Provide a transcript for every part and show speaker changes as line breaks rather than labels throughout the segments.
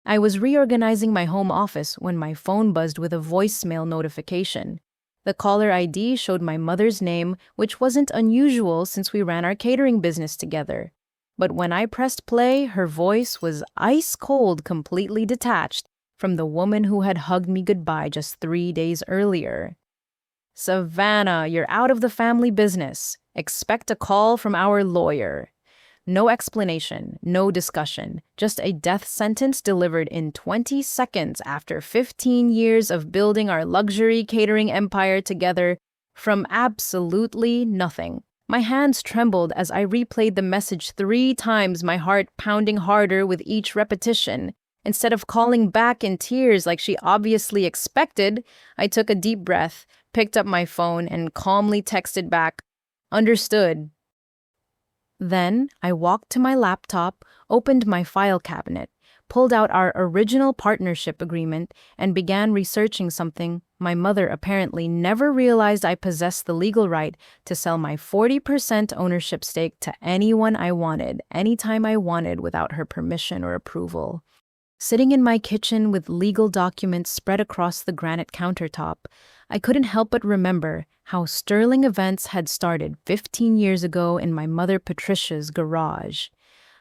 I was reorganizing my home office when my phone buzzed with a voicemail notification. The caller ID showed my mother's name, which wasn't unusual since we ran our catering business together. But when I pressed play, her voice was ice cold, completely detached from the woman who had hugged me goodbye just 3 days earlier. Savannah, you're out of the family business. Expect a call from our lawyer. No explanation, no discussion, just a death sentence delivered in 20 seconds after 15 years of building our luxury catering empire together from absolutely nothing. My hands trembled as I replayed the message 3 times, my heart pounding harder with each repetition. Instead of calling back in tears like she obviously expected, I took a deep breath, picked up my phone, and calmly texted back, "Understood." Then I walked to my laptop, opened my file cabinet, pulled out our original partnership agreement, and began researching something my mother apparently never realized: I possessed the legal right to sell my 40% ownership stake to anyone I wanted, anytime I wanted, without her permission or approval. Sitting in my kitchen with legal documents spread across the granite countertop, I couldn't help but remember how sterling events had started 15 years ago in my mother Patricia's garage.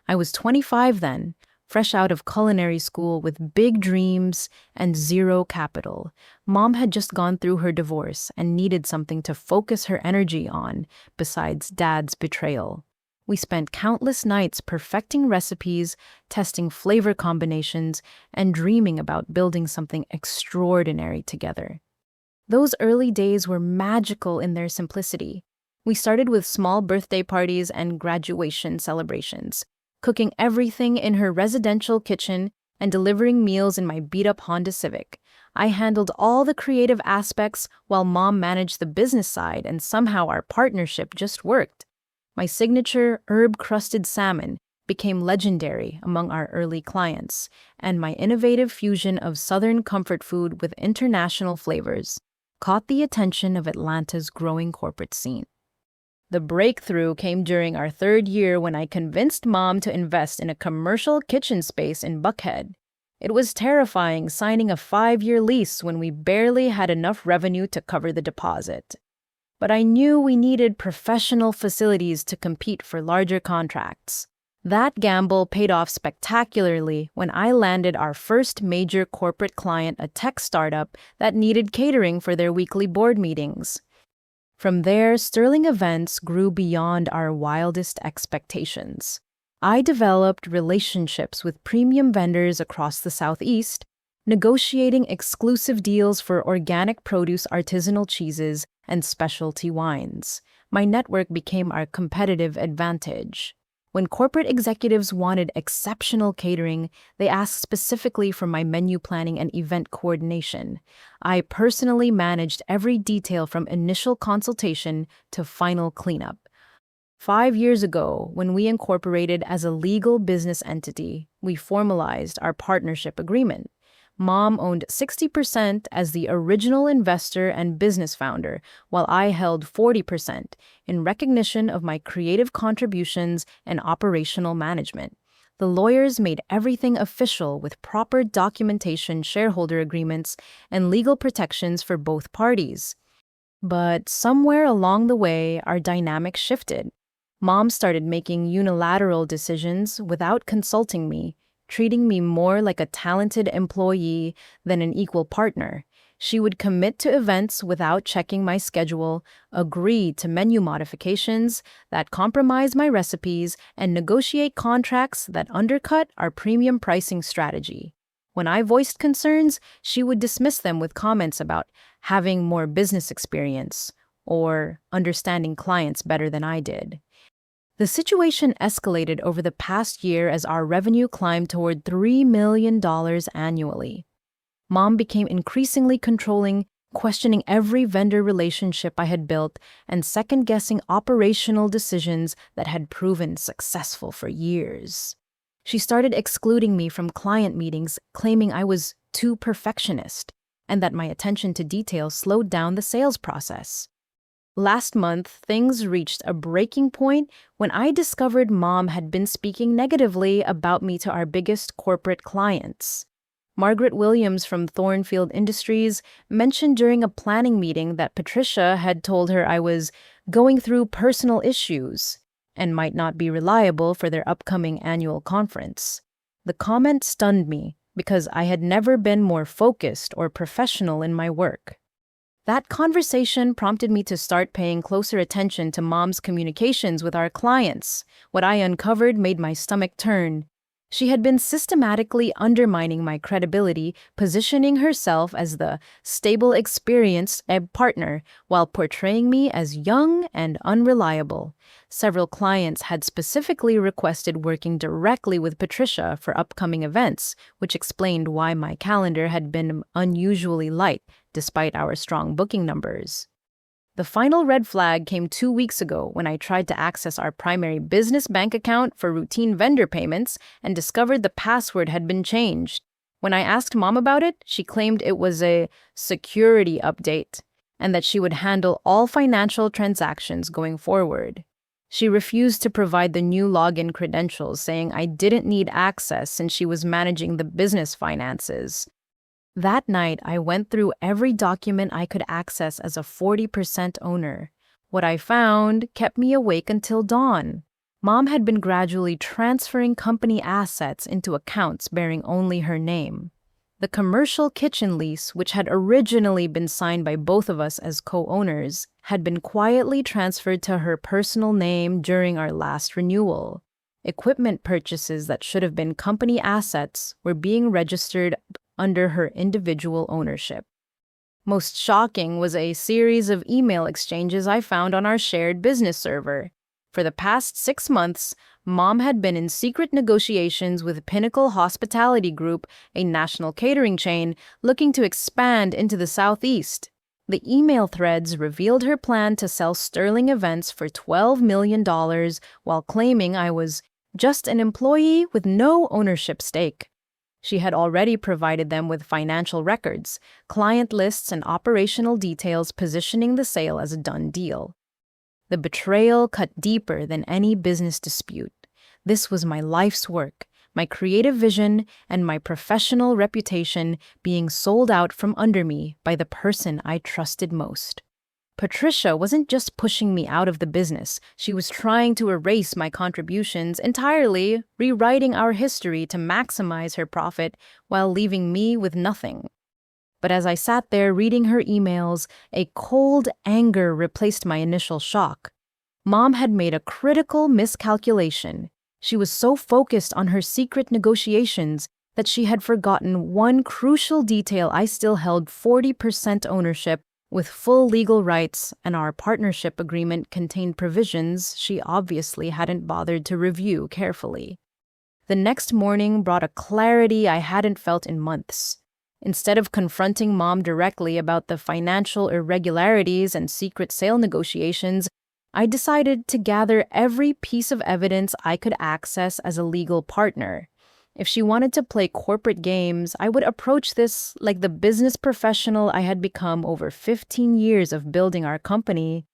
I was 25 then, fresh out of culinary school with big dreams and zero capital. Mom had just gone through her divorce and needed something to focus her energy on besides Dad's betrayal. We spent countless nights perfecting recipes, testing flavor combinations, and dreaming about building something extraordinary together. Those early days were magical in their simplicity. We started with small birthday parties and graduation celebrations, cooking everything in her residential kitchen and delivering meals in my beat-up Honda Civic. I handled all the creative aspects while Mom managed the business side, and somehow our partnership just worked. My signature herb-crusted salmon became legendary among our early clients, and my innovative fusion of Southern comfort food with international flavors caught the attention of Atlanta's growing corporate scene. The breakthrough came during our 3rd year when I convinced Mom to invest in a commercial kitchen space in Buckhead. It was terrifying signing a 5-year lease when we barely had enough revenue to cover the deposit. But I knew we needed professional facilities to compete for larger contracts. That gamble paid off spectacularly when I landed our first major corporate client, a tech startup that needed catering for their weekly board meetings. From there, Sterling Events grew beyond our wildest expectations. I developed relationships with premium vendors across the Southeast, negotiating exclusive deals for organic produce, artisanal cheeses, and specialty wines. My network became our competitive advantage. When corporate executives wanted exceptional catering, they asked specifically for my menu planning and event coordination. I personally managed every detail from initial consultation to final cleanup. 5 years ago, when we incorporated as a legal business entity, we formalized our partnership agreement. Mom owned 60% as the original investor and business founder, while I held 40% in recognition of my creative contributions and operational management. The lawyers made everything official with proper documentation, shareholder agreements, and legal protections for both parties. But somewhere along the way, our dynamic shifted. Mom started making unilateral decisions without consulting me, treating me more like a talented employee than an equal partner. She would commit to events without checking my schedule, agree to menu modifications that compromise my recipes, and negotiate contracts that undercut our premium pricing strategy. When I voiced concerns, she would dismiss them with comments about having more business experience or understanding clients better than I did. The situation escalated over the past year as our revenue climbed toward $3 million annually. Mom became increasingly controlling, questioning every vendor relationship I had built and second-guessing operational decisions that had proven successful for years. She started excluding me from client meetings, claiming I was too perfectionist and that my attention to detail slowed down the sales process. Last month, things reached a breaking point when I discovered Mom had been speaking negatively about me to our biggest corporate clients. Margaret Williams from Thornfield Industries mentioned during a planning meeting that Patricia had told her I was going through personal issues and might not be reliable for their upcoming annual conference. The comment stunned me because I had never been more focused or professional in my work. That conversation prompted me to start paying closer attention to Mom's communications with our clients. What I uncovered made my stomach turn. She had been systematically undermining my credibility, positioning herself as the stable, experienced partner while portraying me as young and unreliable. Several clients had specifically requested working directly with Patricia for upcoming events, which explained why my calendar had been unusually light despite our strong booking numbers. The final red flag came 2 weeks ago when I tried to access our primary business bank account for routine vendor payments and discovered the password had been changed. When I asked Mom about it, she claimed it was a security update and that she would handle all financial transactions going forward. She refused to provide the new login credentials, saying I didn't need access since she was managing the business finances. That night, I went through every document I could access as a 40% owner. What I found kept me awake until dawn. Mom had been gradually transferring company assets into accounts bearing only her name. The commercial kitchen lease, which had originally been signed by both of us as co-owners, had been quietly transferred to her personal name during our last renewal. Equipment purchases that should have been company assets were being registered under her individual ownership. Most shocking was a series of email exchanges I found on our shared business server. For the past 6 months, Mom had been in secret negotiations with Pinnacle Hospitality Group, a national catering chain, looking to expand into the Southeast. The email threads revealed her plan to sell Sterling Events for $12 million while claiming I was just an employee with no ownership stake. She had already provided them with financial records, client lists, and operational details positioning the sale as a done deal. The betrayal cut deeper than any business dispute. This was my life's work, my creative vision, and my professional reputation being sold out from under me by the person I trusted most. Patricia wasn't just pushing me out of the business, she was trying to erase my contributions entirely, rewriting our history to maximize her profit while leaving me with nothing. But as I sat there reading her emails, a cold anger replaced my initial shock. Mom had made a critical miscalculation. She was so focused on her secret negotiations that she had forgotten one crucial detail: I still held 40% ownership with full legal rights, and our partnership agreement contained provisions she obviously hadn't bothered to review carefully. The next morning brought a clarity I hadn't felt in months. Instead of confronting Mom directly about the financial irregularities and secret sale negotiations, I decided to gather every piece of evidence I could access as a legal partner. If she wanted to play corporate games, I would approach this like the business professional I had become over 15 years of building our company.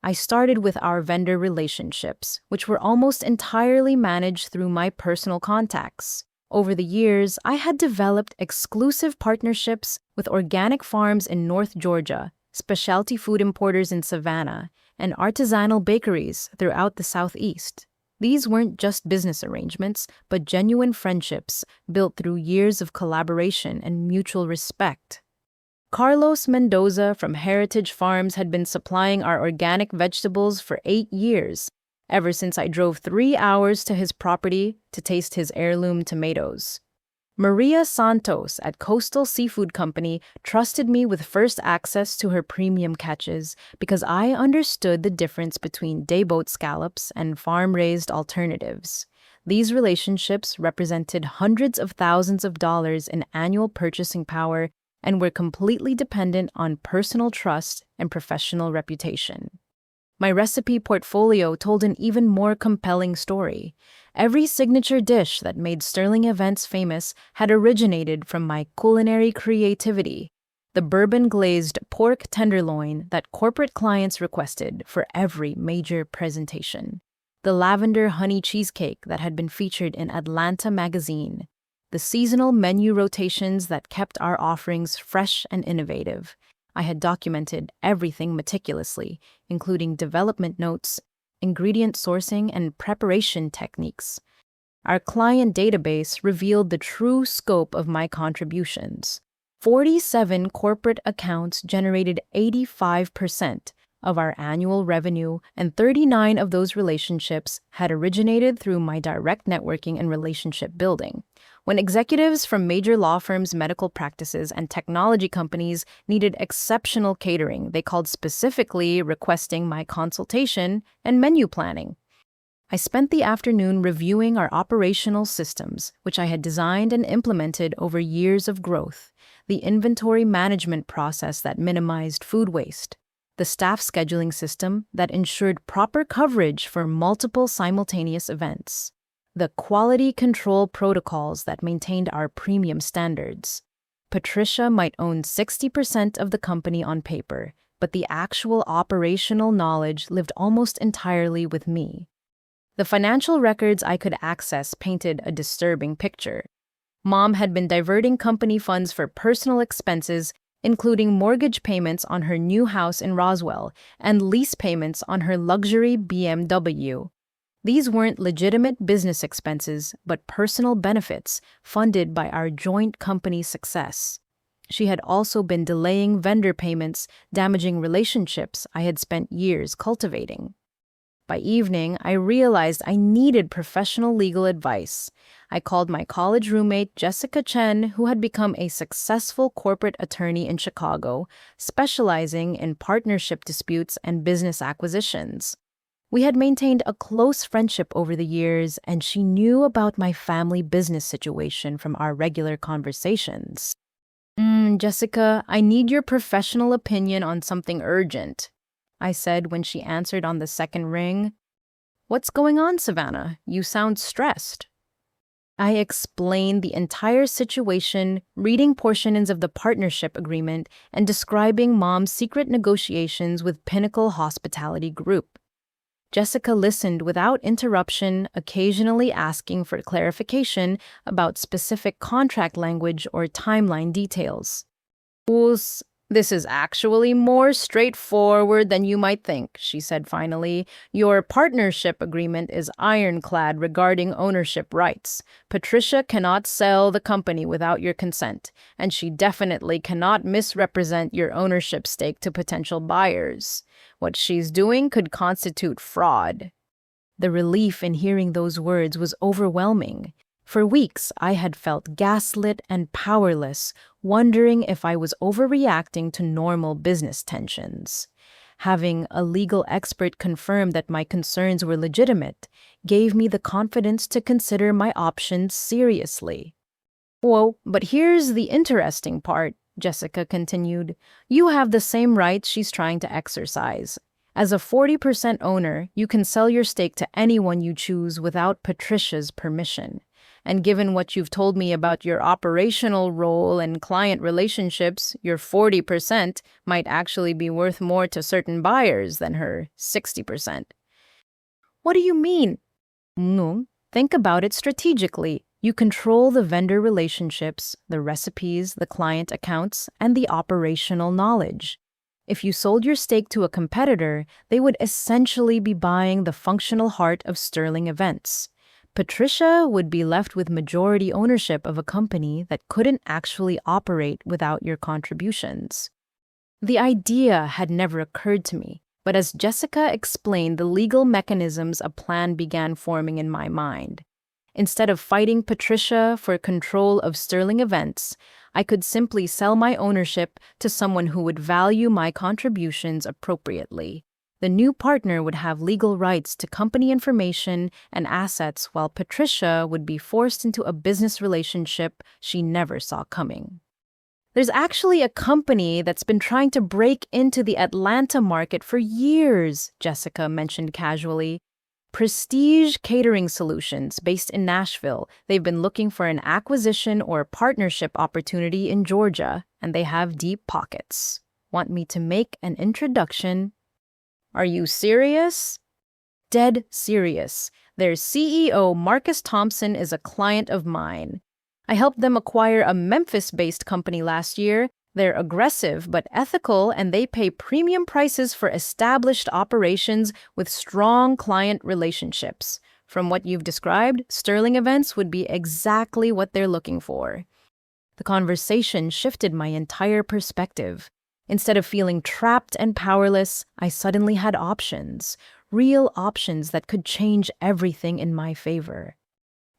I started with our vendor relationships, which were almost entirely managed through my personal contacts. Over the years, I had developed exclusive partnerships with organic farms in North Georgia, specialty food importers in Savannah, and artisanal bakeries throughout the Southeast. These weren't just business arrangements, but genuine friendships built through years of collaboration and mutual respect. Carlos Mendoza from Heritage Farms had been supplying our organic vegetables for 8 years, ever since I drove 3 hours to his property to taste his heirloom tomatoes. Maria Santos at Coastal Seafood Company trusted me with first access to her premium catches because I understood the difference between dayboat scallops and farm-raised alternatives. These relationships represented hundreds of thousands of dollars in annual purchasing power and were completely dependent on personal trust and professional reputation. My recipe portfolio told an even more compelling story. Every signature dish that made Sterling Events famous had originated from my culinary creativity. The bourbon-glazed pork tenderloin that corporate clients requested for every major presentation. The lavender honey cheesecake that had been featured in Atlanta magazine. the seasonal menu rotations that kept our offerings fresh and innovative. I had documented everything meticulously, including development notes, ingredient sourcing, and preparation techniques. Our client database revealed the true scope of my contributions. 47 corporate accounts generated 85% of our annual revenue, and 39 of those relationships had originated through my direct networking and relationship building. When executives from major law firms, medical practices, and technology companies needed exceptional catering, they called specifically requesting my consultation and menu planning. I spent the afternoon reviewing our operational systems, which I had designed and implemented over years of growth, the inventory management process that minimized food waste, the staff scheduling system that ensured proper coverage for multiple simultaneous events, the quality control protocols that maintained our premium standards. Patricia might own 60% of the company on paper, but the actual operational knowledge lived almost entirely with me. The financial records I could access painted a disturbing picture. Mom had been diverting company funds for personal expenses, including mortgage payments on her new house in Roswell and lease payments on her luxury BMW. These weren't legitimate business expenses, but personal benefits funded by our joint company success. She had also been delaying vendor payments, damaging relationships I had spent years cultivating. By evening, I realized I needed professional legal advice. I called my college roommate, Jessica Chen, who had become a successful corporate attorney in Chicago, specializing in partnership disputes and business acquisitions. We had maintained a close friendship over the years, and she knew about my family business situation from our regular conversations. Jessica, I need your professional opinion on something urgent," I said when she answered on the second ring. "What's going on, Savannah? You sound stressed." I explained the entire situation, reading portions of the partnership agreement and describing Mom's secret negotiations with Pinnacle Hospitality Group. Jessica listened without interruption, occasionally asking for clarification about specific contract language or timeline details. "This is actually more straightforward than you might think," she said finally. "Your partnership agreement is ironclad regarding ownership rights. Patricia cannot sell the company without your consent, and she definitely cannot misrepresent your ownership stake to potential buyers. What she's doing could constitute fraud." The relief in hearing those words was overwhelming. For weeks, I had felt gaslit and powerless, wondering if I was overreacting to normal business tensions. Having a legal expert confirm that my concerns were legitimate gave me the confidence to consider my options seriously. "Whoa, but here's the interesting part," Jessica continued. "You have the same rights she's trying to exercise. As a 40% owner, you can sell your stake to anyone you choose without Patricia's permission. And given what you've told me about your operational role and client relationships, your 40% might actually be worth more to certain buyers than her 60%. "What do you mean?" "No, think about it strategically. You control the vendor relationships, the recipes, the client accounts, and the operational knowledge. If you sold your stake to a competitor, they would essentially be buying the functional heart of Sterling Events. Patricia would be left with majority ownership of a company that couldn't actually operate without your contributions." The idea had never occurred to me, but as Jessica explained the legal mechanisms, a plan began forming in my mind. Instead of fighting Patricia for control of Sterling Events, I could simply sell my ownership to someone who would value my contributions appropriately. The new partner would have legal rights to company information and assets, while Patricia would be forced into a business relationship she never saw coming. "There's actually a company that's been trying to break into the Atlanta market for years," Jessica mentioned casually. "Prestige Catering Solutions, based in Nashville. They've been looking for an acquisition or partnership opportunity in Georgia, and they have deep pockets. Want me to make an introduction?" "Are you serious?" "Dead serious. Their CEO, Marcus Thompson, is a client of mine. I helped them acquire a Memphis-based company last year. They're aggressive but ethical, and they pay premium prices for established operations with strong client relationships. From what you've described, Sterling Events would be exactly what they're looking for. The conversation shifted my entire perspective. Instead of feeling trapped and powerless, I suddenly had options, real options that could change everything in my favor.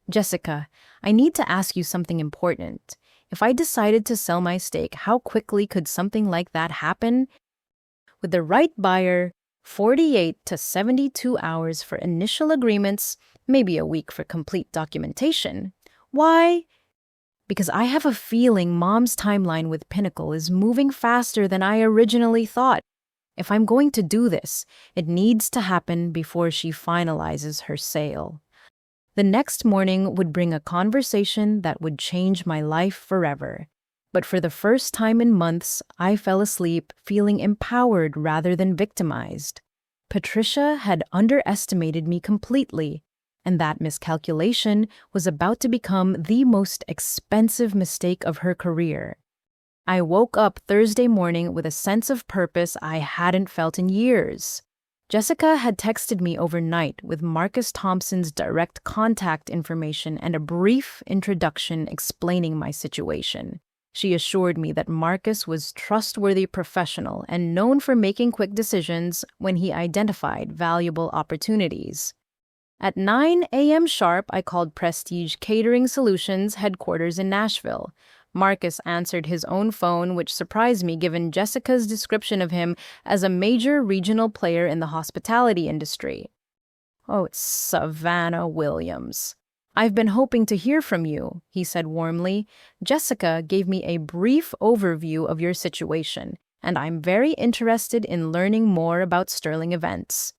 Jessica, I need to ask you something important. If I decided to sell my stake, how quickly could something like that happen? With the right buyer, 48 to 72 hours for initial agreements, maybe a week for complete documentation. Why? Because I have a feeling Mom's timeline with Pinnacle is moving faster than I originally thought. If I'm going to do this, it needs to happen before she finalizes her sale. The next morning would bring a conversation that would change my life forever. But for the first time in months, I fell asleep feeling empowered rather than victimized. Patricia had underestimated me completely, and that miscalculation was about to become the most expensive mistake of her career. I woke up Thursday morning with a sense of purpose I hadn't felt in years. Jessica had texted me overnight with Marcus Thompson's direct contact information and a brief introduction explaining my situation. She assured me that Marcus was a trustworthy professional and known for making quick decisions when he identified valuable opportunities. At 9 a.m. sharp, I called Prestige Catering Solutions headquarters in Nashville. Marcus answered his own phone, which surprised me given Jessica's description of him as a major regional player in the hospitality industry. "Oh, it's Savannah Williams. I've been hoping to hear from you," he said warmly. "Jessica gave me a brief overview of your situation, and I'm very interested in learning more about Sterling Events."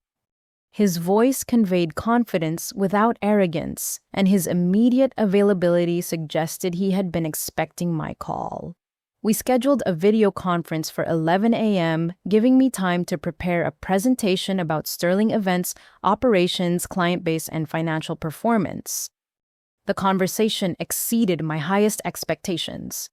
His voice conveyed confidence without arrogance, and his immediate availability suggested he had been expecting my call. We scheduled a video conference for 11 a.m., giving me time to prepare a presentation about Sterling Events' operations, client base, and financial performance. The conversation exceeded my highest expectations.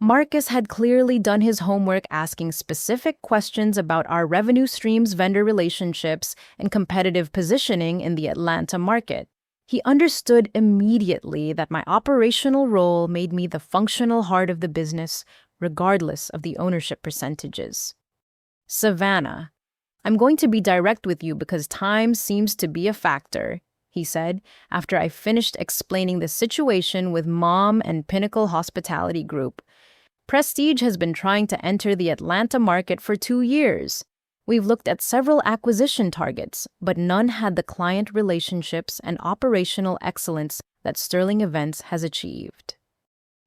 Marcus had clearly done his homework asking specific questions about our revenue streams, vendor relationships, and competitive positioning in the Atlanta market. He understood immediately that my operational role made me the functional heart of the business, regardless of the ownership percentages. "Savannah, I'm going to be direct with you because time seems to be a factor," he said, after I finished explaining the situation with Mom and Pinnacle Hospitality Group. Prestige has been trying to enter the Atlanta market for 2 years. We've looked at several acquisition targets, but none had the client relationships and operational excellence that Sterling Events has achieved.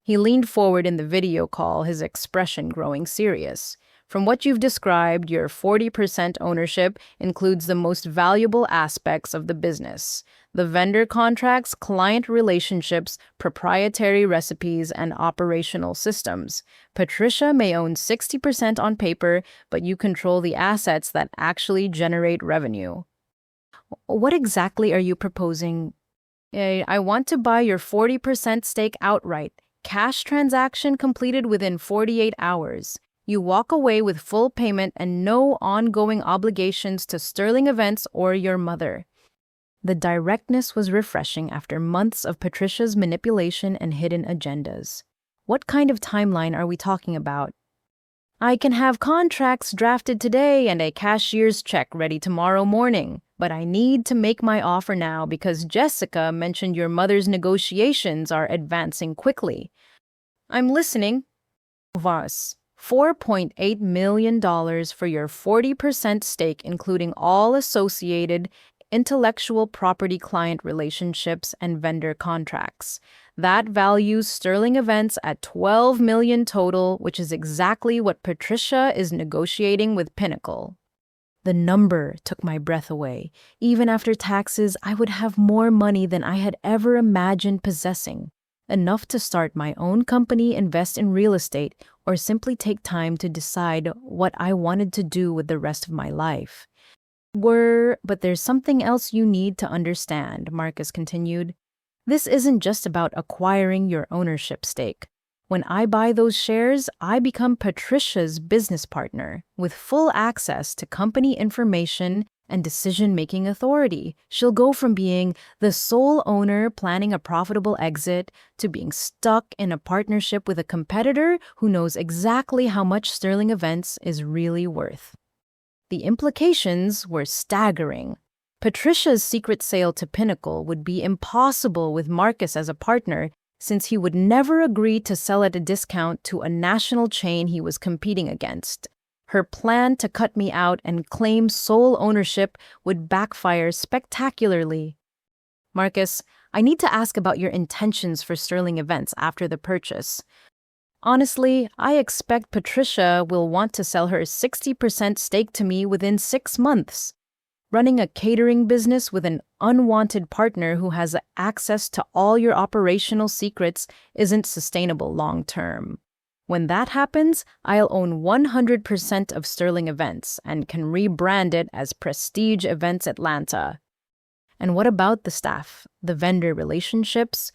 He leaned forward in the video call, his expression growing serious. "From what you've described, your 40% ownership includes the most valuable aspects of the business: the vendor contracts, client relationships, proprietary recipes, and operational systems. Patricia may own 60% on paper, but you control the assets that actually generate revenue." "What exactly are you proposing?" "I want to buy your 40% stake outright. Cash transaction completed within 48 hours. You walk away with full payment and no ongoing obligations to Sterling Events or your mother." The directness was refreshing after months of Patricia's manipulation and hidden agendas. "What kind of timeline are we talking about?" "I can have contracts drafted today and a cashier's check ready tomorrow morning, but I need to make my offer now because Jessica mentioned your mother's negotiations are advancing quickly." "I'm listening." "Voss. $4.8 million for your 40% stake, including all associated intellectual property client relationships and vendor contracts. That values Sterling Events at $12 million total, which is exactly what Patricia is negotiating with Pinnacle." The number took my breath away. Even after taxes, I would have more money than I had ever imagined possessing. Enough to start my own company, invest in real estate, or simply take time to decide what I wanted to do with the rest of my life. But there's something else you need to understand," Marcus continued. This isn't just about acquiring your ownership stake. When I buy those shares, I become Patricia's business partner with full access to company information and decision-making authority. She'll go from being the sole owner planning a profitable exit to being stuck in a partnership with a competitor who knows exactly how much Sterling Events is really worth. The implications were staggering. Patricia's secret sale to Pinnacle would be impossible with Marcus as a partner, since he would never agree to sell at a discount to a national chain he was competing against. Her plan to cut me out and claim sole ownership would backfire spectacularly. Marcus, I need to ask about your intentions for Sterling Events after the purchase. Honestly, I expect Patricia will want to sell her 60% stake to me within 6 months. Running a catering business with an unwanted partner who has access to all your operational secrets isn't sustainable long term. When that happens, I'll own 100% of Sterling Events and can rebrand it as Prestige Events Atlanta. And what about the staff, the vendor relationships?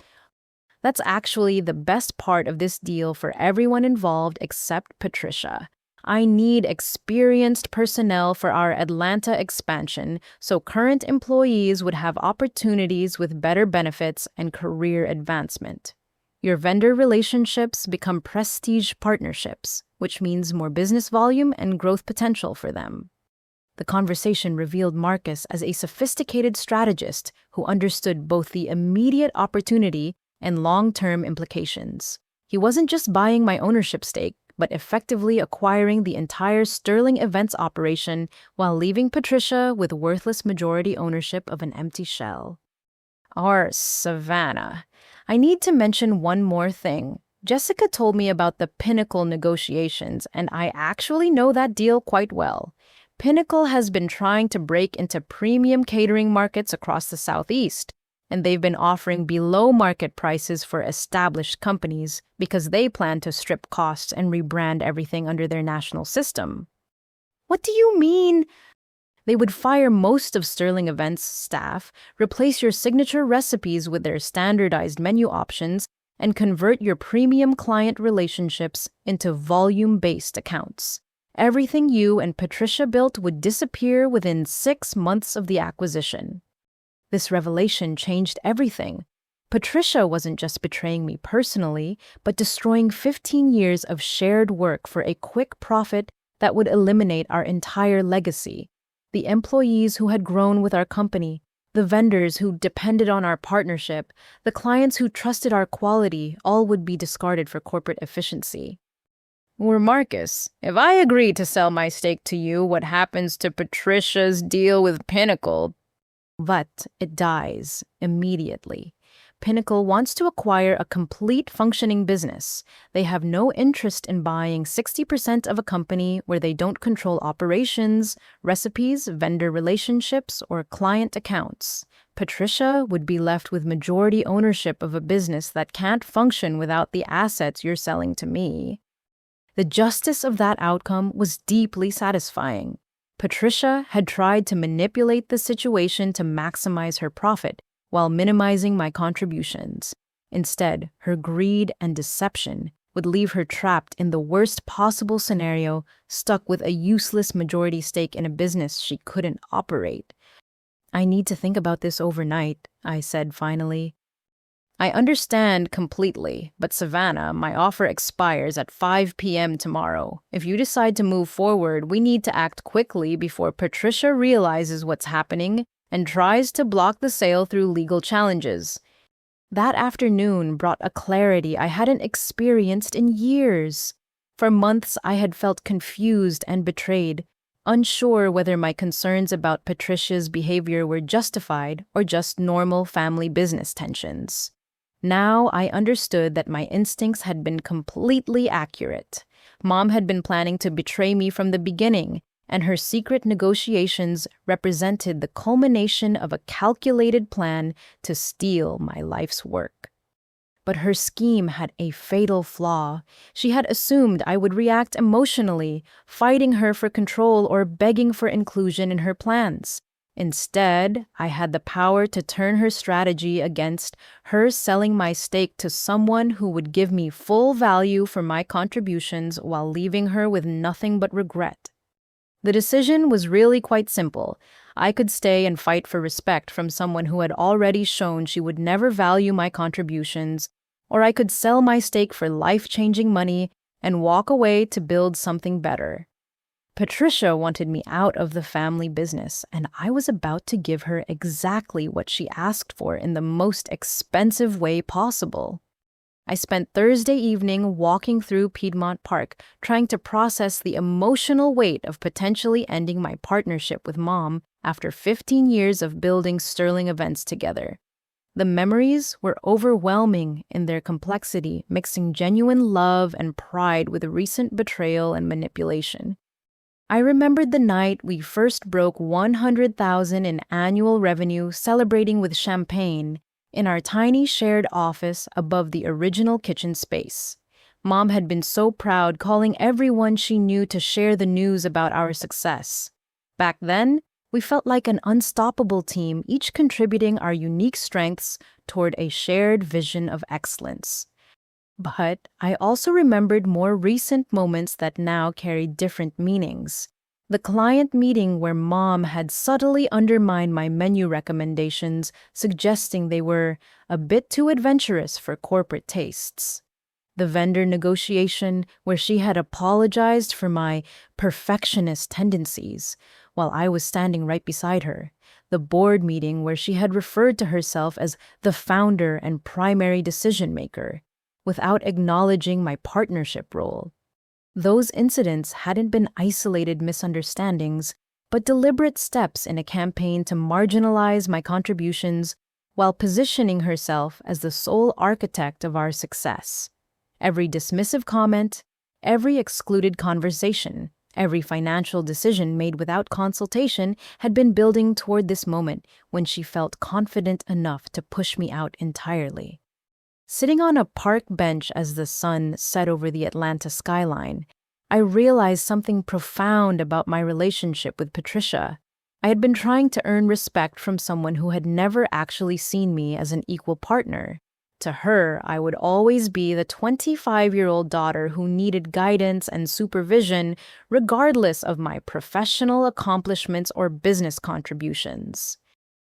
That's actually the best part of this deal for everyone involved except Patricia. I need experienced personnel for our Atlanta expansion, so current employees would have opportunities with better benefits and career advancement. Your vendor relationships become prestige partnerships, which means more business volume and growth potential for them. The conversation revealed Marcus as a sophisticated strategist who understood both the immediate opportunity and long-term implications. He wasn't just buying my ownership stake, but effectively acquiring the entire Sterling Events operation while leaving Patricia with worthless majority ownership of an empty shell. Our Savannah. I need to mention one more thing. Jessica told me about the Pinnacle negotiations, and I actually know that deal quite well. Pinnacle has been trying to break into premium catering markets across the Southeast, and they've been offering below-market prices for established companies because they plan to strip costs and rebrand everything under their national system. What do you mean? They would fire most of Sterling Events' staff, replace your signature recipes with their standardized menu options, and convert your premium client relationships into volume-based accounts. Everything you and Patricia built would disappear within 6 months of the acquisition. This revelation changed everything. Patricia wasn't just betraying me personally, but destroying 15 years of shared work for a quick profit that would eliminate our entire legacy. The employees who had grown with our company, the vendors who depended on our partnership, the clients who trusted our quality, all would be discarded for corporate efficiency. Or Marcus, if I agree to sell my stake to you, what happens to Patricia's deal with Pinnacle? But it dies immediately. Pinnacle wants to acquire a complete functioning business. They have no interest in buying 60% of a company where they don't control operations, recipes, vendor relationships, or client accounts. Patricia would be left with majority ownership of a business that can't function without the assets you're selling to me. The justice of that outcome was deeply satisfying. Patricia had tried to manipulate the situation to maximize her profit while minimizing my contributions. Instead, her greed and deception would leave her trapped in the worst possible scenario, stuck with a useless majority stake in a business she couldn't operate. I need to think about this overnight, I said finally. I understand completely, but Savannah, my offer expires at 5 p.m. tomorrow. If you decide to move forward, we need to act quickly before Patricia realizes what's happening and tries to block the sale through legal challenges. That afternoon brought a clarity I hadn't experienced in years. For months, I had felt confused and betrayed, unsure whether my concerns about Patricia's behavior were justified or just normal family business tensions. Now I understood that my instincts had been completely accurate. Mom had been planning to betray me from the beginning, and her secret negotiations represented the culmination of a calculated plan to steal my life's work. But her scheme had a fatal flaw. She had assumed I would react emotionally, fighting her for control or begging for inclusion in her plans. Instead, I had the power to turn her strategy against her selling my stake to someone who would give me full value for my contributions while leaving her with nothing but regret. The decision was really quite simple. I could stay and fight for respect from someone who had already shown she would never value my contributions, or I could sell my stake for life-changing money and walk away to build something better. Patricia wanted me out of the family business, and I was about to give her exactly what she asked for in the most expensive way possible. I spent Thursday evening walking through Piedmont Park, trying to process the emotional weight of potentially ending my partnership with Mom after 15 years of building sterling events together. The memories were overwhelming in their complexity, mixing genuine love and pride with recent betrayal and manipulation. I remembered the night we first broke 100,000 in annual revenue, celebrating with champagne in our tiny shared office above the original kitchen space. Mom had been so proud, calling everyone she knew to share the news about our success. Back then, we felt like an unstoppable team, each contributing our unique strengths toward a shared vision of excellence. But I also remembered more recent moments that now carried different meanings. The client meeting where Mom had subtly undermined my menu recommendations, suggesting they were a bit too adventurous for corporate tastes. The vendor negotiation where she had apologized for my perfectionist tendencies while I was standing right beside her. The board meeting where she had referred to herself as the founder and primary decision maker, without acknowledging my partnership role. Those incidents hadn't been isolated misunderstandings, but deliberate steps in a campaign to marginalize my contributions while positioning herself as the sole architect of our success. Every dismissive comment, every excluded conversation, every financial decision made without consultation had been building toward this moment when she felt confident enough to push me out entirely. Sitting on a park bench as the sun set over the Atlanta skyline, I realized something profound about my relationship with Patricia. I had been trying to earn respect from someone who had never actually seen me as an equal partner. To her, I would always be the 25-year-old daughter who needed guidance and supervision, regardless of my professional accomplishments or business contributions.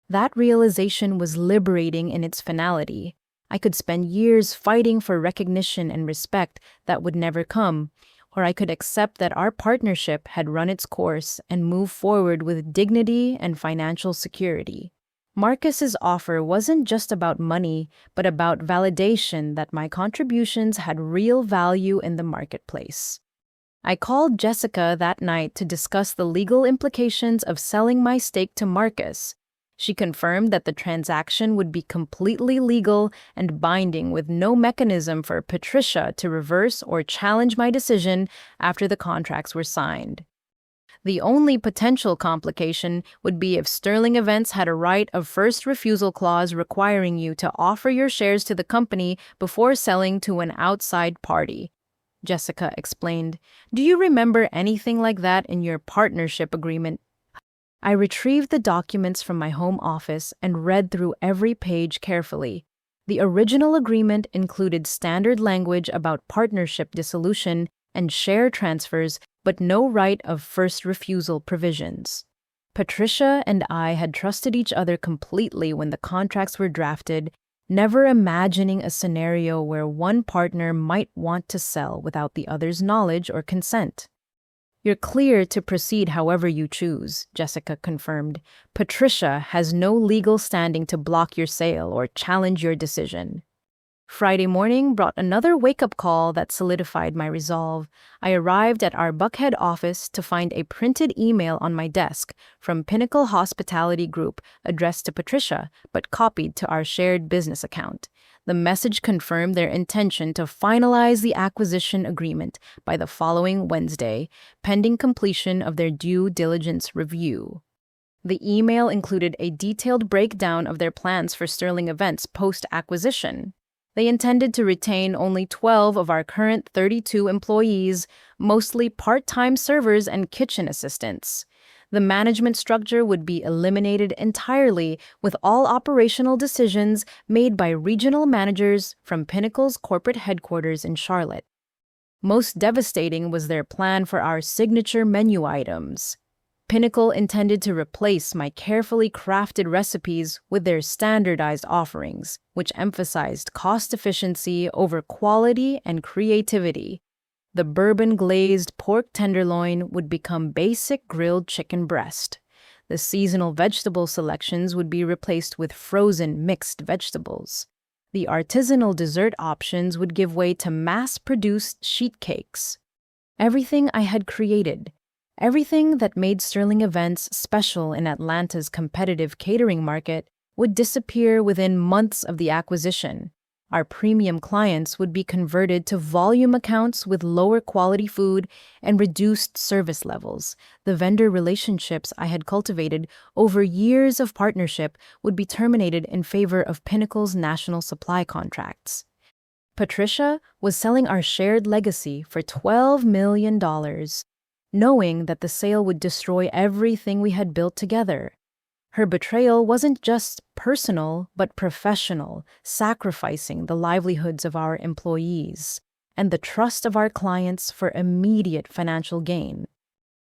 That realization was liberating in its finality. I could spend years fighting for recognition and respect that would never come, or I could accept that our partnership had run its course and move forward with dignity and financial security. Marcus's offer wasn't just about money, but about validation that my contributions had real value in the marketplace. I called Jessica that night to discuss the legal implications of selling my stake to Marcus. She confirmed that the transaction would be completely legal and binding, with no mechanism for Patricia to reverse or challenge my decision after the contracts were signed. The only potential complication would be if Sterling Events had a right of first refusal clause requiring you to offer your shares to the company before selling to an outside party. Jessica explained, "Do you remember anything like that in your partnership agreement?" I retrieved the documents from my home office and read through every page carefully. The original agreement included standard language about partnership dissolution and share transfers, but no right of first refusal provisions. Patricia and I had trusted each other completely when the contracts were drafted, never imagining a scenario where one partner might want to sell without the other's knowledge or consent. "You're clear to proceed however you choose," Jessica confirmed. "Patricia has no legal standing to block your sale or challenge your decision." Friday morning brought another wake-up call that solidified my resolve. I arrived at our Buckhead office to find a printed email on my desk from Pinnacle Hospitality Group addressed to Patricia, but copied to our shared business account. The message confirmed their intention to finalize the acquisition agreement by the following Wednesday, pending completion of their due diligence review. The email included a detailed breakdown of their plans for Sterling Events post-acquisition. They intended to retain only 12 of our current 32 employees, mostly part-time servers and kitchen assistants. The management structure would be eliminated entirely, with all operational decisions made by regional managers from Pinnacle's corporate headquarters in Charlotte. Most devastating was their plan for our signature menu items. Pinnacle intended to replace my carefully crafted recipes with their standardized offerings, which emphasized cost efficiency over quality and creativity. The bourbon-glazed pork tenderloin would become basic grilled chicken breast. The seasonal vegetable selections would be replaced with frozen mixed vegetables. The artisanal dessert options would give way to mass-produced sheet cakes. Everything I had created, everything that made Sterling Events special in Atlanta's competitive catering market, would disappear within months of the acquisition. Our premium clients would be converted to volume accounts with lower quality food and reduced service levels. The vendor relationships I had cultivated over years of partnership would be terminated in favor of Pinnacle's national supply contracts. Patricia was selling our shared legacy for $12 million, knowing that the sale would destroy everything we had built together. Her betrayal wasn't just personal, but professional, sacrificing the livelihoods of our employees and the trust of our clients for immediate financial gain.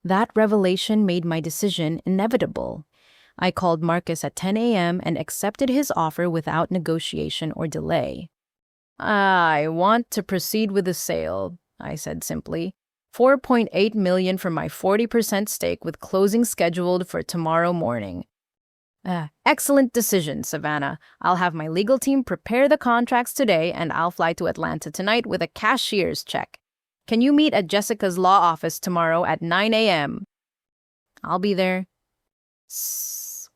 That revelation made my decision inevitable. I called Marcus at 10 a.m. and accepted his offer without negotiation or delay. "I want to proceed with the sale," I said simply. $4.8 million for my 40% stake with closing scheduled for tomorrow morning. Excellent decision, Savannah. I'll have my legal team prepare the contracts today and I'll fly to Atlanta tonight with a cashier's check. Can you meet at Jessica's law office tomorrow at 9 a.m.? I'll be there.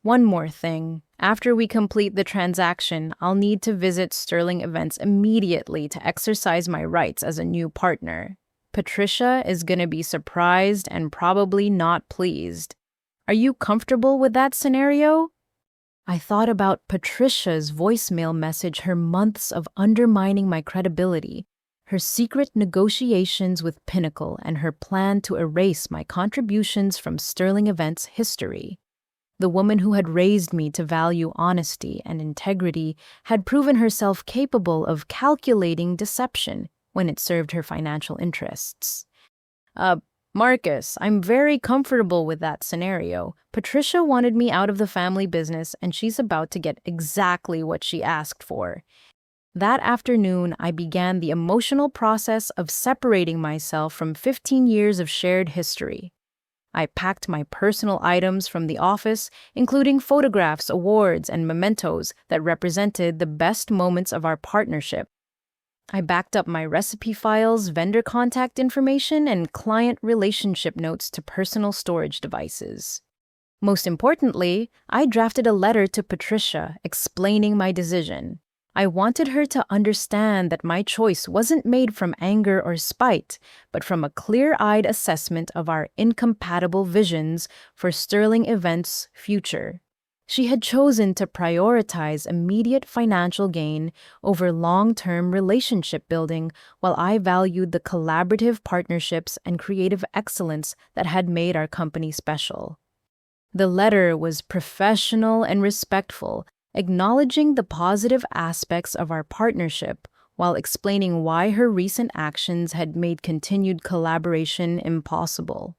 One more thing. After we complete the transaction, I'll need to visit Sterling Events immediately to exercise my rights as a new partner. Patricia is going to be surprised and probably not pleased. Are you comfortable with that scenario? I thought about Patricia's voicemail message, her months of undermining my credibility, her secret negotiations with Pinnacle, and her plan to erase my contributions from Sterling Events history. The woman who had raised me to value honesty and integrity had proven herself capable of calculating deception when it served her financial interests. Marcus, I'm very comfortable with that scenario. Patricia wanted me out of the family business, and she's about to get exactly what she asked for. That afternoon, I began the emotional process of separating myself from 15 years of shared history. I packed my personal items from the office, including photographs, awards, and mementos that represented the best moments of our partnership. I backed up my recipe files, vendor contact information, and client relationship notes to personal storage devices. Most importantly, I drafted a letter to Patricia explaining my decision. I wanted her to understand that my choice wasn't made from anger or spite, but from a clear-eyed assessment of our incompatible visions for Sterling Events' future. She had chosen to prioritize immediate financial gain over long-term relationship building, while I valued the collaborative partnerships and creative excellence that had made our company special. The letter was professional and respectful, acknowledging the positive aspects of our partnership while explaining why her recent actions had made continued collaboration impossible.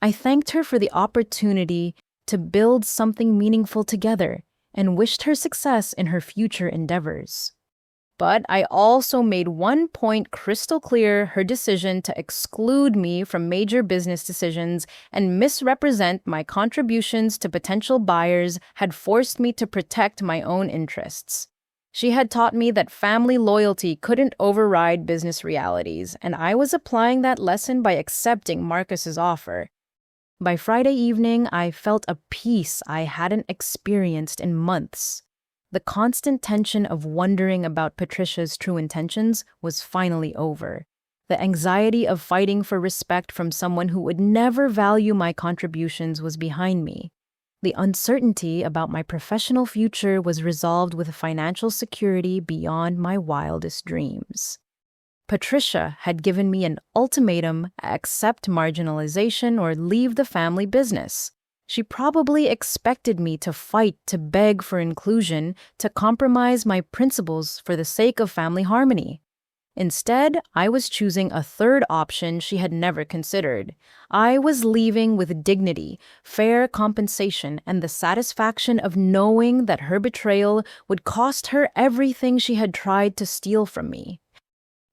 I thanked her for the opportunity to build something meaningful together and wished her success in her future endeavors. But I also made one point crystal clear: her decision to exclude me from major business decisions and misrepresent my contributions to potential buyers had forced me to protect my own interests. She had taught me that family loyalty couldn't override business realities, and I was applying that lesson by accepting Marcus's offer. By Friday evening, I felt a peace I hadn't experienced in months. The constant tension of wondering about Patricia's true intentions was finally over. The anxiety of fighting for respect from someone who would never value my contributions was behind me. The uncertainty about my professional future was resolved with financial security beyond my wildest dreams. Patricia had given me an ultimatum: accept marginalization or leave the family business. She probably expected me to fight, to beg for inclusion, to compromise my principles for the sake of family harmony. Instead, I was choosing a third option she had never considered. I was leaving with dignity, fair compensation, and the satisfaction of knowing that her betrayal would cost her everything she had tried to steal from me.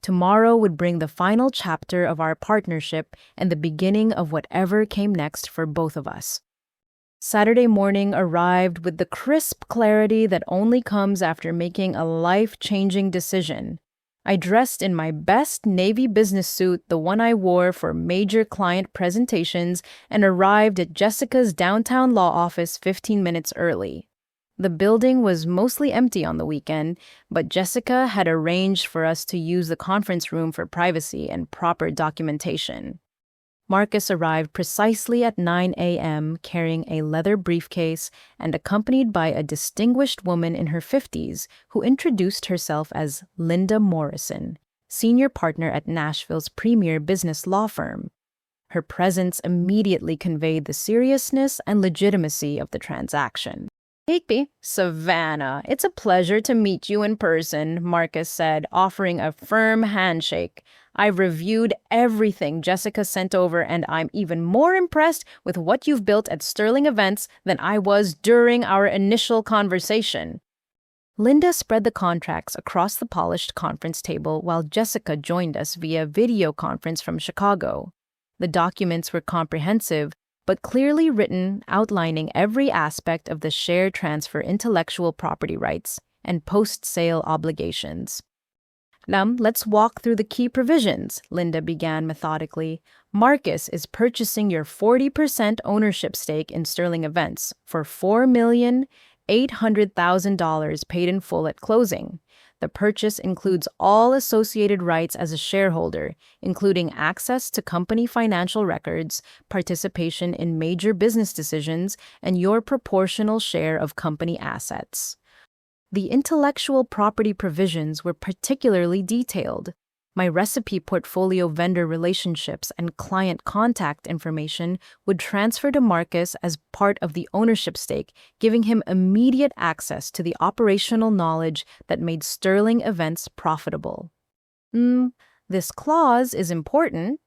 Tomorrow would bring the final chapter of our partnership and the beginning of whatever came next for both of us. Saturday morning arrived with the crisp clarity that only comes after making a life-changing decision. I dressed in my best navy business suit, the one I wore for major client presentations, and arrived at Jessica's downtown law office 15 minutes early. The building was mostly empty on the weekend, but Jessica had arranged for us to use the conference room for privacy and proper documentation. Marcus arrived precisely at 9 a.m. carrying a leather briefcase and accompanied by a distinguished woman in her 50s who introduced herself as Linda Morrison, senior partner at Nashville's premier business law firm. Her presence immediately conveyed the seriousness and legitimacy of the transaction. "Higby, Savannah, it's a pleasure to meet you in person," Marcus said, offering a firm handshake. "I've reviewed everything Jessica sent over, and I'm even more impressed with what you've built at Sterling Events than I was during our initial conversation." Linda spread the contracts across the polished conference table while Jessica joined us via video conference from Chicago. The documents were comprehensive, but clearly written, outlining every aspect of the share transfer intellectual property rights and post-sale obligations. Let's walk through the key provisions," Linda began methodically. "Marcus is purchasing your 40% ownership stake in Sterling Events for $4,800,000 paid in full at closing. The purchase includes all associated rights as a shareholder, including access to company financial records, participation in major business decisions, and your proportional share of company assets." The intellectual property provisions were particularly detailed. My recipe portfolio, vendor relationships, and client contact information would transfer to Marcus as part of the ownership stake, giving him immediate access to the operational knowledge that made Sterling Events profitable. This clause is important."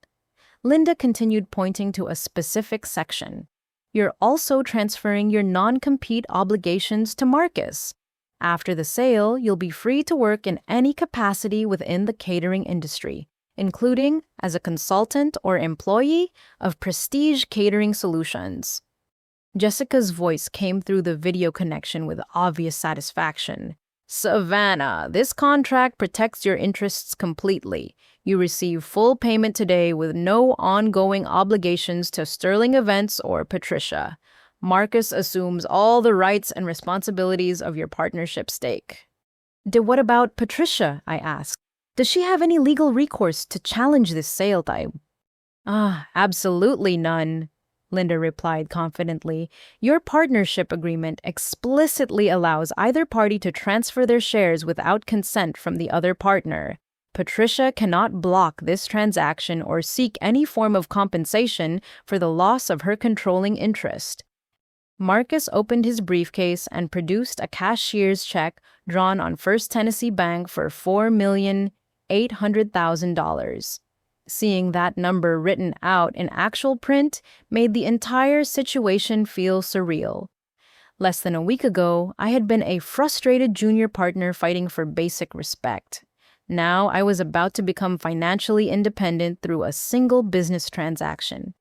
Linda continued, pointing to a specific section. "You're also transferring your non-compete obligations to Marcus. After the sale, you'll be free to work in any capacity within the catering industry, including as a consultant or employee of Prestige Catering Solutions." Jessica's voice came through the video connection with obvious satisfaction. "Savannah, this contract protects your interests completely. You receive full payment today with no ongoing obligations to Sterling Events or Patricia. Marcus assumes all the rights and responsibilities of your partnership stake." "What about Patricia?" I asked. "Does she have any legal recourse to challenge this sale type?" Absolutely none," Linda replied confidently. "Your partnership agreement explicitly allows either party to transfer their shares without consent from the other partner. Patricia cannot block this transaction or seek any form of compensation for the loss of her controlling interest." Marcus opened his briefcase and produced a cashier's check drawn on First Tennessee Bank for $4,800,000. Seeing that number written out in actual print made the entire situation feel surreal. Less than a week ago, I had been a frustrated junior partner fighting for basic respect. Now I was about to become financially independent through a single business transaction.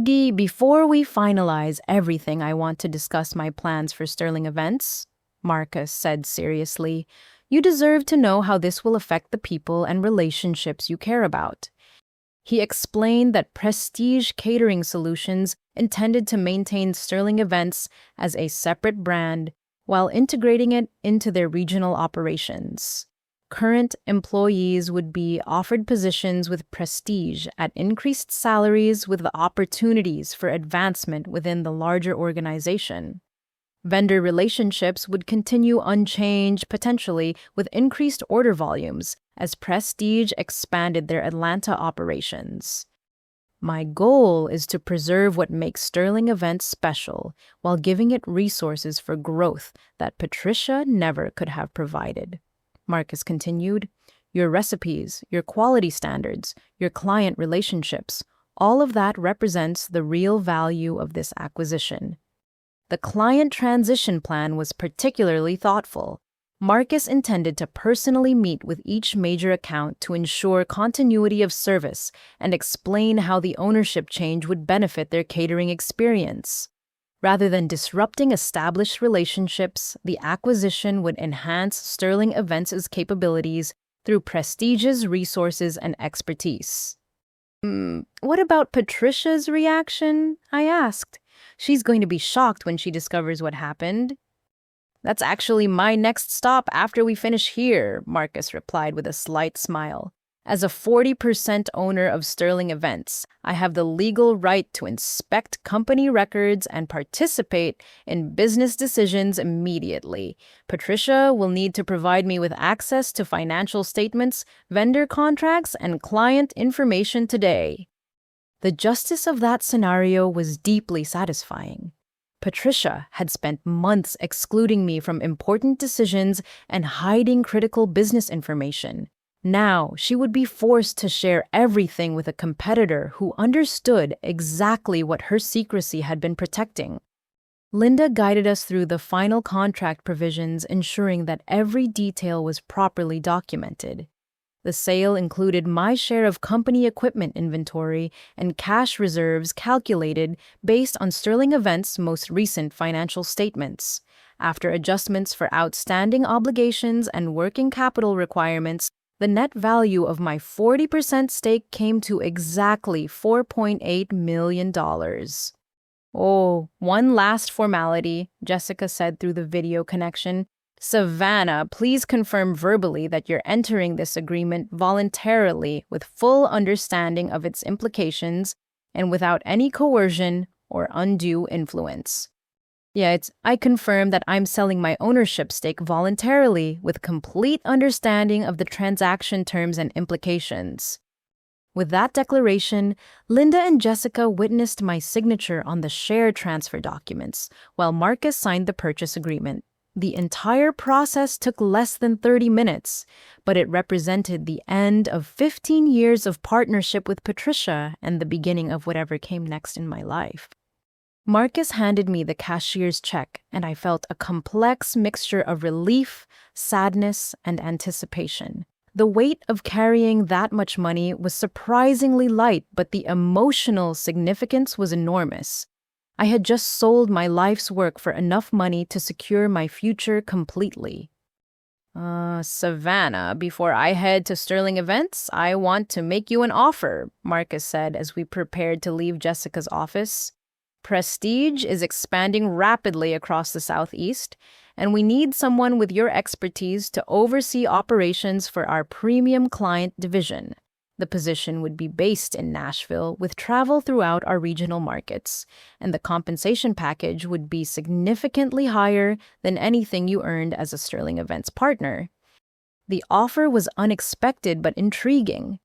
"Guy, before we finalize everything, I want to discuss my plans for Sterling Events," Marcus said seriously. "You deserve to know how this will affect the people and relationships you care about." He explained that Prestige Catering Solutions intended to maintain Sterling Events as a separate brand while integrating it into their regional operations. Current employees would be offered positions with Prestige at increased salaries with the opportunities for advancement within the larger organization. Vendor relationships would continue unchanged, potentially with increased order volumes as Prestige expanded their Atlanta operations. My goal is to preserve what makes Sterling Events special while giving it resources for growth that Patricia never could have provided. Marcus continued, your recipes, your quality standards, your client relationships, all of that represents the real value of this acquisition. The client transition plan was particularly thoughtful. Marcus intended to personally meet with each major account to ensure continuity of service and explain how the ownership change would benefit their catering experience. Rather than disrupting established relationships, the acquisition would enhance Sterling Events' capabilities through prestigious resources and expertise. What about Patricia's reaction? I asked. She's going to be shocked when she discovers what happened. That's actually my next stop after we finish here, Marcus replied with a slight smile. As a 40% owner of Sterling Events, I have the legal right to inspect company records and participate in business decisions immediately. Patricia will need to provide me with access to financial statements, vendor contracts, and client information today. The justice of that scenario was deeply satisfying. Patricia had spent months excluding me from important decisions and hiding critical business information. Now, she would be forced to share everything with a competitor who understood exactly what her secrecy had been protecting. Linda guided us through the final contract provisions, ensuring that every detail was properly documented. The sale included my share of company equipment inventory and cash reserves calculated based on Sterling Events' most recent financial statements. After adjustments for outstanding obligations and working capital requirements, the net value of my 40% stake came to exactly $4.8 million. Oh, one last formality, Jessica said through the video connection. Savannah, please confirm verbally that you're entering this agreement voluntarily with full understanding of its implications and without any coercion or undue influence. Yeah, I confirm that I'm selling my ownership stake voluntarily with complete understanding of the transaction terms and implications. With that declaration, Linda and Jessica witnessed my signature on the share transfer documents, while Marcus signed the purchase agreement. The entire process took less than 30 minutes, but it represented the end of 15 years of partnership with Patricia and the beginning of whatever came next in my life. Marcus handed me the cashier's check, and I felt a complex mixture of relief, sadness, and anticipation. The weight of carrying that much money was surprisingly light, but the emotional significance was enormous. I had just sold my life's work for enough money to secure my future completely. Savannah, before I head to Sterling Events, I want to make you an offer, Marcus said as we prepared to leave Jessica's office. Prestige is expanding rapidly across the Southeast, and we need someone with your expertise to oversee operations for our premium client division. The position would be based in Nashville with travel throughout our regional markets, and the compensation package would be significantly higher than anything you earned as a Sterling Events partner. The offer was unexpected but intriguing.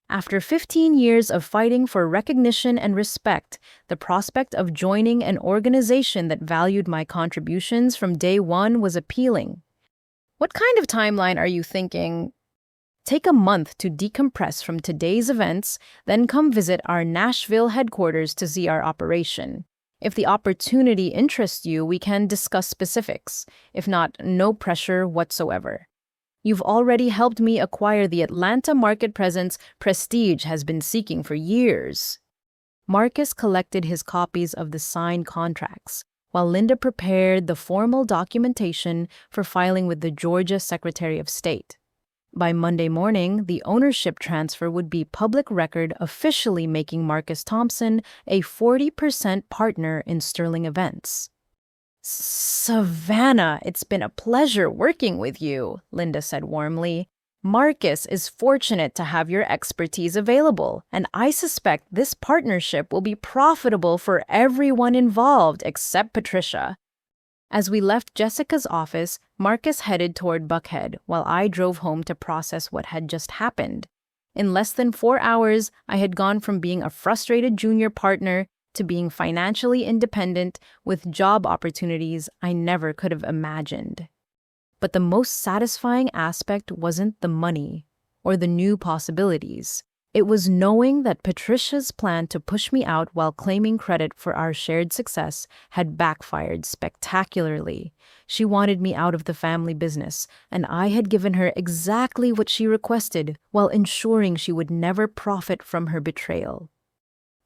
After 15 years of fighting for recognition and respect, the prospect of joining an organization that valued my contributions from day one was appealing. What kind of timeline are you thinking? Take a month to decompress from today's events, then come visit our Nashville headquarters to see our operation. If the opportunity interests you, we can discuss specifics. If not, no pressure whatsoever. You've already helped me acquire the Atlanta market presence Prestige has been seeking for years. Marcus collected his copies of the signed contracts, while Linda prepared the formal documentation for filing with the Georgia Secretary of State. By Monday morning, the ownership transfer would be public record, officially making Marcus Thompson a 40% partner in Sterling Events. Savannah, it's been a pleasure working with you, Linda said warmly. Marcus is fortunate to have your expertise available, and I suspect this partnership will be profitable for everyone involved except Patricia. As we left Jessica's office, Marcus headed toward Buckhead, while I drove home to process what had just happened. In less than 4 hours, I had gone from being a frustrated junior partner to being financially independent with job opportunities I never could have imagined. But the most satisfying aspect wasn't the money or the new possibilities. It was knowing that Patricia's plan to push me out while claiming credit for our shared success had backfired spectacularly. She wanted me out of the family business, and I had given her exactly what she requested while ensuring she would never profit from her betrayal.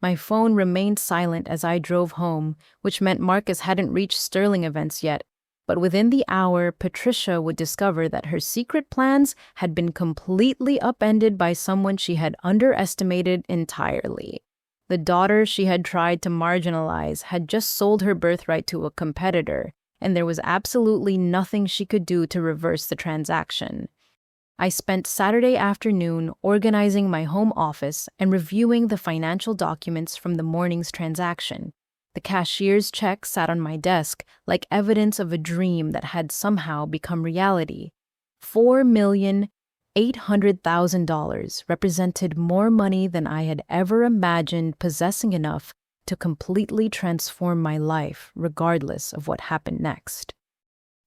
My phone remained silent as I drove home, which meant Marcus hadn't reached Sterling Events yet. But within the hour, Patricia would discover that her secret plans had been completely upended by someone she had underestimated entirely. The daughter she had tried to marginalize had just sold her birthright to a competitor, and there was absolutely nothing she could do to reverse the transaction. I spent Saturday afternoon organizing my home office and reviewing the financial documents from the morning's transaction. The cashier's check sat on my desk like evidence of a dream that had somehow become reality. $4,800,000 represented more money than I had ever imagined possessing enough to completely transform my life, regardless of what happened next.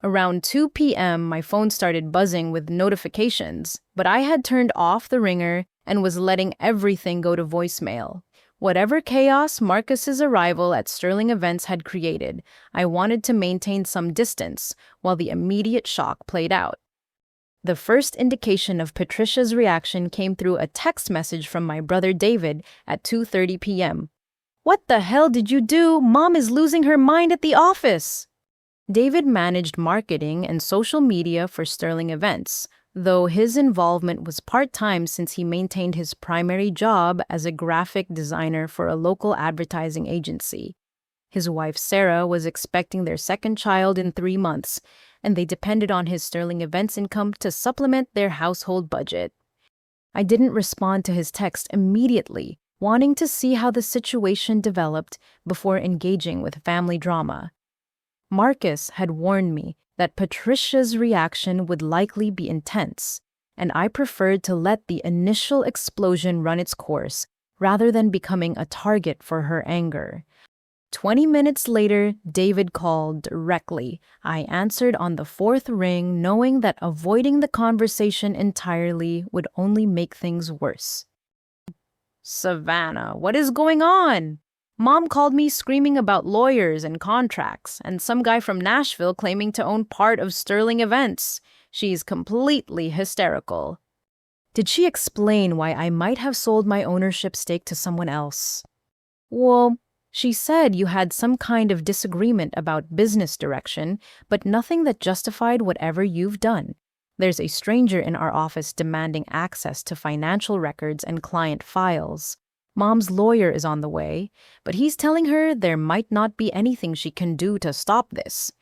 Around 2 p.m., my phone started buzzing with notifications, but I had turned off the ringer and was letting everything go to voicemail. Whatever chaos Marcus's arrival at Sterling Events had created, I wanted to maintain some distance while the immediate shock played out. The first indication of Patricia's reaction came through a text message from my brother David at 2:30 p.m. "What the hell did you do? Mom is losing her mind at the office." David managed marketing and social media for Sterling Events, though his involvement was part-time since he maintained his primary job as a graphic designer for a local advertising agency. His wife Sarah was expecting their second child in 3 months, and they depended on his Sterling Events income to supplement their household budget. I didn't respond to his text immediately, wanting to see how the situation developed before engaging with family drama. Marcus had warned me that Patricia's reaction would likely be intense, and I preferred to let the initial explosion run its course rather than becoming a target for her anger. 20 minutes later, David called directly. I answered on the fourth ring, knowing that avoiding the conversation entirely would only make things worse. "Savannah, what is going on? Mom called me screaming about lawyers and contracts, and some guy from Nashville claiming to own part of Sterling Events. She's completely hysterical." "Did she explain why I might have sold my ownership stake to someone else?" "Well, she said you had some kind of disagreement about business direction, but nothing that justified whatever you've done. There's a stranger in our office demanding access to financial records and client files. Mom's lawyer is on the way, but he's telling her there might not be anything she can do to stop this."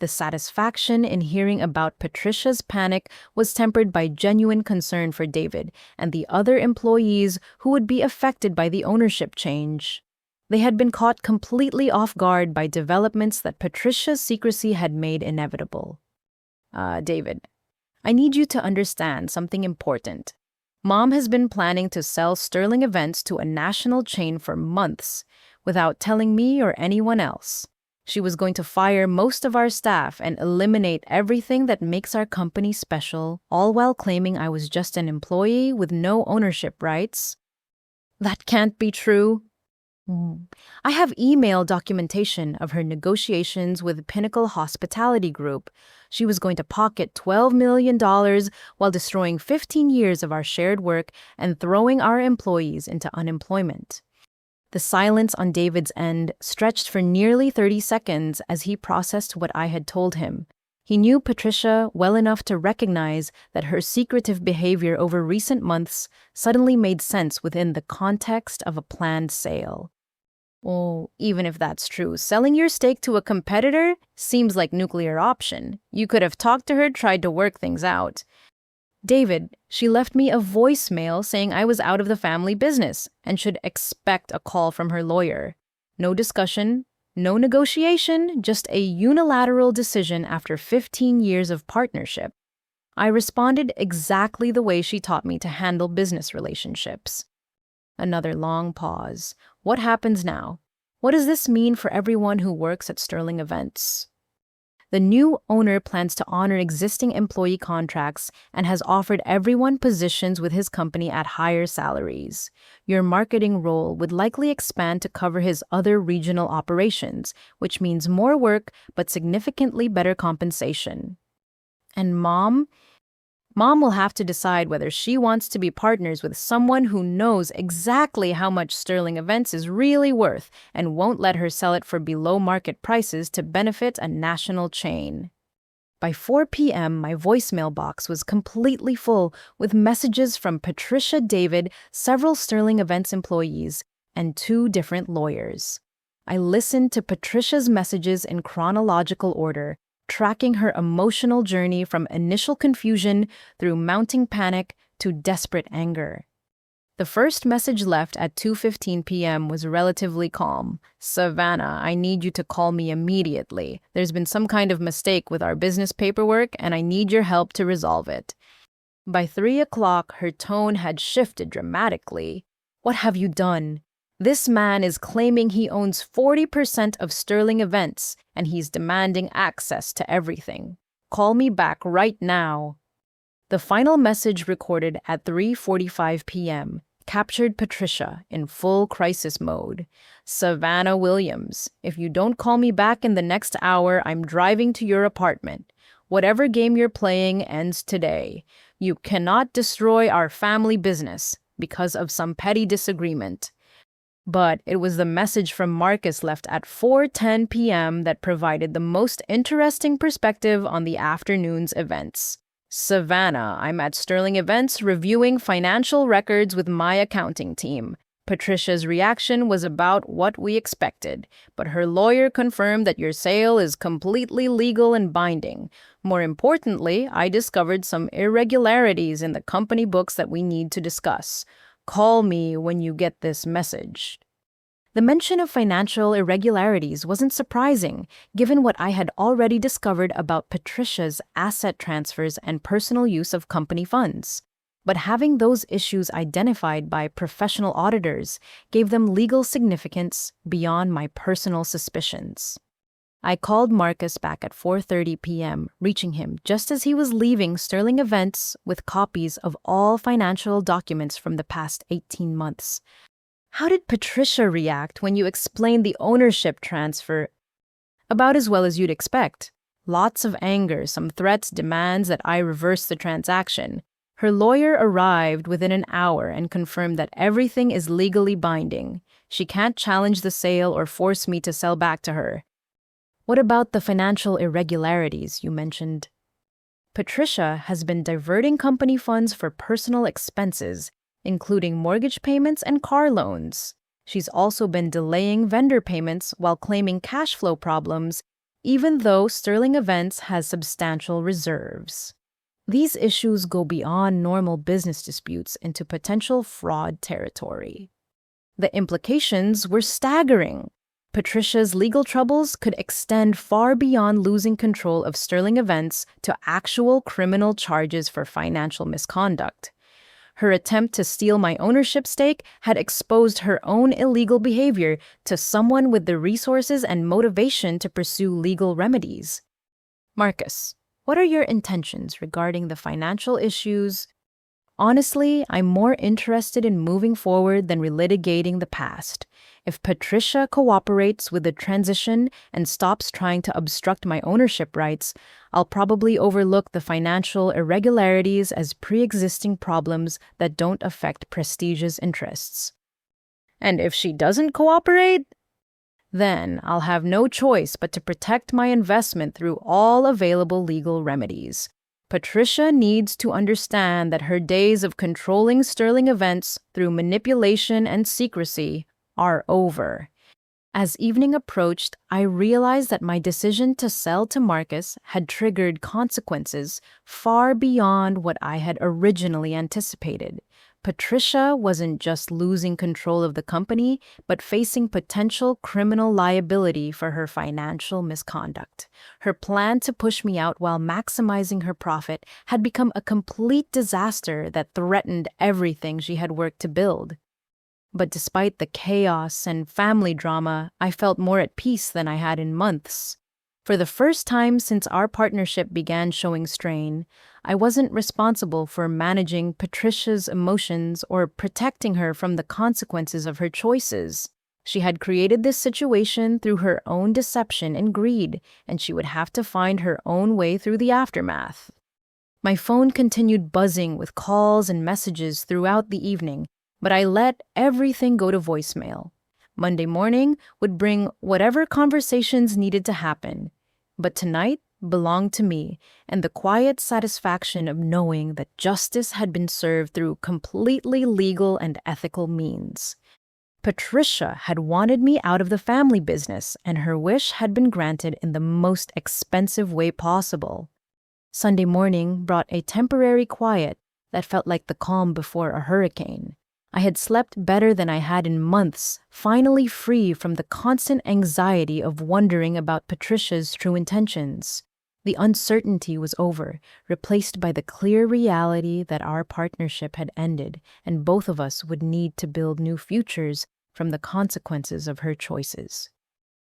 The satisfaction in hearing about Patricia's panic was tempered by genuine concern for David and the other employees who would be affected by the ownership change. They had been caught completely off guard by developments that Patricia's secrecy had made inevitable. David, I need you to understand something important. Mom has been planning to sell Sterling Events to a national chain for months without telling me or anyone else. She was going to fire most of our staff and eliminate everything that makes our company special, all while claiming I was just an employee with no ownership rights. That can't be true. I have email documentation of her negotiations with Pinnacle Hospitality Group. She was going to pocket $12 million while destroying 15 years of our shared work and throwing our employees into unemployment. The silence on David's end stretched for nearly 30 seconds as he processed what I had told him. He knew Patricia well enough to recognize that her secretive behavior over recent months suddenly made sense within the context of a planned sale. Well, even if that's true, selling your stake to a competitor seems like nuclear option. You could have talked to her, tried to work things out. David, she left me a voicemail saying I was out of the family business and should expect a call from her lawyer. No discussion, no negotiation, just a unilateral decision after 15 years of partnership. I responded exactly the way she taught me to handle business relationships. Another long pause. What happens now? What does this mean for everyone who works at Sterling Events? The new owner plans to honor existing employee contracts and has offered everyone positions with his company at higher salaries. Your marketing role would likely expand to cover his other regional operations, which means more work but significantly better compensation. And mom? Mom will have to decide whether she wants to be partners with someone who knows exactly how much Sterling Events is really worth and won't let her sell it for below market prices to benefit a national chain. By 4 p.m., my voicemail box was completely full with messages from Patricia David, several Sterling Events employees, and 2 different lawyers. I listened to Patricia's messages in chronological order, tracking her emotional journey from initial confusion through mounting panic to desperate anger. The first message left at 2:15 p.m. was relatively calm. "Savannah, I need you to call me immediately. There's been some kind of mistake with our business paperwork, and I need your help to resolve it." By 3 o'clock, her tone had shifted dramatically. "What have you done? This man is claiming he owns 40% of Sterling Events, and he's demanding access to everything. Call me back right now." The final message, recorded at 3:45 p.m., captured Patricia in full crisis mode. "Savannah Williams, if you don't call me back in the next hour, I'm driving to your apartment. Whatever game you're playing ends today. You cannot destroy our family business because of some petty disagreement." But it was the message from Marcus left at 4:10 p.m. that provided the most interesting perspective on the afternoon's events. "Savannah, I'm at Sterling Events reviewing financial records with my accounting team. Patricia's reaction was about what we expected, but her lawyer confirmed that your sale is completely legal and binding. More importantly, I discovered some irregularities in the company books that we need to discuss. Call me when you get this message." The mention of financial irregularities wasn't surprising, given what I had already discovered about Patricia's asset transfers and personal use of company funds. But having those issues identified by professional auditors gave them legal significance beyond my personal suspicions. I called Marcus back at 4:30 p.m., reaching him just as he was leaving Sterling Events with copies of all financial documents from the past 18 months. "How did Patricia react when you explained the ownership transfer?" "About as well as you'd expect. Lots of anger, some threats, demands that I reverse the transaction. Her lawyer arrived within an hour and confirmed that everything is legally binding. She can't challenge the sale or force me to sell back to her." "What about the financial irregularities you mentioned?" "Patricia has been diverting company funds for personal expenses, including mortgage payments and car loans. She's also been delaying vendor payments while claiming cash flow problems, even though Sterling Events has substantial reserves. These issues go beyond normal business disputes into potential fraud territory." The implications were staggering. Patricia's legal troubles could extend far beyond losing control of Sterling Events to actual criminal charges for financial misconduct. Her attempt to steal my ownership stake had exposed her own illegal behavior to someone with the resources and motivation to pursue legal remedies. "Marcus, what are your intentions regarding the financial issues?" "Honestly, I'm more interested in moving forward than relitigating the past. If Patricia cooperates with the transition and stops trying to obstruct my ownership rights, I'll probably overlook the financial irregularities as pre-existing problems that don't affect Prestige's interests." "And if she doesn't cooperate?" "Then I'll have no choice but to protect my investment through all available legal remedies. Patricia needs to understand that her days of controlling Sterling Events through manipulation and secrecy are over." As evening approached, I realized that my decision to sell to Marcus had triggered consequences far beyond what I had originally anticipated. Patricia wasn't just losing control of the company, but facing potential criminal liability for her financial misconduct. Her plan to push me out while maximizing her profit had become a complete disaster that threatened everything she had worked to build. But despite the chaos and family drama, I felt more at peace than I had in months. For the first time since our partnership began showing strain, I wasn't responsible for managing Patricia's emotions or protecting her from the consequences of her choices. She had created this situation through her own deception and greed, and she would have to find her own way through the aftermath. My phone continued buzzing with calls and messages throughout the evening, but I let everything go to voicemail. Monday morning would bring whatever conversations needed to happen, but tonight belonged to me and the quiet satisfaction of knowing that justice had been served through completely legal and ethical means. Patricia had wanted me out of the family business, and her wish had been granted in the most expensive way possible. Sunday morning brought a temporary quiet that felt like the calm before a hurricane. I had slept better than I had in months, finally free from the constant anxiety of wondering about Patricia's true intentions. The uncertainty was over, replaced by the clear reality that our partnership had ended, and both of us would need to build new futures from the consequences of her choices.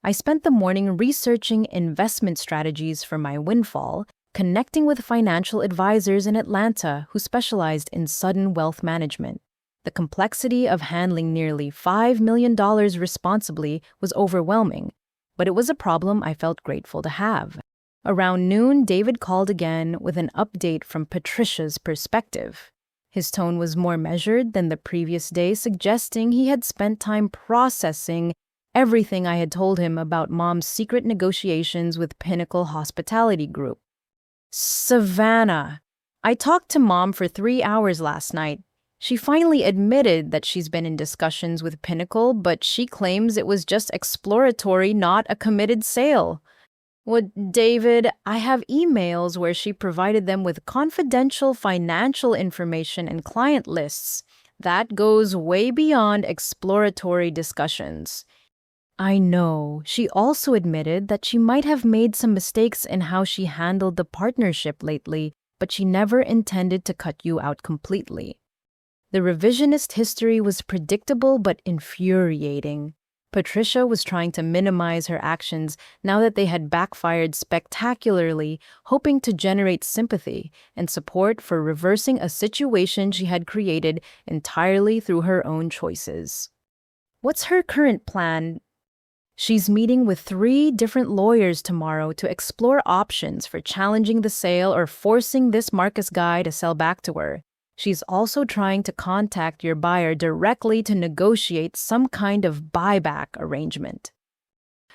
I spent the morning researching investment strategies for my windfall, connecting with financial advisors in Atlanta who specialized in sudden wealth management. The complexity of handling nearly $5 million responsibly was overwhelming, but it was a problem I felt grateful to have. Around noon, David called again with an update from Patricia's perspective. His tone was more measured than the previous day, suggesting he had spent time processing everything I had told him about Mom's secret negotiations with Pinnacle Hospitality Group. Savannah, I talked to Mom for 3 hours last night. She finally admitted that she's been in discussions with Pinnacle, but she claims it was just exploratory, not a committed sale. Well, David, I have emails where she provided them with confidential financial information and client lists. That goes way beyond exploratory discussions. I know. She also admitted that she might have made some mistakes in how she handled the partnership lately, but she never intended to cut you out completely. The revisionist history was predictable but infuriating. Patricia was trying to minimize her actions now that they had backfired spectacularly, hoping to generate sympathy and support for reversing a situation she had created entirely through her own choices. What's her current plan? She's meeting with 3 different lawyers tomorrow to explore options for challenging the sale or forcing this Marcus guy to sell back to her. She's also trying to contact your buyer directly to negotiate some kind of buyback arrangement.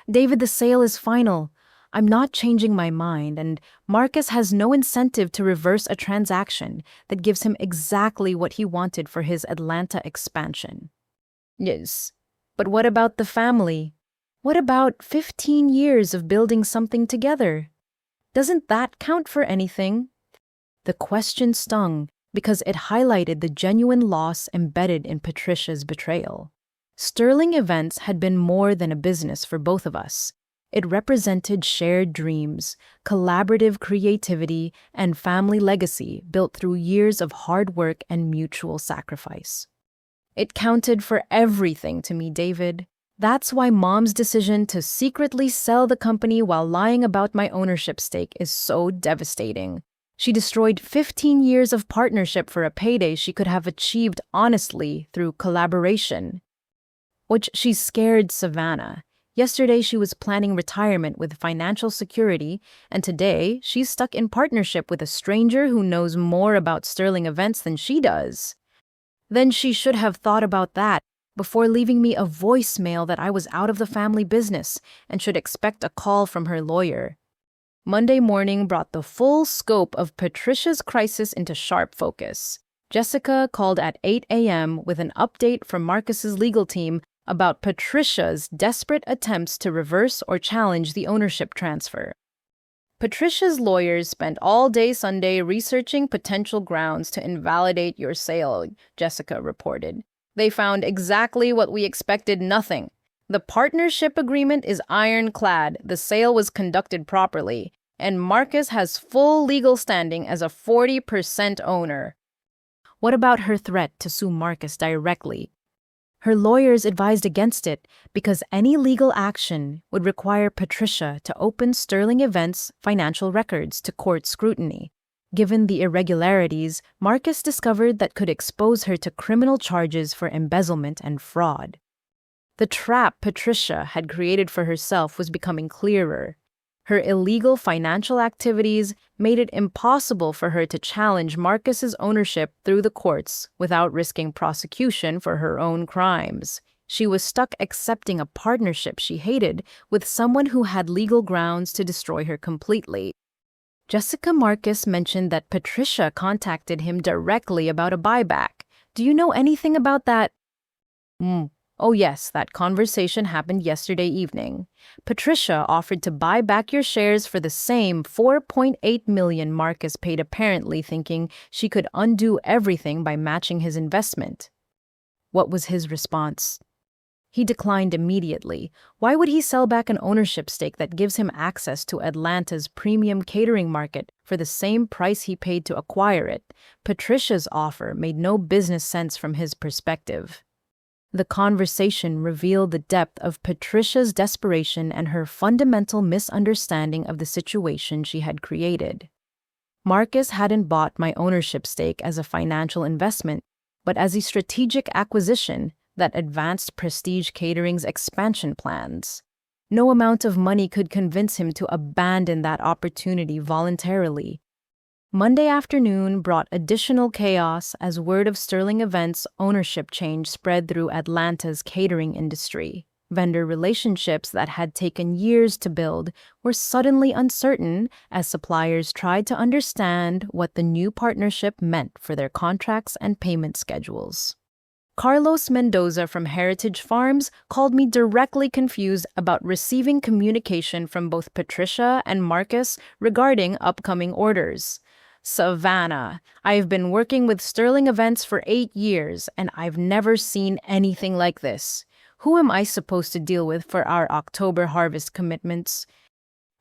David, the sale is final. I'm not changing my mind, and Marcus has no incentive to reverse a transaction that gives him exactly what he wanted for his Atlanta expansion. Yes, but what about the family? What about 15 years of building something together? Doesn't that count for anything? The question stung because it highlighted the genuine loss embedded in Patricia's betrayal. Sterling Events had been more than a business for both of us. It represented shared dreams, collaborative creativity, and family legacy built through years of hard work and mutual sacrifice. It counted for everything to me, David. That's why Mom's decision to secretly sell the company while lying about my ownership stake is so devastating. She destroyed 15 years of partnership for a payday she could have achieved honestly through collaboration. Which she's scared Savannah. Yesterday she was planning retirement with financial security, and today she's stuck in partnership with a stranger who knows more about Sterling Events than she does. Then she should have thought about that before leaving me a voicemail that I was out of the family business and should expect a call from her lawyer. Monday morning brought the full scope of Patricia's crisis into sharp focus. Jessica called at 8 a.m. with an update from Marcus's legal team about Patricia's desperate attempts to reverse or challenge the ownership transfer. Patricia's lawyers spent all day Sunday researching potential grounds to invalidate your sale, Jessica reported. They found exactly what we expected, nothing. The partnership agreement is ironclad, the sale was conducted properly, and Marcus has full legal standing as a 40% owner. What about her threat to sue Marcus directly? Her lawyers advised against it because any legal action would require Patricia to open Sterling Events' financial records to court scrutiny. Given the irregularities, Marcus discovered that could expose her to criminal charges for embezzlement and fraud. The trap Patricia had created for herself was becoming clearer. Her illegal financial activities made it impossible for her to challenge Marcus's ownership through the courts without risking prosecution for her own crimes. She was stuck accepting a partnership she hated with someone who had legal grounds to destroy her completely. Jessica Marcus mentioned that Patricia contacted him directly about a buyback. Do you know anything about that? Oh yes, that conversation happened yesterday evening. Patricia offered to buy back your shares for the same $4.8 million Marcus paid, apparently thinking she could undo everything by matching his investment. What was his response? He declined immediately. Why would he sell back an ownership stake that gives him access to Atlanta's premium catering market for the same price he paid to acquire it? Patricia's offer made no business sense from his perspective. The conversation revealed the depth of Patricia's desperation and her fundamental misunderstanding of the situation she had created. Marcus hadn't bought my ownership stake as a financial investment, but as a strategic acquisition that advanced Prestige Catering's expansion plans. No amount of money could convince him to abandon that opportunity voluntarily. Monday afternoon brought additional chaos as word of Sterling Events' ownership change spread through Atlanta's catering industry. Vendor relationships that had taken years to build were suddenly uncertain as suppliers tried to understand what the new partnership meant for their contracts and payment schedules. Carlos Mendoza from Heritage Farms called me directly confused about receiving communication from both Patricia and Marcus regarding upcoming orders. Savannah, I've been working with Sterling Events for 8 years, and I've never seen anything like this. Who am I supposed to deal with for our October harvest commitments?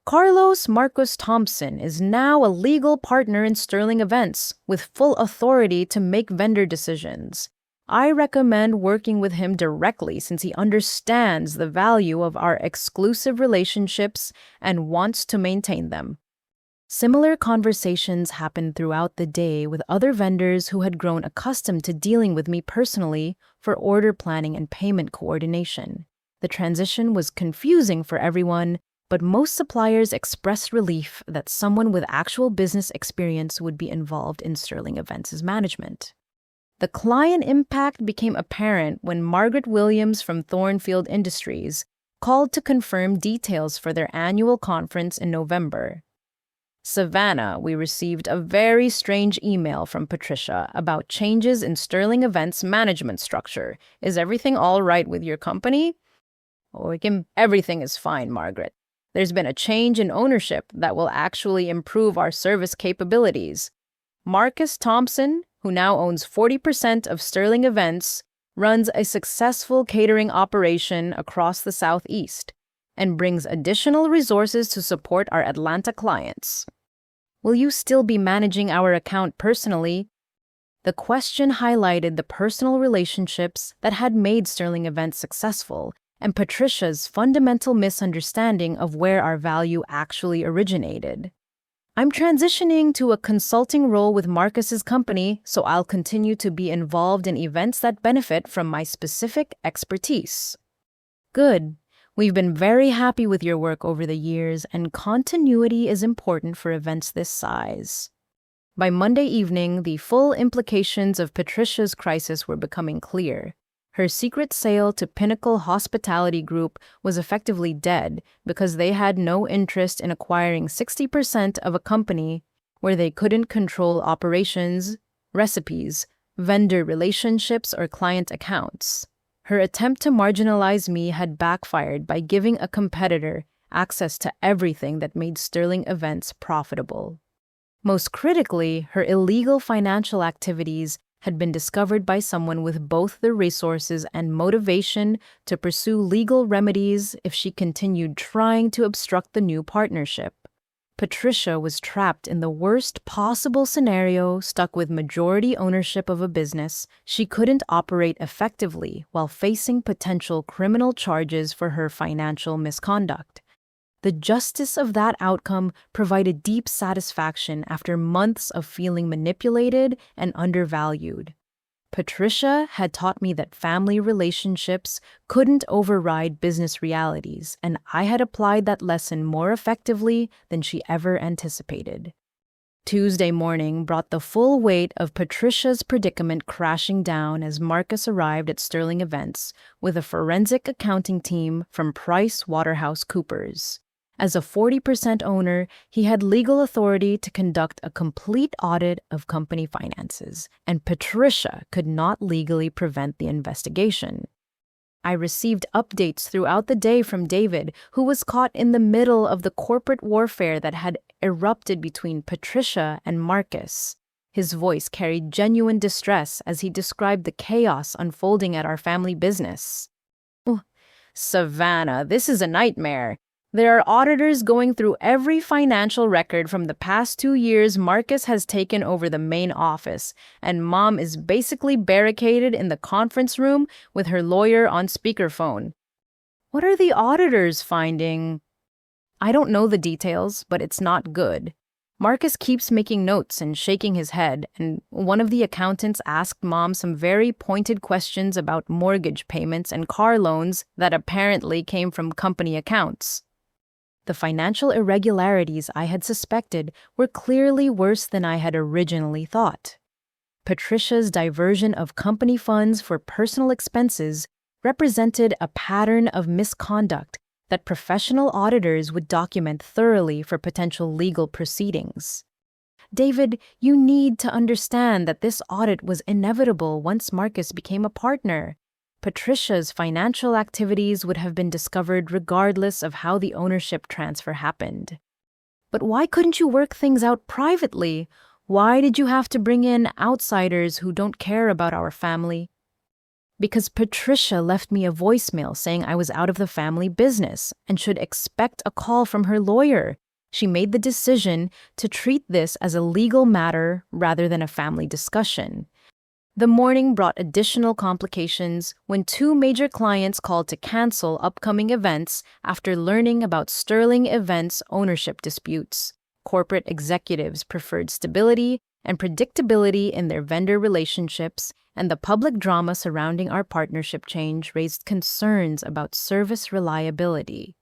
Carlos Marcos Thompson is now a legal partner in Sterling Events with full authority to make vendor decisions. I recommend working with him directly since he understands the value of our exclusive relationships and wants to maintain them. Similar conversations happened throughout the day with other vendors who had grown accustomed to dealing with me personally for order planning and payment coordination. The transition was confusing for everyone, but most suppliers expressed relief that someone with actual business experience would be involved in Sterling Events' management. The client impact became apparent when Margaret Williams from Thornfield Industries called to confirm details for their annual conference in November. Savannah, we received a very strange email from Patricia about changes in Sterling Events' management structure. Is everything all right with your company? Everything is fine, Margaret. There's been a change in ownership that will actually improve our service capabilities. Marcus Thompson, who now owns 40% of Sterling Events, runs a successful catering operation across the Southeast and brings additional resources to support our Atlanta clients. Will you still be managing our account personally? The question highlighted the personal relationships that had made Sterling Events successful and Patricia's fundamental misunderstanding of where our value actually originated. I'm transitioning to a consulting role with Marcus's company, so I'll continue to be involved in events that benefit from my specific expertise. Good. We've been very happy with your work over the years, and continuity is important for events this size. By Monday evening, the full implications of Patricia's crisis were becoming clear. Her secret sale to Pinnacle Hospitality Group was effectively dead because they had no interest in acquiring 60% of a company where they couldn't control operations, recipes, vendor relationships, or client accounts. Her attempt to marginalize me had backfired by giving a competitor access to everything that made Sterling Events profitable. Most critically, her illegal financial activities had been discovered by someone with both the resources and motivation to pursue legal remedies if she continued trying to obstruct the new partnership. Patricia was trapped in the worst possible scenario, stuck with majority ownership of a business she couldn't operate effectively while facing potential criminal charges for her financial misconduct. The justice of that outcome provided deep satisfaction after months of feeling manipulated and undervalued. Patricia had taught me that family relationships couldn't override business realities, and I had applied that lesson more effectively than she ever anticipated. Tuesday morning brought the full weight of Patricia's predicament crashing down as Marcus arrived at Sterling Events with a forensic accounting team from PricewaterhouseCoopers. As a 40% owner, he had legal authority to conduct a complete audit of company finances, and Patricia could not legally prevent the investigation. I received updates throughout the day from David, who was caught in the middle of the corporate warfare that had erupted between Patricia and Marcus. His voice carried genuine distress as he described the chaos unfolding at our family business. "Oh, Savannah, this is a nightmare. There are auditors going through every financial record from the past 2 years Marcus has taken over the main office, and Mom is basically barricaded in the conference room with her lawyer on speakerphone." "What are the auditors finding?" "I don't know the details, but it's not good. Marcus keeps making notes and shaking his head, and one of the accountants asked Mom some very pointed questions about mortgage payments and car loans that apparently came from company accounts." The financial irregularities I had suspected were clearly worse than I had originally thought. Patricia's diversion of company funds for personal expenses represented a pattern of misconduct that professional auditors would document thoroughly for potential legal proceedings. "David, you need to understand that this audit was inevitable once Marcus became a partner. Patricia's financial activities would have been discovered regardless of how the ownership transfer happened." "But why couldn't you work things out privately? Why did you have to bring in outsiders who don't care about our family?" "Because Patricia left me a voicemail saying I was out of the family business and should expect a call from her lawyer. She made the decision to treat this as a legal matter rather than a family discussion." The morning brought additional complications when 2 major clients called to cancel upcoming events after learning about Sterling Events ownership disputes. Corporate executives preferred stability and predictability in their vendor relationships, and the public drama surrounding our partnership change raised concerns about service reliability.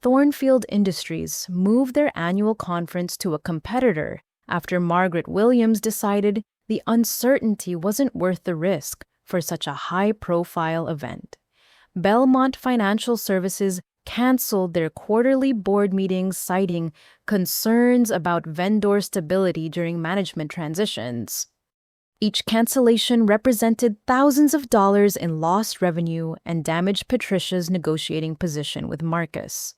Thornfield Industries moved their annual conference to a competitor after Margaret Williams decided the uncertainty wasn't worth the risk for such a high-profile event. Belmont Financial Services canceled their quarterly board meetings, citing concerns about vendor stability during management transitions. Each cancellation represented thousands of dollars in lost revenue and damaged Patricia's negotiating position with Marcus.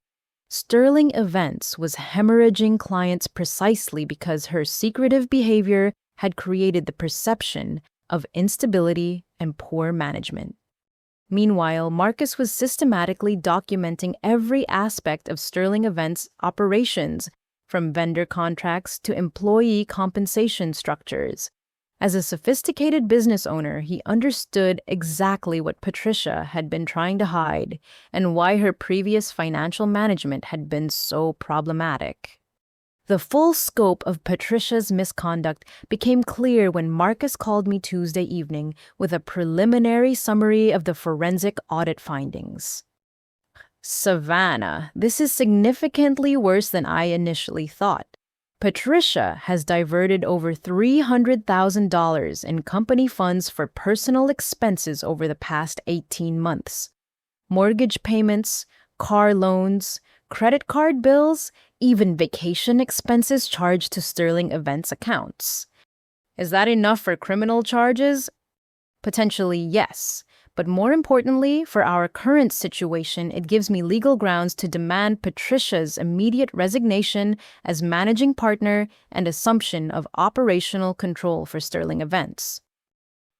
Sterling Events was hemorrhaging clients precisely because her secretive behavior had created the perception of instability and poor management. Meanwhile, Marcus was systematically documenting every aspect of Sterling Events' operations, from vendor contracts to employee compensation structures. As a sophisticated business owner, he understood exactly what Patricia had been trying to hide and why her previous financial management had been so problematic. The full scope of Patricia's misconduct became clear when Marcus called me Tuesday evening with a preliminary summary of the forensic audit findings. "Savannah, this is significantly worse than I initially thought. Patricia has diverted over $300,000 in company funds for personal expenses over the past 18 months. Mortgage payments, car loans, credit card bills, even vacation expenses charged to Sterling Events accounts. Is that enough for criminal charges? Potentially, yes, But more importantly, for our current situation, it gives me legal grounds to demand Patricia's immediate resignation as managing partner and assumption of operational control for Sterling Events.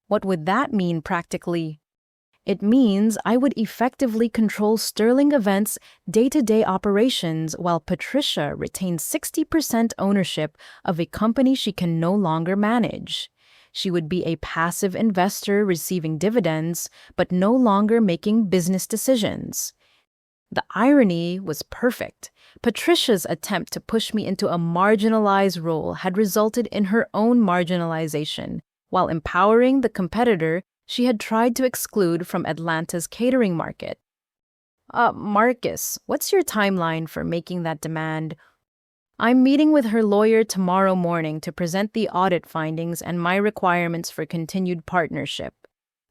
What would that mean practically? It means I would effectively control Sterling Events' day-to-day operations while Patricia retains 60% ownership of a company she can no longer manage. She would be a passive investor receiving dividends, but no longer making business decisions. The irony was perfect. Patricia's attempt to push me into a marginalized role had resulted in her own marginalization, while empowering the competitor she had tried to exclude from Atlanta's catering market. Marcus, what's your timeline for making that demand? I'm meeting with her lawyer tomorrow morning to present the audit findings and my requirements for continued partnership.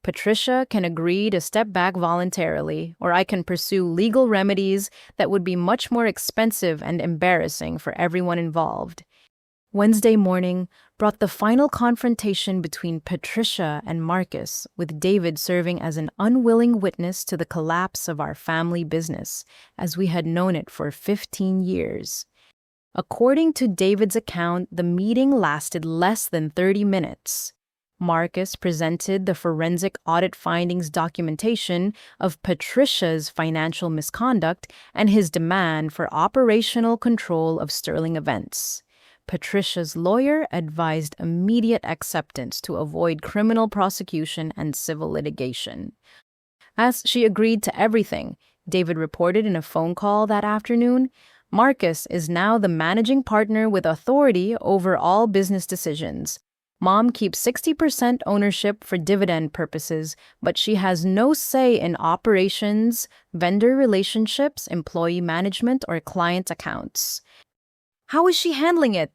Patricia can agree to step back voluntarily, or I can pursue legal remedies that would be much more expensive and embarrassing for everyone involved. Wednesday morning brought the final confrontation between Patricia and Marcus, with David serving as an unwilling witness to the collapse of our family business, as we had known it for 15 years. According to David's account, the meeting lasted less than 30 minutes. Marcus presented the forensic audit findings documentation of Patricia's financial misconduct and his demand for operational control of Sterling Events. Patricia's lawyer advised immediate acceptance to avoid criminal prosecution and civil litigation. As she agreed to everything, David reported in a phone call that afternoon, Marcus is now the managing partner with authority over all business decisions. Mom keeps 60% ownership for dividend purposes, but she has no say in operations, vendor relationships, employee management, or client accounts. How is she handling it?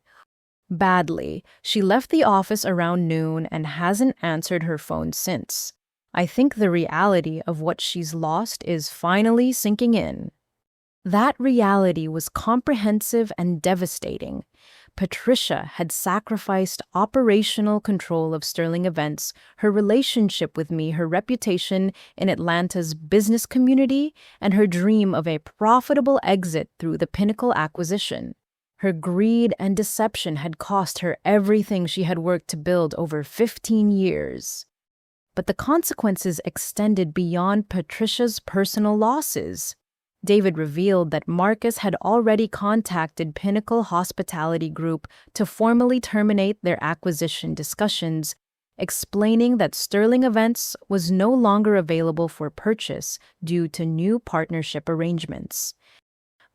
Badly. She left the office around noon and hasn't answered her phone since. I think the reality of what she's lost is finally sinking in. That reality was comprehensive and devastating. Patricia had sacrificed operational control of Sterling Events, her relationship with me, her reputation in Atlanta's business community, and her dream of a profitable exit through the Pinnacle acquisition. Her greed and deception had cost her everything she had worked to build over 15 years. But the consequences extended beyond Patricia's personal losses. David revealed that Marcus had already contacted Pinnacle Hospitality Group to formally terminate their acquisition discussions, explaining that Sterling Events was no longer available for purchase due to new partnership arrangements.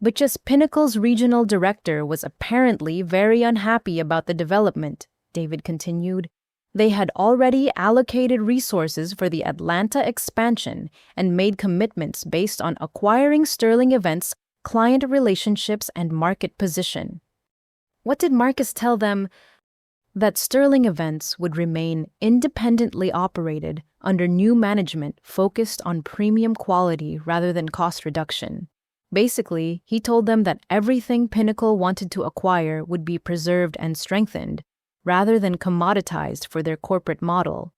But just Pinnacle's regional director was apparently very unhappy about the development, David continued. They had already allocated resources for the Atlanta expansion and made commitments based on acquiring Sterling Events' client relationships and market position. What did Marcus tell them? That Sterling Events would remain independently operated under new management focused on premium quality rather than cost reduction. Basically, he told them that everything Pinnacle wanted to acquire would be preserved and strengthened, rather than commoditized for their corporate model.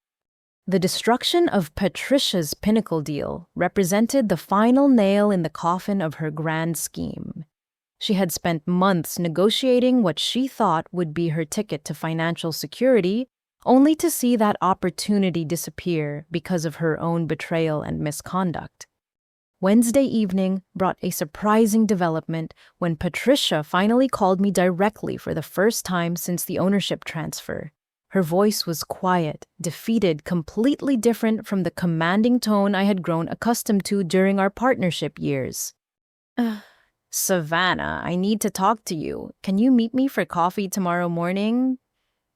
The destruction of Patricia's Pinnacle deal represented the final nail in the coffin of her grand scheme. She had spent months negotiating what she thought would be her ticket to financial security, only to see that opportunity disappear because of her own betrayal and misconduct. Wednesday evening brought a surprising development when Patricia finally called me directly for the first time since the ownership transfer. Her voice was quiet, defeated, completely different from the commanding tone I had grown accustomed to during our partnership years. Savannah, I need to talk to you. Can you meet me for coffee tomorrow morning?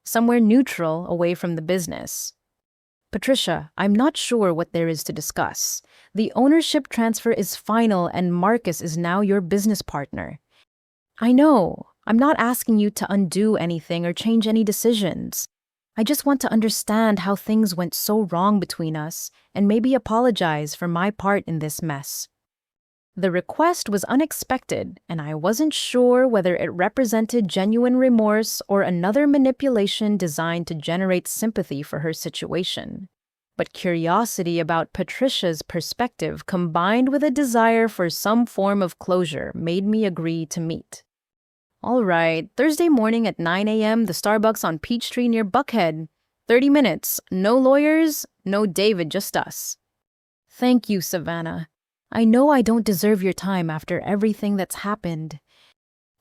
Somewhere neutral, away from the business. Patricia, I'm not sure what there is to discuss. The ownership transfer is final and Marcus is now your business partner. I know. I'm not asking you to undo anything or change any decisions. I just want to understand how things went so wrong between us and maybe apologize for my part in this mess. The request was unexpected, and I wasn't sure whether it represented genuine remorse or another manipulation designed to generate sympathy for her situation. But curiosity about Patricia's perspective combined with a desire for some form of closure made me agree to meet. All right, Thursday morning at 9 a.m., the Starbucks on Peachtree near Buckhead. 30 minutes, no lawyers, no David, just us. Thank you, Savannah. I know I don't deserve your time after everything that's happened.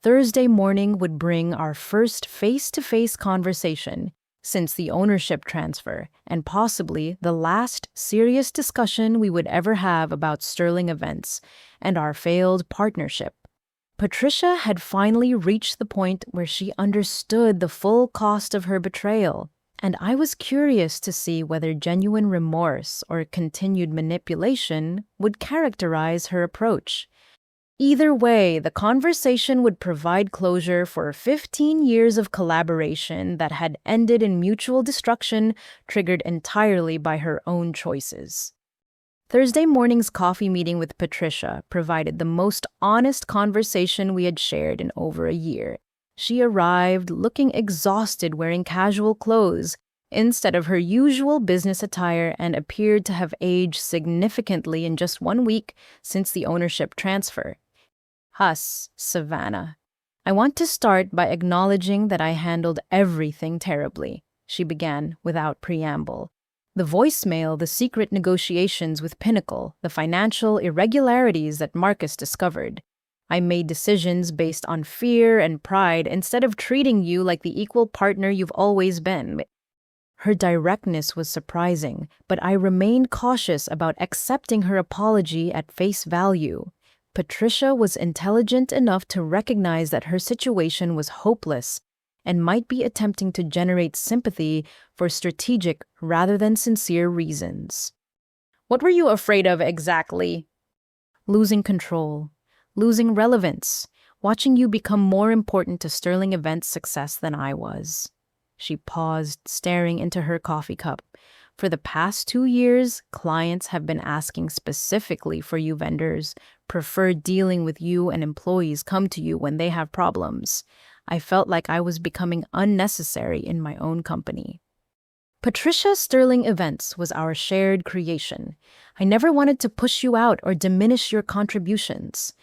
Thursday morning would bring our first face-to-face conversation since the ownership transfer, and possibly the last serious discussion we would ever have about Sterling Events and our failed partnership. Patricia had finally reached the point where she understood the full cost of her betrayal, and I was curious to see whether genuine remorse or continued manipulation would characterize her approach. Either way, the conversation would provide closure for 15 years of collaboration that had ended in mutual destruction, triggered entirely by her own choices. Thursday morning's coffee meeting with Patricia provided the most honest conversation we had shared in over a year. She arrived looking exhausted, wearing casual clothes instead of her usual business attire, and appeared to have aged significantly in just 1 week since the ownership transfer. Savannah. I want to start by acknowledging that I handled everything terribly, she began without preamble. The voicemail, the secret negotiations with Pinnacle, the financial irregularities that Marcus discovered. I made decisions based on fear and pride instead of treating you like the equal partner you've always been. Her directness was surprising, but I remained cautious about accepting her apology at face value. Patricia was intelligent enough to recognize that her situation was hopeless and might be attempting to generate sympathy for strategic rather than sincere reasons. What were you afraid of exactly? Losing control, losing relevance, watching you become more important to Sterling Events' success than I was. She paused, staring into her coffee cup. For the past 2 years, clients have been asking specifically for you vendors, prefer dealing with you, and employees come to you when they have problems. I felt like I was becoming unnecessary in my own company. Patricia, Sterling Events was our shared creation. I never wanted to push you out or diminish your contributions.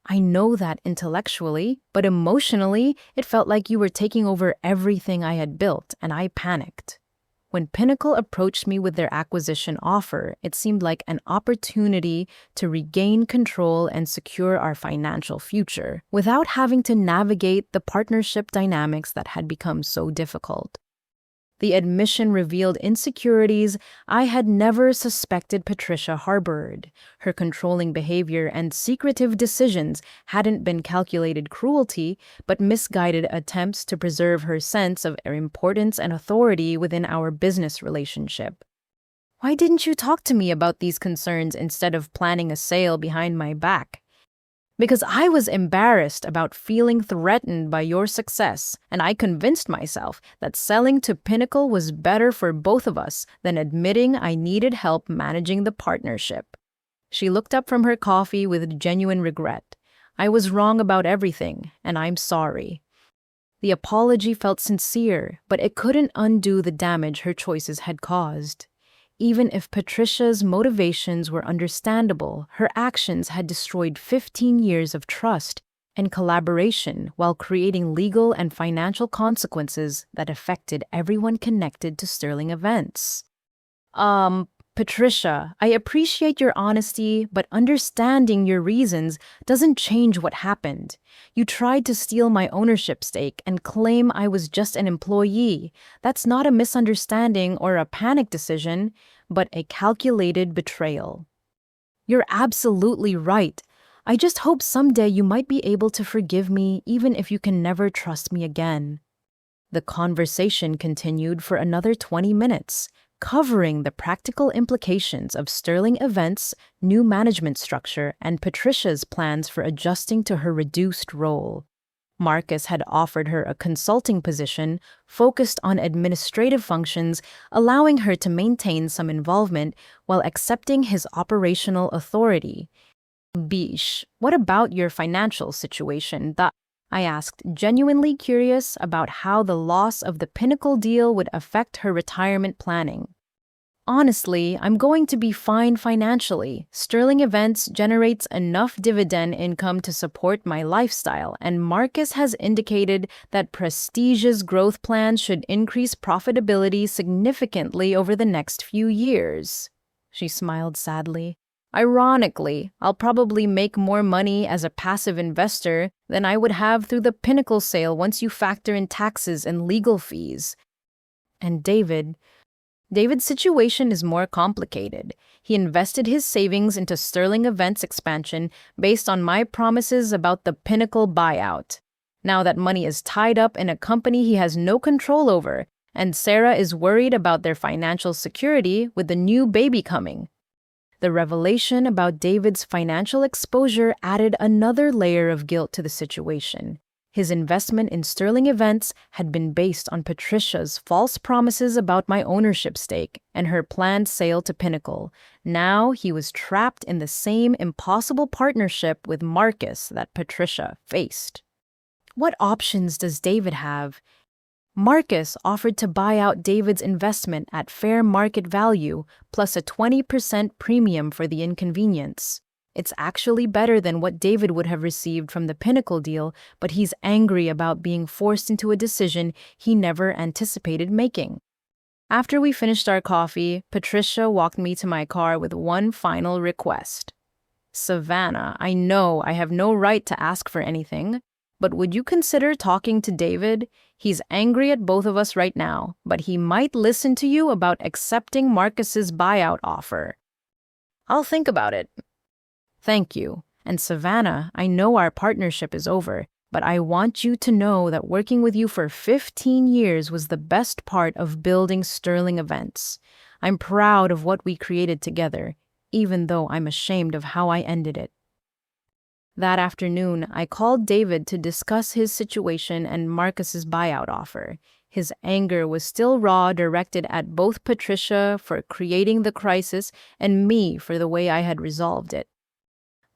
I know that intellectually, but emotionally, it felt like you were taking over everything I had built, and I panicked. When Pinnacle approached me with their acquisition offer, it seemed like an opportunity to regain control and secure our financial future without having to navigate the partnership dynamics that had become so difficult. The admission revealed insecurities I had never suspected Patricia harbored. Her controlling behavior and secretive decisions hadn't been calculated cruelty, but misguided attempts to preserve her sense of importance and authority within our business relationship. Why didn't you talk to me about these concerns instead of planning a sale behind my back? Because I was embarrassed about feeling threatened by your success, and I convinced myself that selling to Pinnacle was better for both of us than admitting I needed help managing the partnership. She looked up from her coffee with genuine regret. I was wrong about everything, and I'm sorry. The apology felt sincere, but it couldn't undo the damage her choices had caused. Even if Patricia's motivations were understandable, her actions had destroyed 15 years of trust and collaboration while creating legal and financial consequences that affected everyone connected to Sterling Events. Patricia, I appreciate your honesty, but understanding your reasons doesn't change what happened. You tried to steal my ownership stake and claim I was just an employee. That's not a misunderstanding or a panic decision, but a calculated betrayal. You're absolutely right. I just hope someday you might be able to forgive me, even if you can never trust me again. The conversation continued for another 20 minutes. Covering the practical implications of Sterling Events' new management structure and Patricia's plans for adjusting to her reduced role. Marcus had offered her a consulting position focused on administrative functions, allowing her to maintain some involvement while accepting his operational authority. Bish, what about your financial situation? I asked, genuinely curious about how the loss of the Pinnacle deal would affect her retirement planning. Honestly, I'm going to be fine financially. Sterling Events generates enough dividend income to support my lifestyle, and Marcus has indicated that Prestige's growth plans should increase profitability significantly over the next few years. She smiled sadly. Ironically, I'll probably make more money as a passive investor than I would have through the Pinnacle sale once you factor in taxes and legal fees. And David's situation is more complicated. He invested his savings into Sterling Events expansion based on my promises about the Pinnacle buyout. Now that money is tied up in a company he has no control over, and Sarah is worried about their financial security with the new baby coming. The revelation about David's financial exposure added another layer of guilt to the situation. His investment in Sterling Events had been based on Patricia's false promises about my ownership stake and her planned sale to Pinnacle. Now he was trapped in the same impossible partnership with Marcus that Patricia faced. What options does David have? Marcus offered to buy out David's investment at fair market value plus a 20% premium for the inconvenience. It's actually better than what David would have received from the Pinnacle deal, but he's angry about being forced into a decision he never anticipated making. After we finished our coffee, Patricia walked me to my car with one final request. Savannah, I know I have no right to ask for anything, but would you consider talking to David? He's angry at both of us right now, but he might listen to you about accepting Marcus's buyout offer. I'll think about it. Thank you. And Savannah, I know our partnership is over, but I want you to know that working with you for 15 years was the best part of building Sterling Events. I'm proud of what we created together, even though I'm ashamed of how I ended it. That afternoon, I called David to discuss his situation and Marcus's buyout offer. His anger was still raw, directed at both Patricia for creating the crisis and me for the way I had resolved it.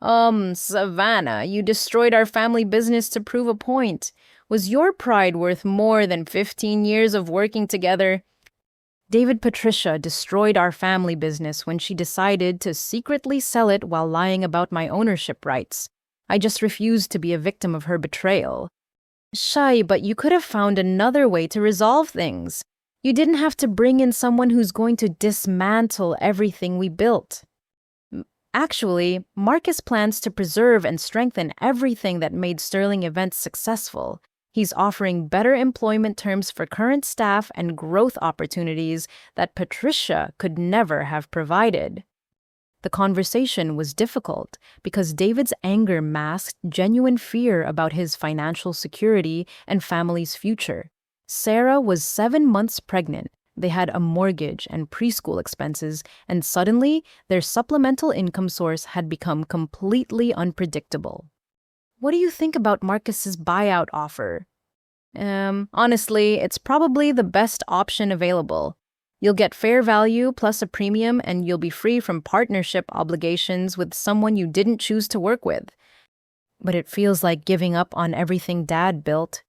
Savannah, you destroyed our family business to prove a point. Was your pride worth more than 15 years of working together? Patricia destroyed our family business when she decided to secretly sell it while lying about my ownership rights. I just refused to be a victim of her betrayal. Shy, but you could have found another way to resolve things. You didn't have to bring in someone who's going to dismantle everything we built. Actually, Marcus plans to preserve and strengthen everything that made Sterling Events successful. He's offering better employment terms for current staff and growth opportunities that Patricia could never have provided. The conversation was difficult because David's anger masked genuine fear about his financial security and family's future. Sarah was 7 months pregnant. They had a mortgage and preschool expenses, and suddenly their supplemental income source had become completely unpredictable. What do you think about Marcus's buyout offer? Honestly, it's probably the best option available. You'll get fair value plus a premium, and you'll be free from partnership obligations with someone you didn't choose to work with. But it feels like giving up on everything Dad built.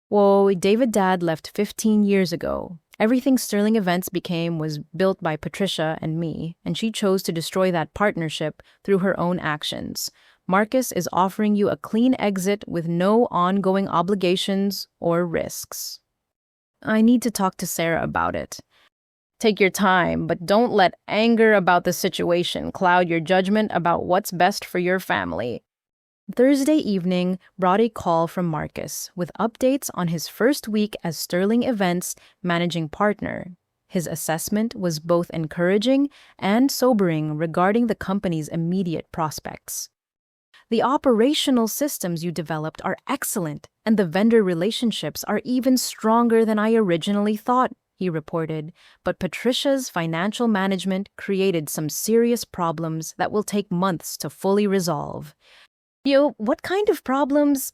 Well, Dad left 15 years ago. Everything Sterling Events became was built by Patricia and me, and she chose to destroy that partnership through her own actions. Marcus is offering you a clean exit with no ongoing obligations or risks. I need to talk to Sarah about it. Take your time, but don't let anger about the situation cloud your judgment about what's best for your family. Thursday evening brought a call from Marcus with updates on his first week as Sterling Events managing partner. His assessment was both encouraging and sobering regarding the company's immediate prospects. The operational systems you developed are excellent, and the vendor relationships are even stronger than I originally thought, he reported, but Patricia's financial management created some serious problems that will take months to fully resolve. What kind of problems?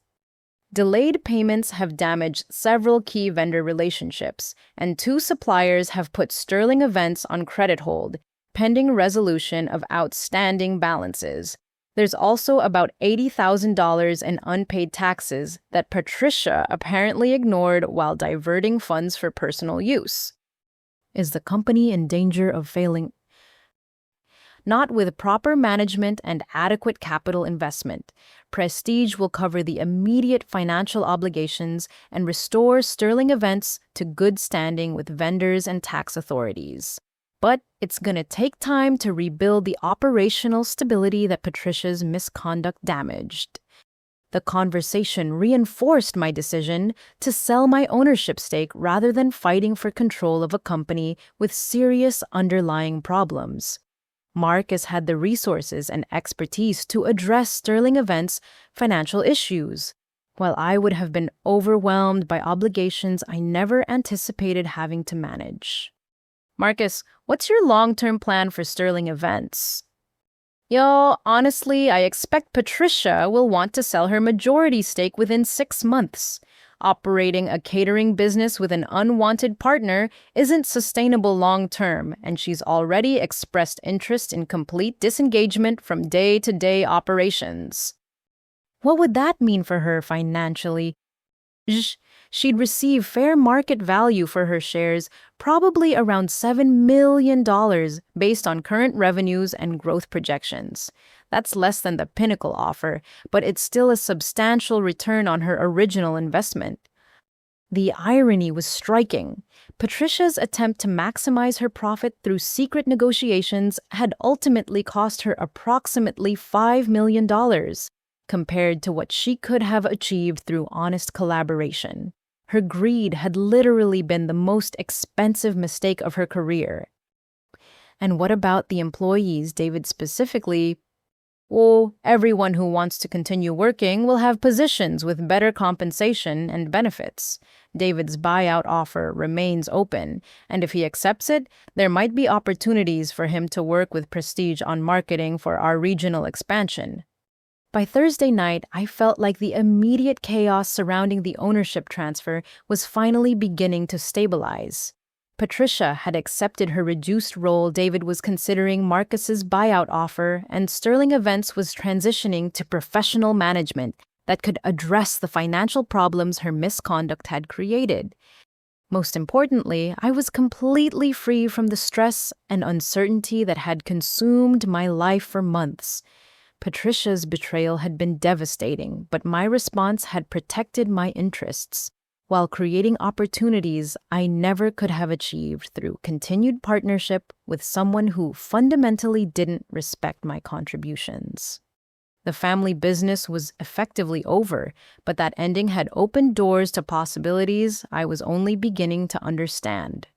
Delayed payments have damaged several key vendor relationships, and 2 suppliers have put Sterling Events on credit hold, pending resolution of outstanding balances. There's also about $80,000 in unpaid taxes that Patricia apparently ignored while diverting funds for personal use. Is the company in danger of failing? Not with proper management and adequate capital investment. Prestige will cover the immediate financial obligations and restore Sterling Events to good standing with vendors and tax authorities. But it's going to take time to rebuild the operational stability that Patricia's misconduct damaged. The conversation reinforced my decision to sell my ownership stake rather than fighting for control of a company with serious underlying problems. Marcus had the resources and expertise to address Sterling Events' financial issues, while I would have been overwhelmed by obligations I never anticipated having to manage. Marcus, what's your long-term plan for Sterling Events? Yo, honestly, I expect Patricia will want to sell her majority stake within 6 months. Operating a catering business with an unwanted partner isn't sustainable long-term, and she's already expressed interest in complete disengagement from day-to-day operations. What would that mean for her financially? She'd receive fair market value for her shares, probably around $7 million based on current revenues and growth projections. That's less than the Pinnacle offer, but it's still a substantial return on her original investment. The irony was striking. Patricia's attempt to maximize her profit through secret negotiations had ultimately cost her approximately $5 million, compared to what she could have achieved through honest collaboration. Her greed had literally been the most expensive mistake of her career. And what about the employees, David specifically? Well, everyone who wants to continue working will have positions with better compensation and benefits. David's buyout offer remains open, and if he accepts it, there might be opportunities for him to work with Prestige on marketing for our regional expansion. By Thursday night, I felt like the immediate chaos surrounding the ownership transfer was finally beginning to stabilize. Patricia had accepted her reduced role. David was considering Marcus's buyout offer, and Sterling Events was transitioning to professional management that could address the financial problems her misconduct had created. Most importantly, I was completely free from the stress and uncertainty that had consumed my life for months. Patricia's betrayal had been devastating, but my response had protected my interests, while creating opportunities I never could have achieved through continued partnership with someone who fundamentally didn't respect my contributions. The family business was effectively over, but that ending had opened doors to possibilities I was only beginning to understand.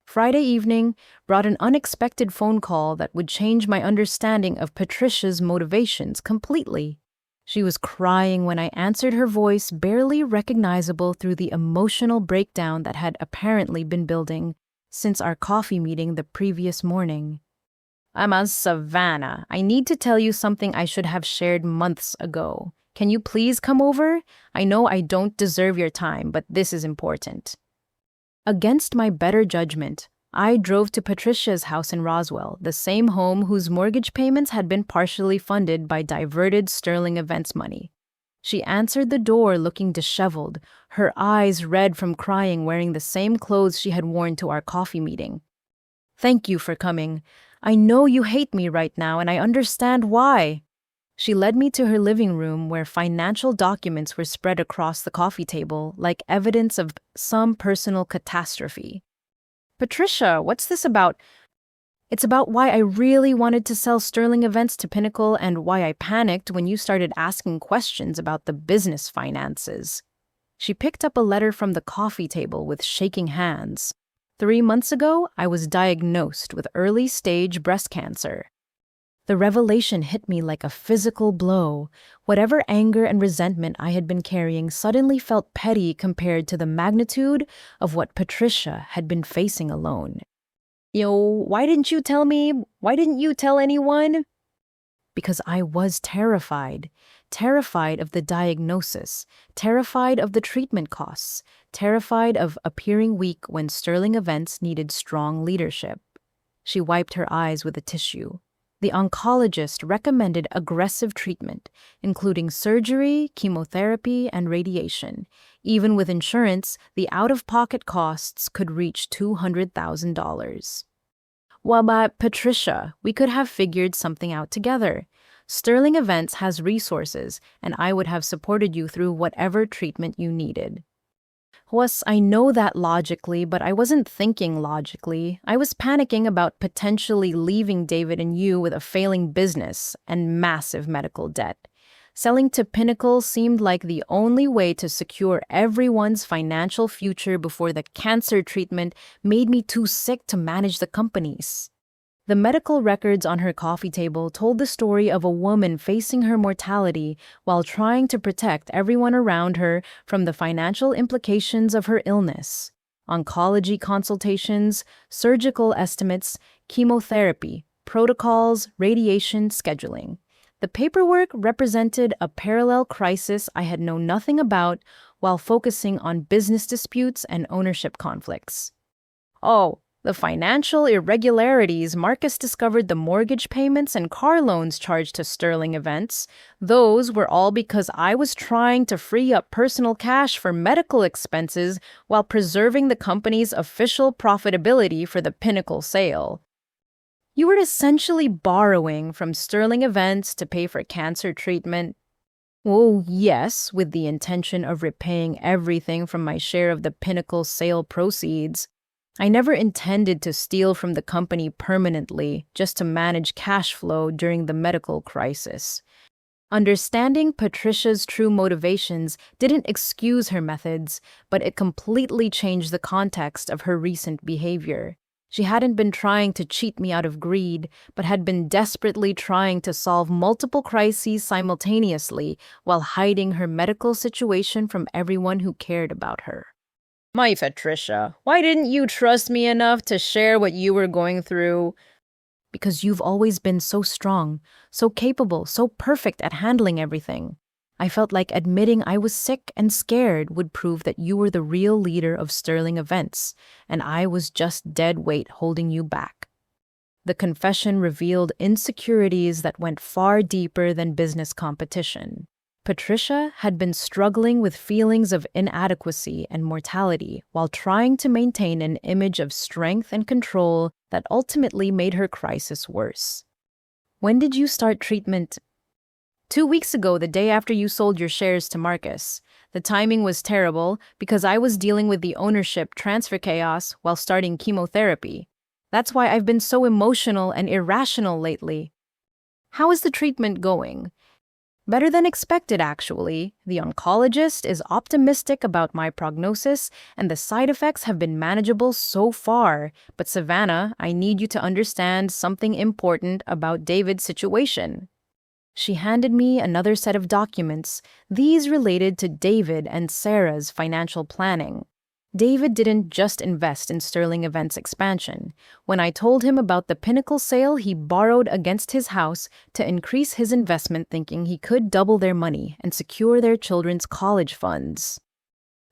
Friday evening brought an unexpected phone call that would change my understanding of Patricia's motivations completely. She was crying when I answered, her voice barely recognizable through the emotional breakdown that had apparently been building since our coffee meeting the previous morning. "I'm a Savannah. I need to tell you something I should have shared months ago. Can you please come over? I know I don't deserve your time, but this is important." Against my better judgment, I drove to Patricia's house in Roswell, the same home whose mortgage payments had been partially funded by diverted Sterling Events money. She answered the door looking disheveled, her eyes red from crying, wearing the same clothes she had worn to our coffee meeting. "Thank you for coming. I know you hate me right now, and I understand why." She led me to her living room where financial documents were spread across the coffee table like evidence of some personal catastrophe. "Patricia, what's this about?" "It's about why I really wanted to sell Sterling Events to Pinnacle and why I panicked when you started asking questions about the business finances." She picked up a letter from the coffee table with shaking hands. 3 months ago, I was diagnosed with early-stage breast cancer. The revelation hit me like a physical blow. Whatever anger and resentment I had been carrying suddenly felt petty compared to the magnitude of what Patricia had been facing alone. Why didn't you tell me? Why didn't you tell anyone?" Because I was terrified. Terrified of the diagnosis, terrified of the treatment costs, terrified of appearing weak when Sterling Events needed strong leadership. She wiped her eyes with a tissue. The oncologist recommended aggressive treatment, including surgery, chemotherapy, and radiation. Even with insurance, the out-of-pocket costs could reach $200,000. Well, but Patricia, we could have figured something out together. Sterling Events has resources, and I would have supported you through whatever treatment you needed. Was I know that logically, but I wasn't thinking logically. I was panicking about potentially leaving David and you with a failing business and massive medical debt. Selling to Pinnacle seemed like the only way to secure everyone's financial future before the cancer treatment made me too sick to manage the companies. The medical records on her coffee table told the story of a woman facing her mortality while trying to protect everyone around her from the financial implications of her illness. Oncology consultations, surgical estimates, chemotherapy, protocols, radiation scheduling. The paperwork represented a parallel crisis I had known nothing about while focusing on business disputes and ownership conflicts. Oh, the financial irregularities. Marcus discovered the mortgage payments and car loans charged to Sterling Events. Those were all because I was trying to free up personal cash for medical expenses while preserving the company's official profitability for the Pinnacle sale. You were essentially borrowing from Sterling Events to pay for cancer treatment. Well, yes, with the intention of repaying everything from my share of the Pinnacle sale proceeds. I never intended to steal from the company permanently just to manage cash flow during the medical crisis. Understanding Patricia's true motivations didn't excuse her methods, but it completely changed the context of her recent behavior. She hadn't been trying to cheat me out of greed, but had been desperately trying to solve multiple crises simultaneously while hiding her medical situation from everyone who cared about her. My Patricia, why didn't you trust me enough to share what you were going through? Because you've always been so strong, so capable, so perfect at handling everything. I felt like admitting I was sick and scared would prove that you were the real leader of Sterling Events, and I was just dead weight holding you back. The confession revealed insecurities that went far deeper than business competition. Patricia had been struggling with feelings of inadequacy and mortality while trying to maintain an image of strength and control that ultimately made her crisis worse. When did you start treatment? 2 weeks ago, the day after you sold your shares to Marcus. The timing was terrible because I was dealing with the ownership transfer chaos while starting chemotherapy. That's why I've been so emotional and irrational lately. How is the treatment going? Better than expected, actually. The oncologist is optimistic about my prognosis, and the side effects have been manageable so far. But Savannah, I need you to understand something important about David's situation. She handed me another set of documents. These related to David and Sarah's financial planning. David didn't just invest in Sterling Events expansion. When I told him about the Pinnacle sale, he borrowed against his house to increase his investment, thinking he could double their money and secure their children's college funds.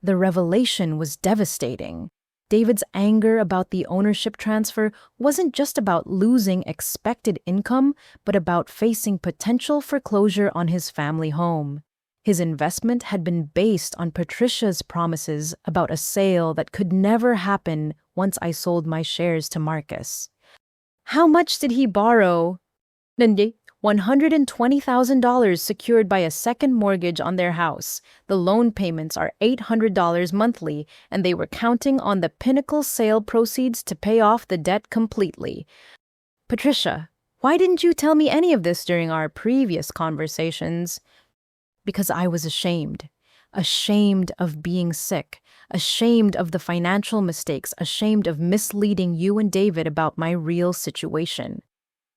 The revelation was devastating. David's anger about the ownership transfer wasn't just about losing expected income, but about facing potential foreclosure on his family home. His investment had been based on Patricia's promises about a sale that could never happen once I sold my shares to Marcus. How much did he borrow? $120,000 secured by a second mortgage on their house. The loan payments are $800 monthly, and they were counting on the Pinnacle sale proceeds to pay off the debt completely. Patricia, why didn't you tell me any of this during our previous conversations? Because I was ashamed. Ashamed of being sick. Ashamed of the financial mistakes. Ashamed of misleading you and David about my real situation.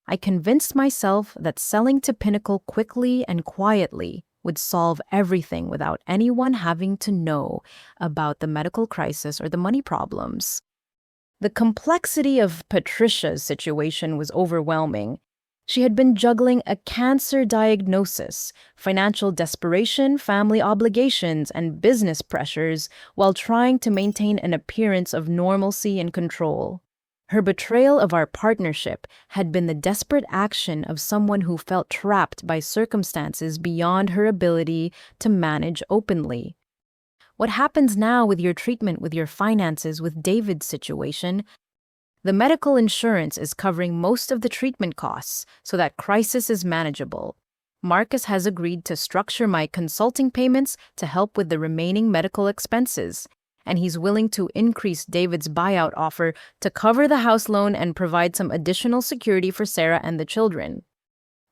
I convinced myself that selling to Pinnacle quickly and quietly would solve everything without anyone having to know about the medical crisis or the money problems. The complexity of Patricia's situation was overwhelming. She had been juggling a cancer diagnosis, financial desperation, family obligations, and business pressures while trying to maintain an appearance of normalcy and control. Her betrayal of our partnership had been the desperate action of someone who felt trapped by circumstances beyond her ability to manage openly. What happens now with your treatment, with your finances, with David's situation? The medical insurance is covering most of the treatment costs, so that crisis is manageable. Marcus has agreed to structure my consulting payments to help with the remaining medical expenses, and he's willing to increase David's buyout offer to cover the house loan and provide some additional security for Sarah and the children.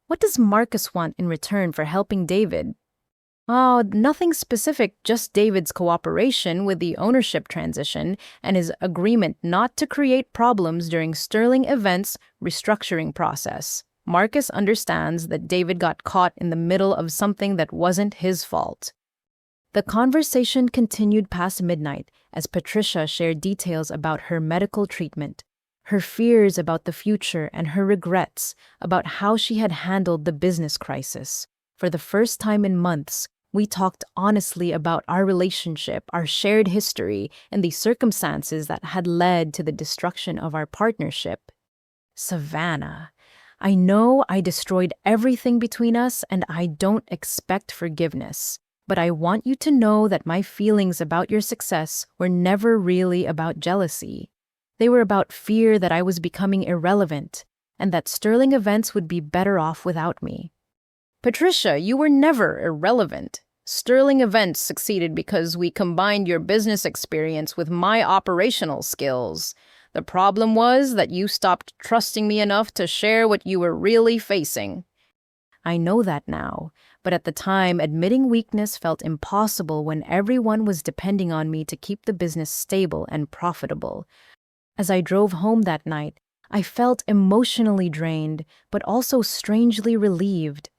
What does Marcus want in return for helping David? Oh, nothing specific, just David's cooperation with the ownership transition and his agreement not to create problems during Sterling Events' restructuring process. Marcus understands that David got caught in the middle of something that wasn't his fault. The conversation continued past midnight as Patricia shared details about her medical treatment, her fears about the future, and her regrets about how she had handled the business crisis. For the first time in months, we talked honestly about our relationship, our shared history, and the circumstances that had led to the destruction of our partnership. Savannah, I know I destroyed everything between us, and I don't expect forgiveness. But I want you to know that my feelings about your success were never really about jealousy. They were about fear that I was becoming irrelevant, and that Sterling Events would be better off without me. Patricia, you were never irrelevant. Sterling Events succeeded because we combined your business experience with my operational skills. The problem was that you stopped trusting me enough to share what you were really facing. I know that now, but at the time, admitting weakness felt impossible when everyone was depending on me to keep the business stable and profitable. As I drove home that night, I felt emotionally drained, but also strangely relieved.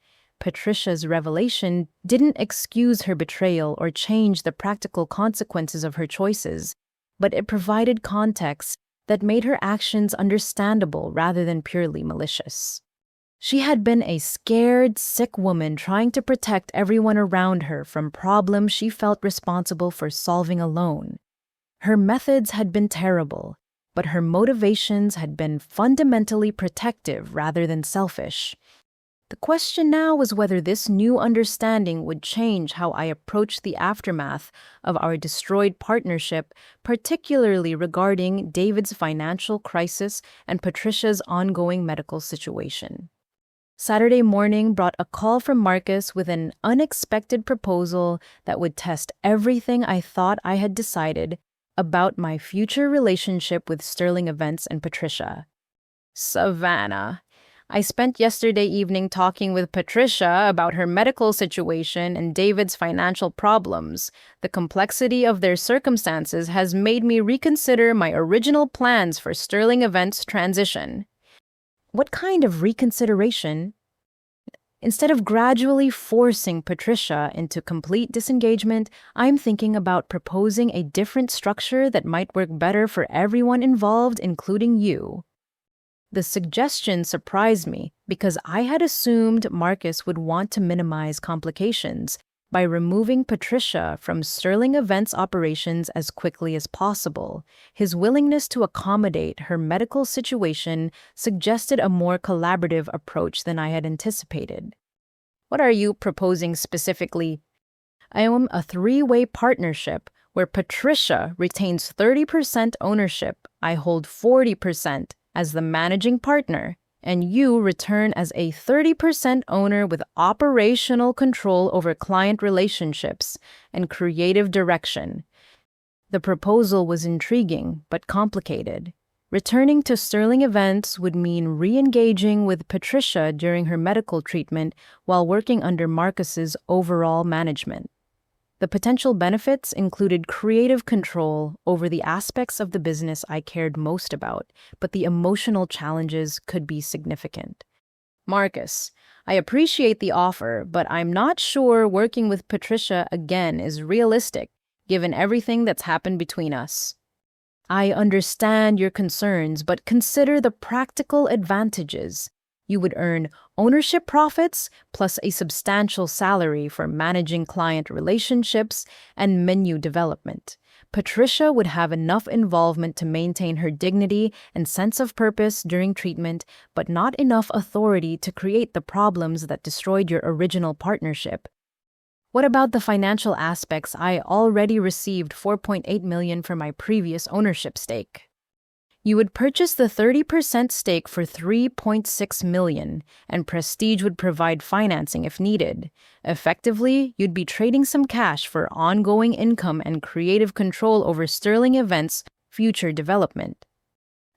Patricia's revelation didn't excuse her betrayal or change the practical consequences of her choices, but it provided context that made her actions understandable rather than purely malicious. She had been a scared, sick woman trying to protect everyone around her from problems she felt responsible for solving alone. Her methods had been terrible, but her motivations had been fundamentally protective rather than selfish. The question now was whether this new understanding would change how I approached the aftermath of our destroyed partnership, particularly regarding David's financial crisis and Patricia's ongoing medical situation. Saturday morning brought a call from Marcus with an unexpected proposal that would test everything I thought I had decided about my future relationship with Sterling Events and Patricia. Savannah, I spent yesterday evening talking with Patricia about her medical situation and David's financial problems. The complexity of their circumstances has made me reconsider my original plans for Sterling Events' transition. What kind of reconsideration? Instead of gradually forcing Patricia into complete disengagement, I'm thinking about proposing a different structure that might work better for everyone involved, including you. The suggestion surprised me because I had assumed Marcus would want to minimize complications by removing Patricia from Sterling Events operations as quickly as possible. His willingness to accommodate her medical situation suggested a more collaborative approach than I had anticipated. What are you proposing specifically? I own a three-way partnership where Patricia retains 30% ownership, I hold 40% as the managing partner, and you return as a 30% owner with operational control over client relationships and creative direction. The proposal was intriguing but complicated. Returning to Sterling Events would mean re-engaging with Patricia during her medical treatment while working under Marcus's overall management. The potential benefits included creative control over the aspects of the business I cared most about, but the emotional challenges could be significant. Marcus, I appreciate the offer, but I'm not sure working with Patricia again is realistic, given everything that's happened between us. I understand your concerns, but consider the practical advantages. You would earn ownership profits plus a substantial salary for managing client relationships and menu development. Patricia would have enough involvement to maintain her dignity and sense of purpose during treatment, but not enough authority to create the problems that destroyed your original partnership. What about the financial aspects? I already received 4.8 million for my previous ownership stake. You would purchase the 30% stake for 3.6 million, and Prestige would provide financing if needed. Effectively, you'd be trading some cash for ongoing income and creative control over Sterling Events' future development.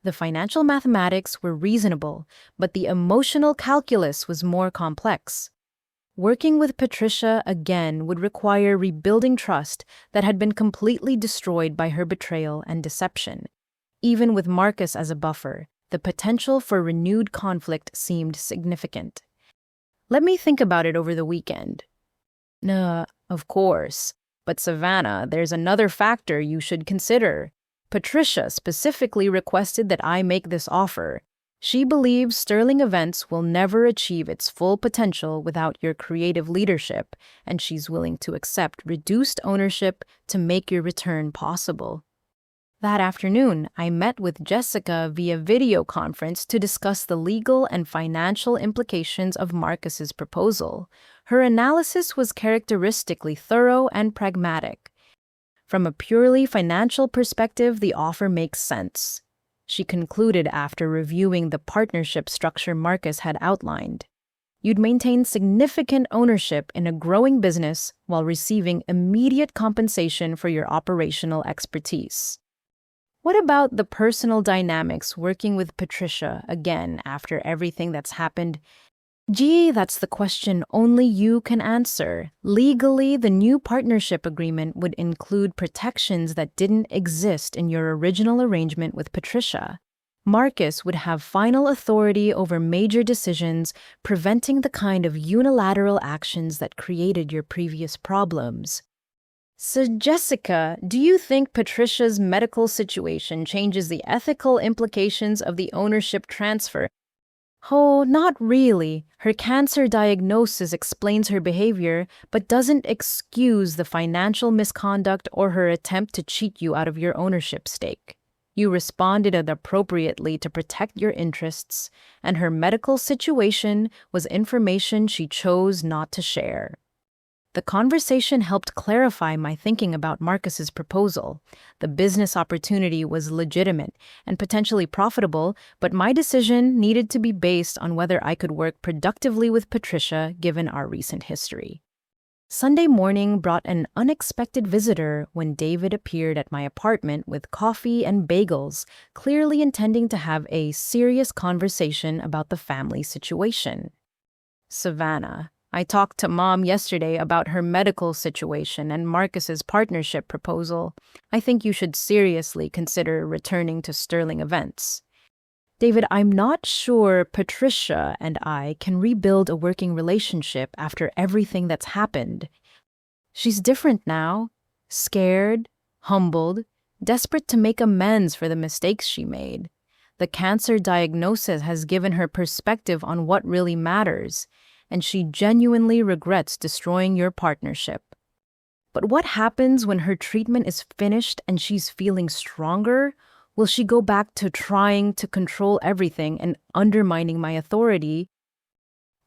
The financial mathematics were reasonable, but the emotional calculus was more complex. Working with Patricia again would require rebuilding trust that had been completely destroyed by her betrayal and deception. Even with Marcus as a buffer, the potential for renewed conflict seemed significant. Let me think about it over the weekend. Of course. But Savannah, there's another factor you should consider. Patricia specifically requested that I make this offer. She believes Sterling Events will never achieve its full potential without your creative leadership, and she's willing to accept reduced ownership to make your return possible. That afternoon, I met with Jessica via video conference to discuss the legal and financial implications of Marcus's proposal. Her analysis was characteristically thorough and pragmatic. From a purely financial perspective, the offer makes sense, she concluded after reviewing the partnership structure Marcus had outlined. You'd maintain significant ownership in a growing business while receiving immediate compensation for your operational expertise. What about the personal dynamics working with Patricia again after everything that's happened? Gee, that's the question only you can answer. Legally, the new partnership agreement would include protections that didn't exist in your original arrangement with Patricia. Marcus would have final authority over major decisions, preventing the kind of unilateral actions that created your previous problems. So, Jessica, do you think Patricia's medical situation changes the ethical implications of the ownership transfer? Oh, not really. Her cancer diagnosis explains her behavior, but doesn't excuse the financial misconduct or her attempt to cheat you out of your ownership stake. You responded appropriately to protect your interests, and her medical situation was information she chose not to share. The conversation helped clarify my thinking about Marcus's proposal. The business opportunity was legitimate and potentially profitable, but my decision needed to be based on whether I could work productively with Patricia given our recent history. Sunday morning brought an unexpected visitor when David appeared at my apartment with coffee and bagels, clearly intending to have a serious conversation about the family situation. Savannah, I talked to Mom yesterday about her medical situation and Marcus's partnership proposal. I think you should seriously consider returning to Sterling Events. David, I'm not sure Patricia and I can rebuild a working relationship after everything that's happened. She's different now, scared, humbled, desperate to make amends for the mistakes she made. The cancer diagnosis has given her perspective on what really matters, and she genuinely regrets destroying your partnership. But what happens when her treatment is finished and she's feeling stronger? Will she go back to trying to control everything and undermining my authority?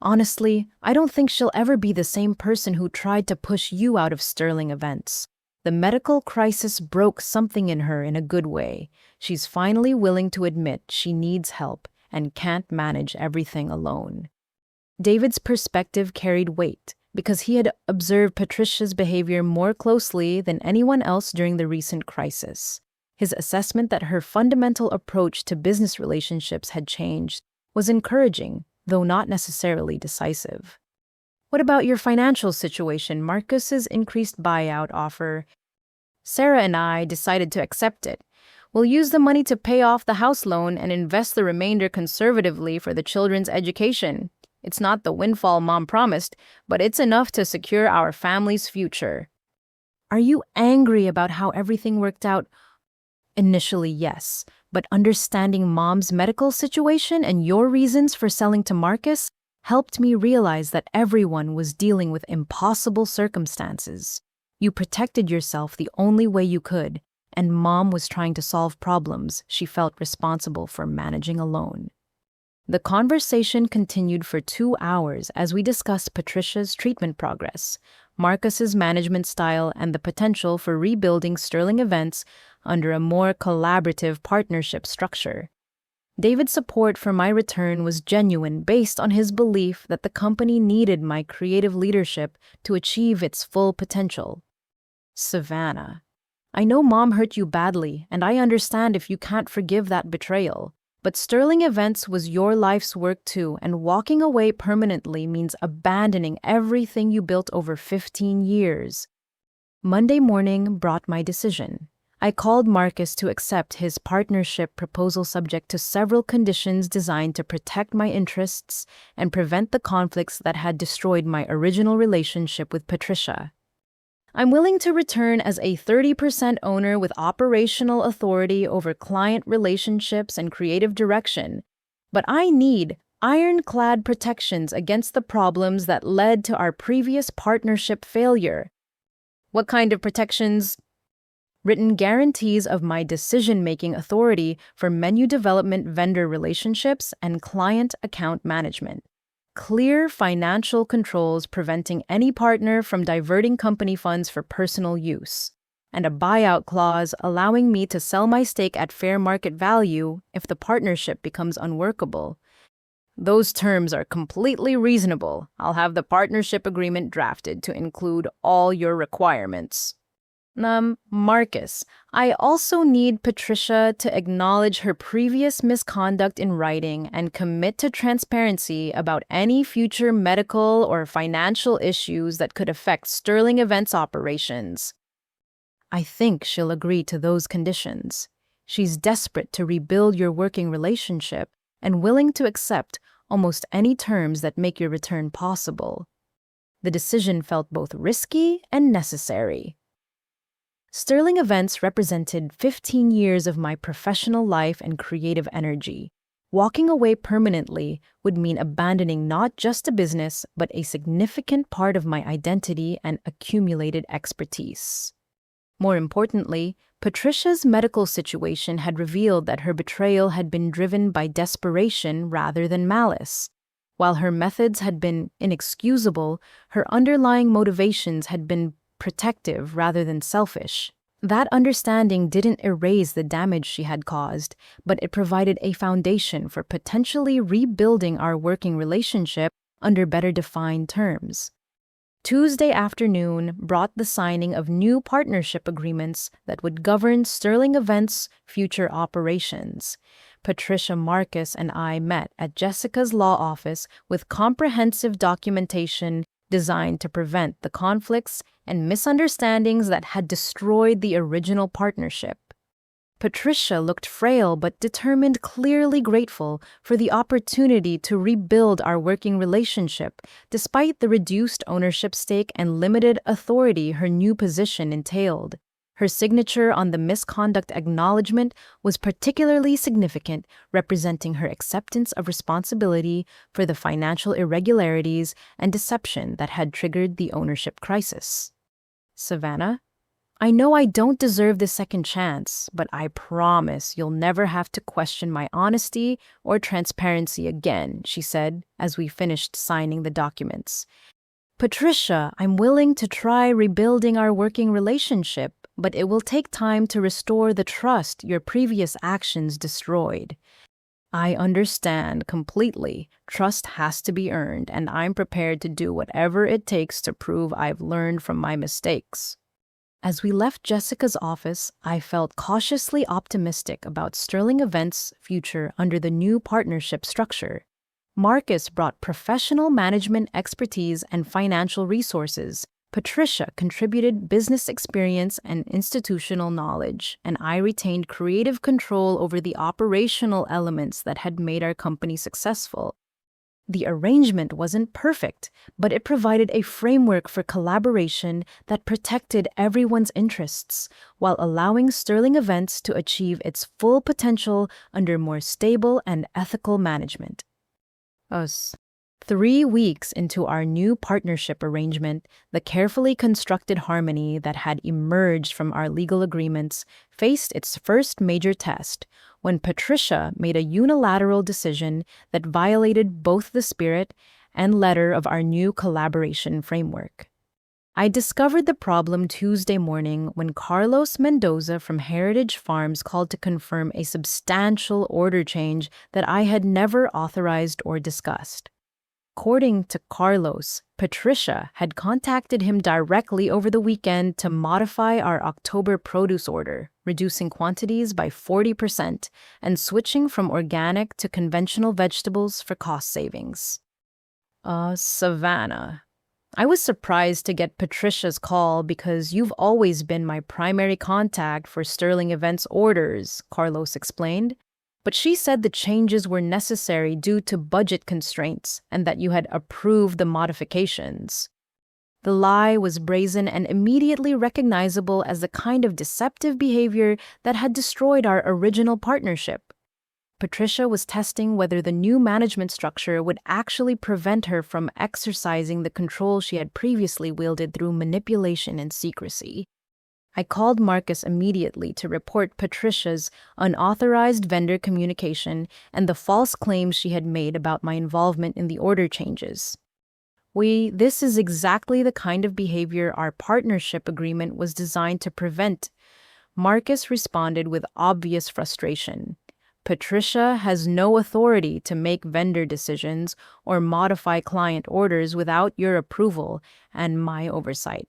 Honestly, I don't think she'll ever be the same person who tried to push you out of Sterling Events. The medical crisis broke something in her in a good way. She's finally willing to admit she needs help and can't manage everything alone. David's perspective carried weight because he had observed Patricia's behavior more closely than anyone else during the recent crisis. His assessment that her fundamental approach to business relationships had changed was encouraging, though not necessarily decisive. What about your financial situation? Marcus's increased buyout offer. Sarah and I decided to accept it. We'll use the money to pay off the house loan and invest the remainder conservatively for the children's education. It's not the windfall Mom promised, but it's enough to secure our family's future. Are you angry about how everything worked out? Initially, yes, but understanding Mom's medical situation and your reasons for selling to Marcus helped me realize that everyone was dealing with impossible circumstances. You protected yourself the only way you could, and Mom was trying to solve problems she felt responsible for managing alone. The conversation continued for 2 hours as we discussed Patricia's treatment progress, Marcus's management style, and the potential for rebuilding Sterling Events under a more collaborative partnership structure. David's support for my return was genuine based on his belief that the company needed my creative leadership to achieve its full potential. Savannah, I know Mom hurt you badly, and I understand if you can't forgive that betrayal. But Sterling Events was your life's work too, and walking away permanently means abandoning everything you built over 15 years. Monday morning brought my decision. I called Marcus to accept his partnership proposal subject to several conditions designed to protect my interests and prevent the conflicts that had destroyed my original relationship with Patricia. I'm willing to return as a 30% owner with operational authority over client relationships and creative direction, but I need ironclad protections against the problems that led to our previous partnership failure. What kind of protections? Written guarantees of my decision-making authority for menu development, vendor relationships, and client account management. Clear financial controls preventing any partner from diverting company funds for personal use, and a buyout clause allowing me to sell my stake at fair market value if the partnership becomes unworkable. Those terms are completely reasonable. I'll have the partnership agreement drafted to include all your requirements. Marcus, I also need Patricia to acknowledge her previous misconduct in writing and commit to transparency about any future medical or financial issues that could affect Sterling Events operations. I think she'll agree to those conditions. She's desperate to rebuild your working relationship and willing to accept almost any terms that make your return possible. The decision felt both risky and necessary. Sterling Events represented 15 years of my professional life and creative energy. Walking away permanently would mean abandoning not just a business, but a significant part of my identity and accumulated expertise. More importantly, Patricia's medical situation had revealed that her betrayal had been driven by desperation rather than malice. While her methods had been inexcusable, her underlying motivations had been protective rather than selfish. That understanding didn't erase the damage she had caused, but it provided a foundation for potentially rebuilding our working relationship under better defined terms. Tuesday afternoon brought the signing of new partnership agreements that would govern Sterling Events' future operations. Patricia, Marcus, and I met at Jessica's law office with comprehensive documentation designed to prevent the conflicts and misunderstandings that had destroyed the original partnership. Patricia looked frail but determined, clearly grateful for the opportunity to rebuild our working relationship, despite the reduced ownership stake and limited authority her new position entailed. Her signature on the misconduct acknowledgement was particularly significant, representing her acceptance of responsibility for the financial irregularities and deception that had triggered the ownership crisis. Savannah, I know I don't deserve this second chance, but I promise you'll never have to question my honesty or transparency again, she said as we finished signing the documents. Patricia, I'm willing to try rebuilding our working relationship, but it will take time to restore the trust your previous actions destroyed. I understand completely. Trust has to be earned, and I'm prepared to do whatever it takes to prove I've learned from my mistakes. As we left Jessica's office, I felt cautiously optimistic about Sterling Events' future under the new partnership structure. Marcus brought professional management expertise and financial resources. Patricia contributed business experience and institutional knowledge, and I retained creative control over the operational elements that had made our company successful. The arrangement wasn't perfect, but it provided a framework for collaboration that protected everyone's interests, while allowing Sterling Events to achieve its full potential under more stable and ethical management. 3 weeks into our new partnership arrangement, the carefully constructed harmony that had emerged from our legal agreements faced its first major test when Patricia made a unilateral decision that violated both the spirit and letter of our new collaboration framework. I discovered the problem Tuesday morning when Carlos Mendoza from Heritage Farms called to confirm a substantial order change that I had never authorized or discussed. According to Carlos, Patricia had contacted him directly over the weekend to modify our October produce order, reducing quantities by 40% and switching from organic to conventional vegetables for cost savings. Savannah. I was surprised to get Patricia's call because you've always been my primary contact for Sterling Events orders, Carlos explained. But she said the changes were necessary due to budget constraints and that you had approved the modifications. The lie was brazen and immediately recognizable as the kind of deceptive behavior that had destroyed our original partnership. Patricia was testing whether the new management structure would actually prevent her from exercising the control she had previously wielded through manipulation and secrecy. I called Marcus immediately to report Patricia's unauthorized vendor communication and the false claims she had made about my involvement in the order changes. This is exactly the kind of behavior our partnership agreement was designed to prevent. Marcus responded with obvious frustration. Patricia has no authority to make vendor decisions or modify client orders without your approval and my oversight.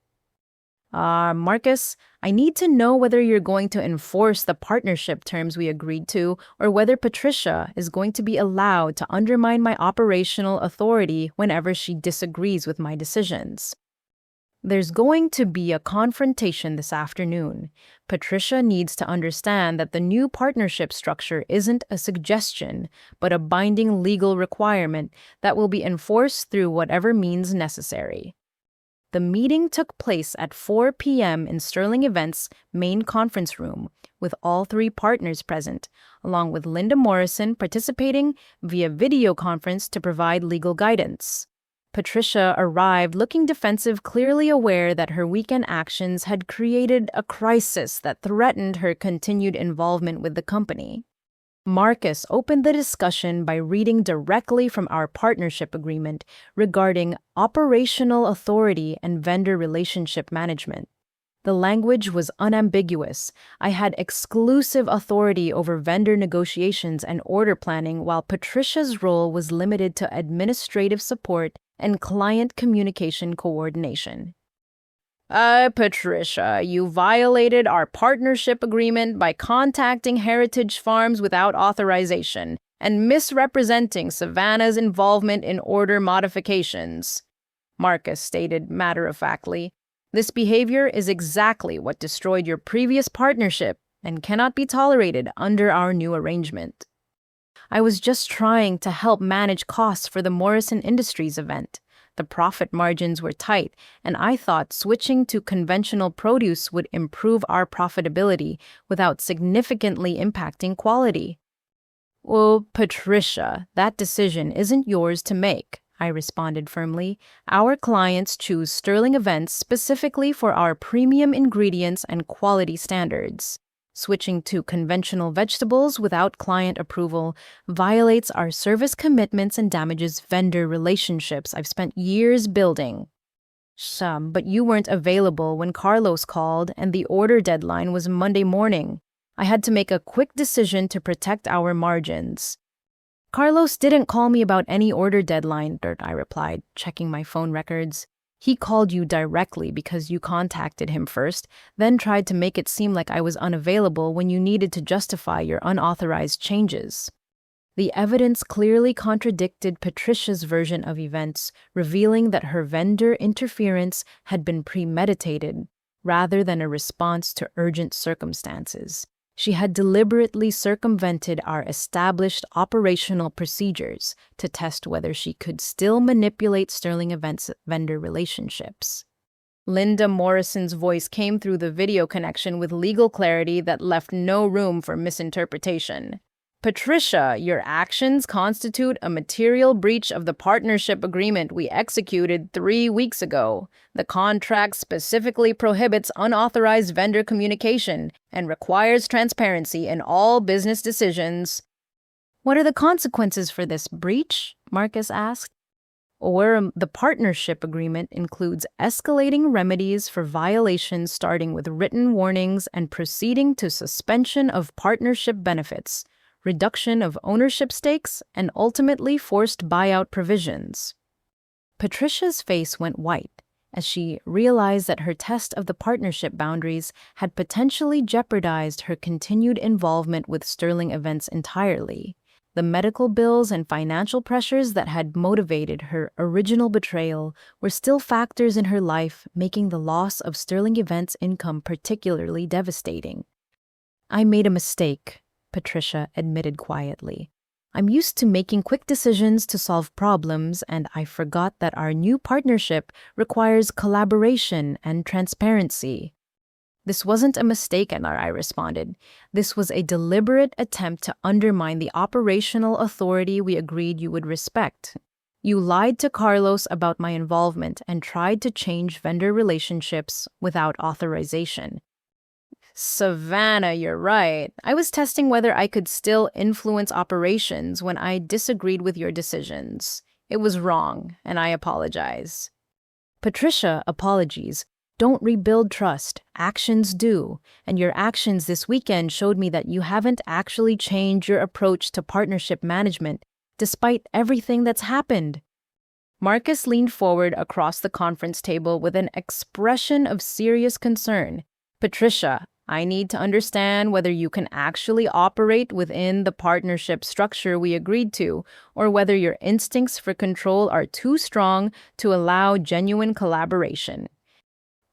Marcus, I need to know whether you're going to enforce the partnership terms we agreed to or whether Patricia is going to be allowed to undermine my operational authority whenever she disagrees with my decisions. There's going to be a confrontation this afternoon. Patricia needs to understand that the new partnership structure isn't a suggestion, but a binding legal requirement that will be enforced through whatever means necessary. The meeting took place at 4 p.m. in Sterling Events' main conference room, with all 3 partners present, along with Linda Morrison participating via video conference to provide legal guidance. Patricia arrived looking defensive, clearly aware that her weekend actions had created a crisis that threatened her continued involvement with the company. Marcus opened the discussion by reading directly from our partnership agreement regarding operational authority and vendor relationship management. The language was unambiguous. I had exclusive authority over vendor negotiations and order planning, while Patricia's role was limited to administrative support and client communication coordination. Patricia, you violated our partnership agreement by contacting Heritage Farms without authorization and misrepresenting Savannah's involvement in order modifications, Marcus stated matter-of-factly. This behavior is exactly what destroyed your previous partnership and cannot be tolerated under our new arrangement. I was just trying to help manage costs for the Morrison Industries event. The profit margins were tight, and I thought switching to conventional produce would improve our profitability without significantly impacting quality. Well, Patricia, that decision isn't yours to make, I responded firmly. Our clients choose Sterling Events specifically for our premium ingredients and quality standards. Switching to conventional vegetables without client approval violates our service commitments and damages vendor relationships I've spent years building. But you weren't available when Carlos called, and the order deadline was Monday morning. I had to make a quick decision to protect our margins. Carlos didn't call me about any order deadline, I replied, checking my phone records. He called you directly because you contacted him first, then tried to make it seem like I was unavailable when you needed to justify your unauthorized changes. The evidence clearly contradicted Patricia's version of events, revealing that her vendor interference had been premeditated rather than a response to urgent circumstances. She had deliberately circumvented our established operational procedures to test whether she could still manipulate Sterling Events' vendor relationships. Linda Morrison's voice came through the video connection with legal clarity that left no room for misinterpretation. Patricia, your actions constitute a material breach of the partnership agreement we executed 3 weeks ago. The contract specifically prohibits unauthorized vendor communication and requires transparency in all business decisions. What are the consequences for this breach? Marcus asked. The partnership agreement includes escalating remedies for violations starting with written warnings and proceeding to suspension of partnership benefits, reduction of ownership stakes, and ultimately forced buyout provisions. Patricia's face went white as she realized that her test of the partnership boundaries had potentially jeopardized her continued involvement with Sterling Events entirely. The medical bills and financial pressures that had motivated her original betrayal were still factors in her life, making the loss of Sterling Events' income particularly devastating. "I made a mistake," Patricia admitted quietly. "I'm used to making quick decisions to solve problems, and I forgot that our new partnership requires collaboration and transparency." "This wasn't a mistake," I responded. "This was a deliberate attempt to undermine the operational authority we agreed you would respect. You lied to Carlos about my involvement and tried to change vendor relationships without authorization." "Savannah, you're right. I was testing whether I could still influence operations when I disagreed with your decisions. It was wrong, and I apologize." "Patricia, apologies don't rebuild trust. Actions do. And your actions this weekend showed me that you haven't actually changed your approach to partnership management, despite everything that's happened." Marcus leaned forward across the conference table with an expression of serious concern. "Patricia, I need to understand whether you can actually operate within the partnership structure we agreed to, or whether your instincts for control are too strong to allow genuine collaboration."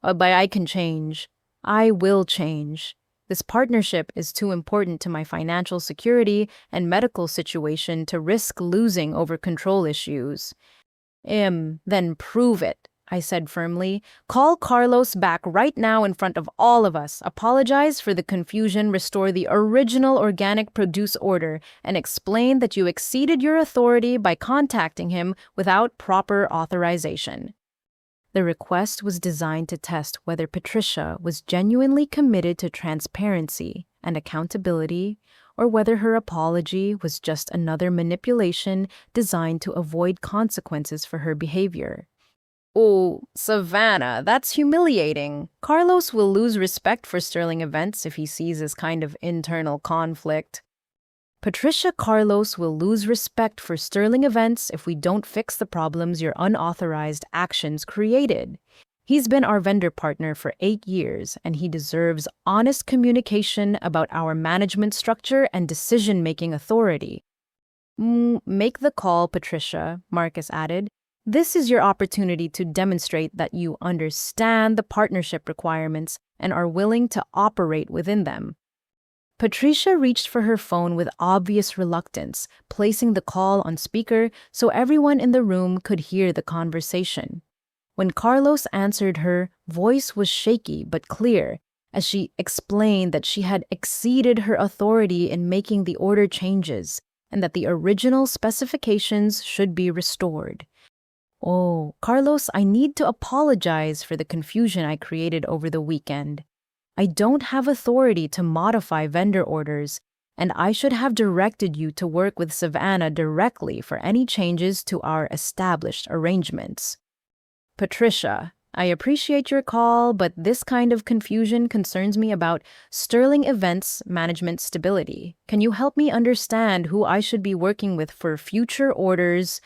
But I can change. I will change. This partnership is too important to my financial security and medical situation to risk losing over control issues." Then prove it," I said firmly. "Call Carlos back right now in front of all of us, apologize for the confusion, restore the original organic produce order, and explain that you exceeded your authority by contacting him without proper authorization." The request was designed to test whether Patricia was genuinely committed to transparency and accountability, or whether her apology was just another manipulation designed to avoid consequences for her behavior. "Oh, Savannah, that's humiliating. Carlos will lose respect for Sterling Events if he sees this kind of internal conflict." "Patricia, Carlos will lose respect for Sterling Events if we don't fix the problems your unauthorized actions created. He's been our vendor partner for 8 years, and he deserves honest communication about our management structure and decision-making authority." "Make the call, Patricia," Marcus added. "This is your opportunity to demonstrate that you understand the partnership requirements and are willing to operate within them." Patricia reached for her phone with obvious reluctance, placing the call on speaker so everyone in the room could hear the conversation. When Carlos answered, her voice was shaky but clear, as she explained that she had exceeded her authority in making the order changes and that the original specifications should be restored. "Oh, Carlos, I need to apologize for the confusion I created over the weekend. I don't have authority to modify vendor orders, and I should have directed you to work with Savannah directly for any changes to our established arrangements." "Patricia, I appreciate your call, but this kind of confusion concerns me about Sterling Events management stability. Can you help me understand who I should be working with for future orders?"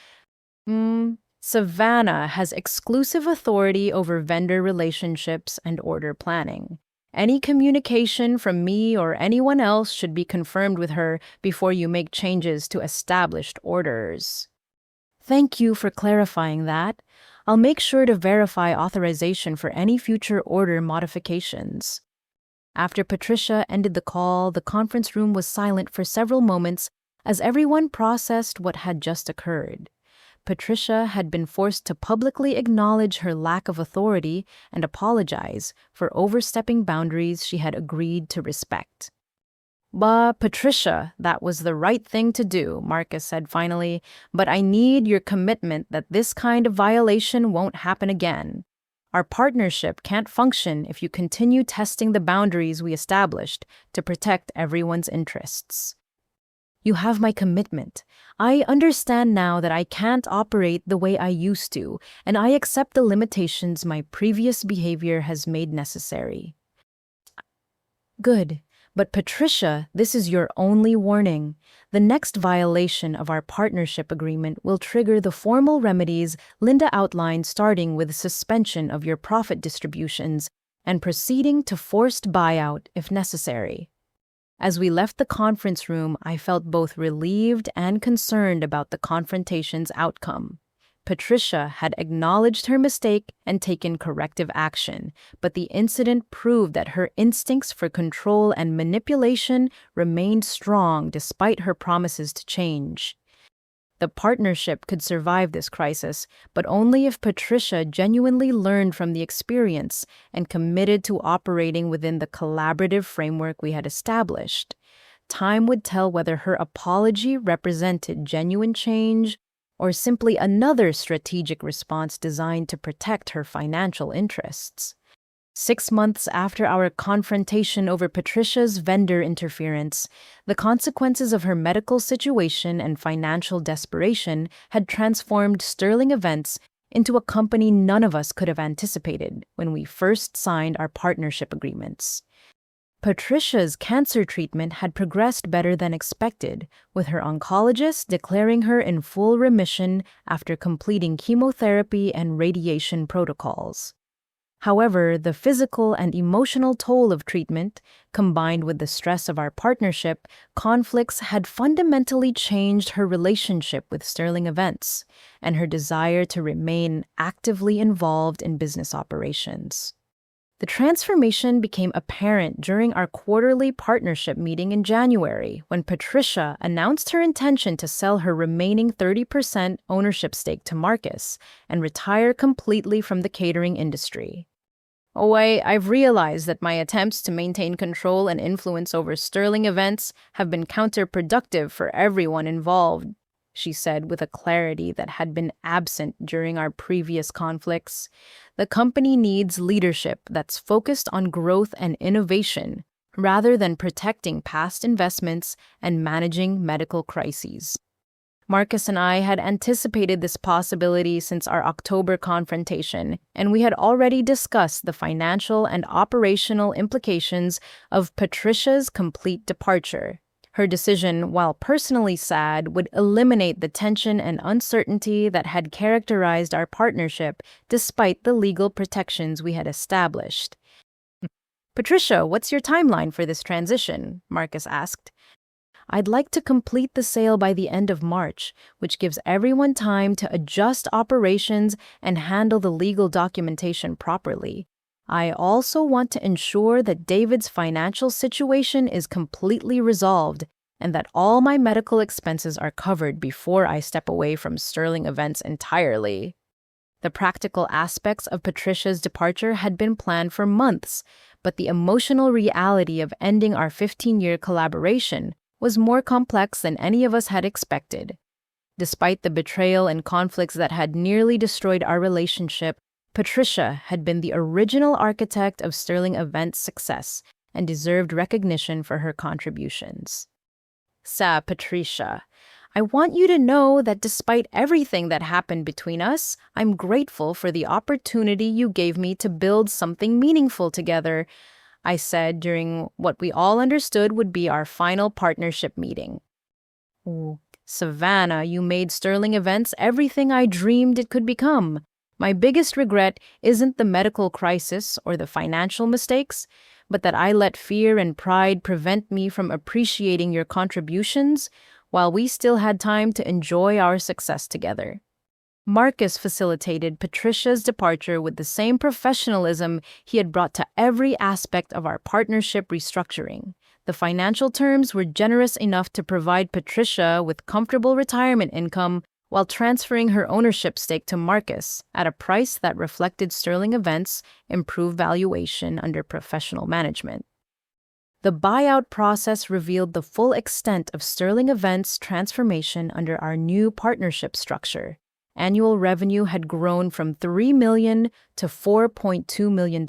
"Savannah has exclusive authority over vendor relationships and order planning. Any communication from me or anyone else should be confirmed with her before you make changes to established orders." "Thank you for clarifying that. I'll make sure to verify authorization for any future order modifications." After Patricia ended the call, the conference room was silent for several moments as everyone processed what had just occurred. Patricia had been forced to publicly acknowledge her lack of authority and apologize for overstepping boundaries she had agreed to respect. Patricia, that was the right thing to do," Marcus said finally, "but I need your commitment that this kind of violation won't happen again. Our partnership can't function if you continue testing the boundaries we established to protect everyone's interests." "You have my commitment. I understand now that I can't operate the way I used to, and I accept the limitations my previous behavior has made necessary." "Good. But Patricia, this is your only warning. The next violation of our partnership agreement will trigger the formal remedies Linda outlined, starting with suspension of your profit distributions and proceeding to forced buyout if necessary." As we left the conference room, I felt both relieved and concerned about the confrontation's outcome. Patricia had acknowledged her mistake and taken corrective action, but the incident proved that her instincts for control and manipulation remained strong despite her promises to change. The partnership could survive this crisis, but only if Patricia genuinely learned from the experience and committed to operating within the collaborative framework we had established. Time would tell whether her apology represented genuine change or simply another strategic response designed to protect her financial interests. 6 months after our confrontation over Patricia's vendor interference, the consequences of her medical situation and financial desperation had transformed Sterling Events into a company none of us could have anticipated when we first signed our partnership agreements. Patricia's cancer treatment had progressed better than expected, with her oncologist declaring her in full remission after completing chemotherapy and radiation protocols. However, the physical and emotional toll of treatment, combined with the stress of our partnership, conflicts had fundamentally changed her relationship with Sterling Events and her desire to remain actively involved in business operations. The transformation became apparent during our quarterly partnership meeting in January, when Patricia announced her intention to sell her remaining 30% ownership stake to Marcus and retire completely from the catering industry. "Oh, I've realized that my attempts to maintain control and influence over Sterling Events have been counterproductive for everyone involved," she said with a clarity that had been absent during our previous conflicts. "The company needs leadership that's focused on growth and innovation, rather than protecting past investments and managing medical crises." Marcus and I had anticipated this possibility since our October confrontation, and we had already discussed the financial and operational implications of Patricia's complete departure. Her decision, while personally sad, would eliminate the tension and uncertainty that had characterized our partnership despite the legal protections we had established. "Patricia, what's your timeline for this transition?" Marcus asked. "I'd like to complete the sale by the end of March, which gives everyone time to adjust operations and handle the legal documentation properly. I also want to ensure that David's financial situation is completely resolved and that all my medical expenses are covered before I step away from Sterling Events entirely." The practical aspects of Patricia's departure had been planned for months, but the emotional reality of ending our 15-year collaboration was more complex than any of us had expected. Despite the betrayal and conflicts that had nearly destroyed our relationship, Patricia had been the original architect of Sterling Events' success and deserved recognition for her contributions. Patricia, I want you to know that despite everything that happened between us, I'm grateful for the opportunity you gave me to build something meaningful together," I said during what we all understood would be our final partnership meeting. "Ooh, Savannah, you made Sterling Events everything I dreamed it could become. My biggest regret isn't the medical crisis or the financial mistakes, but that I let fear and pride prevent me from appreciating your contributions while we still had time to enjoy our success together." Marcus facilitated Patricia's departure with the same professionalism he had brought to every aspect of our partnership restructuring. The financial terms were generous enough to provide Patricia with comfortable retirement income while transferring her ownership stake to Marcus at a price that reflected Sterling Events' improved valuation under professional management. The buyout process revealed the full extent of Sterling Events' transformation under our new partnership structure. Annual revenue had grown from $3 million to $4.2 million.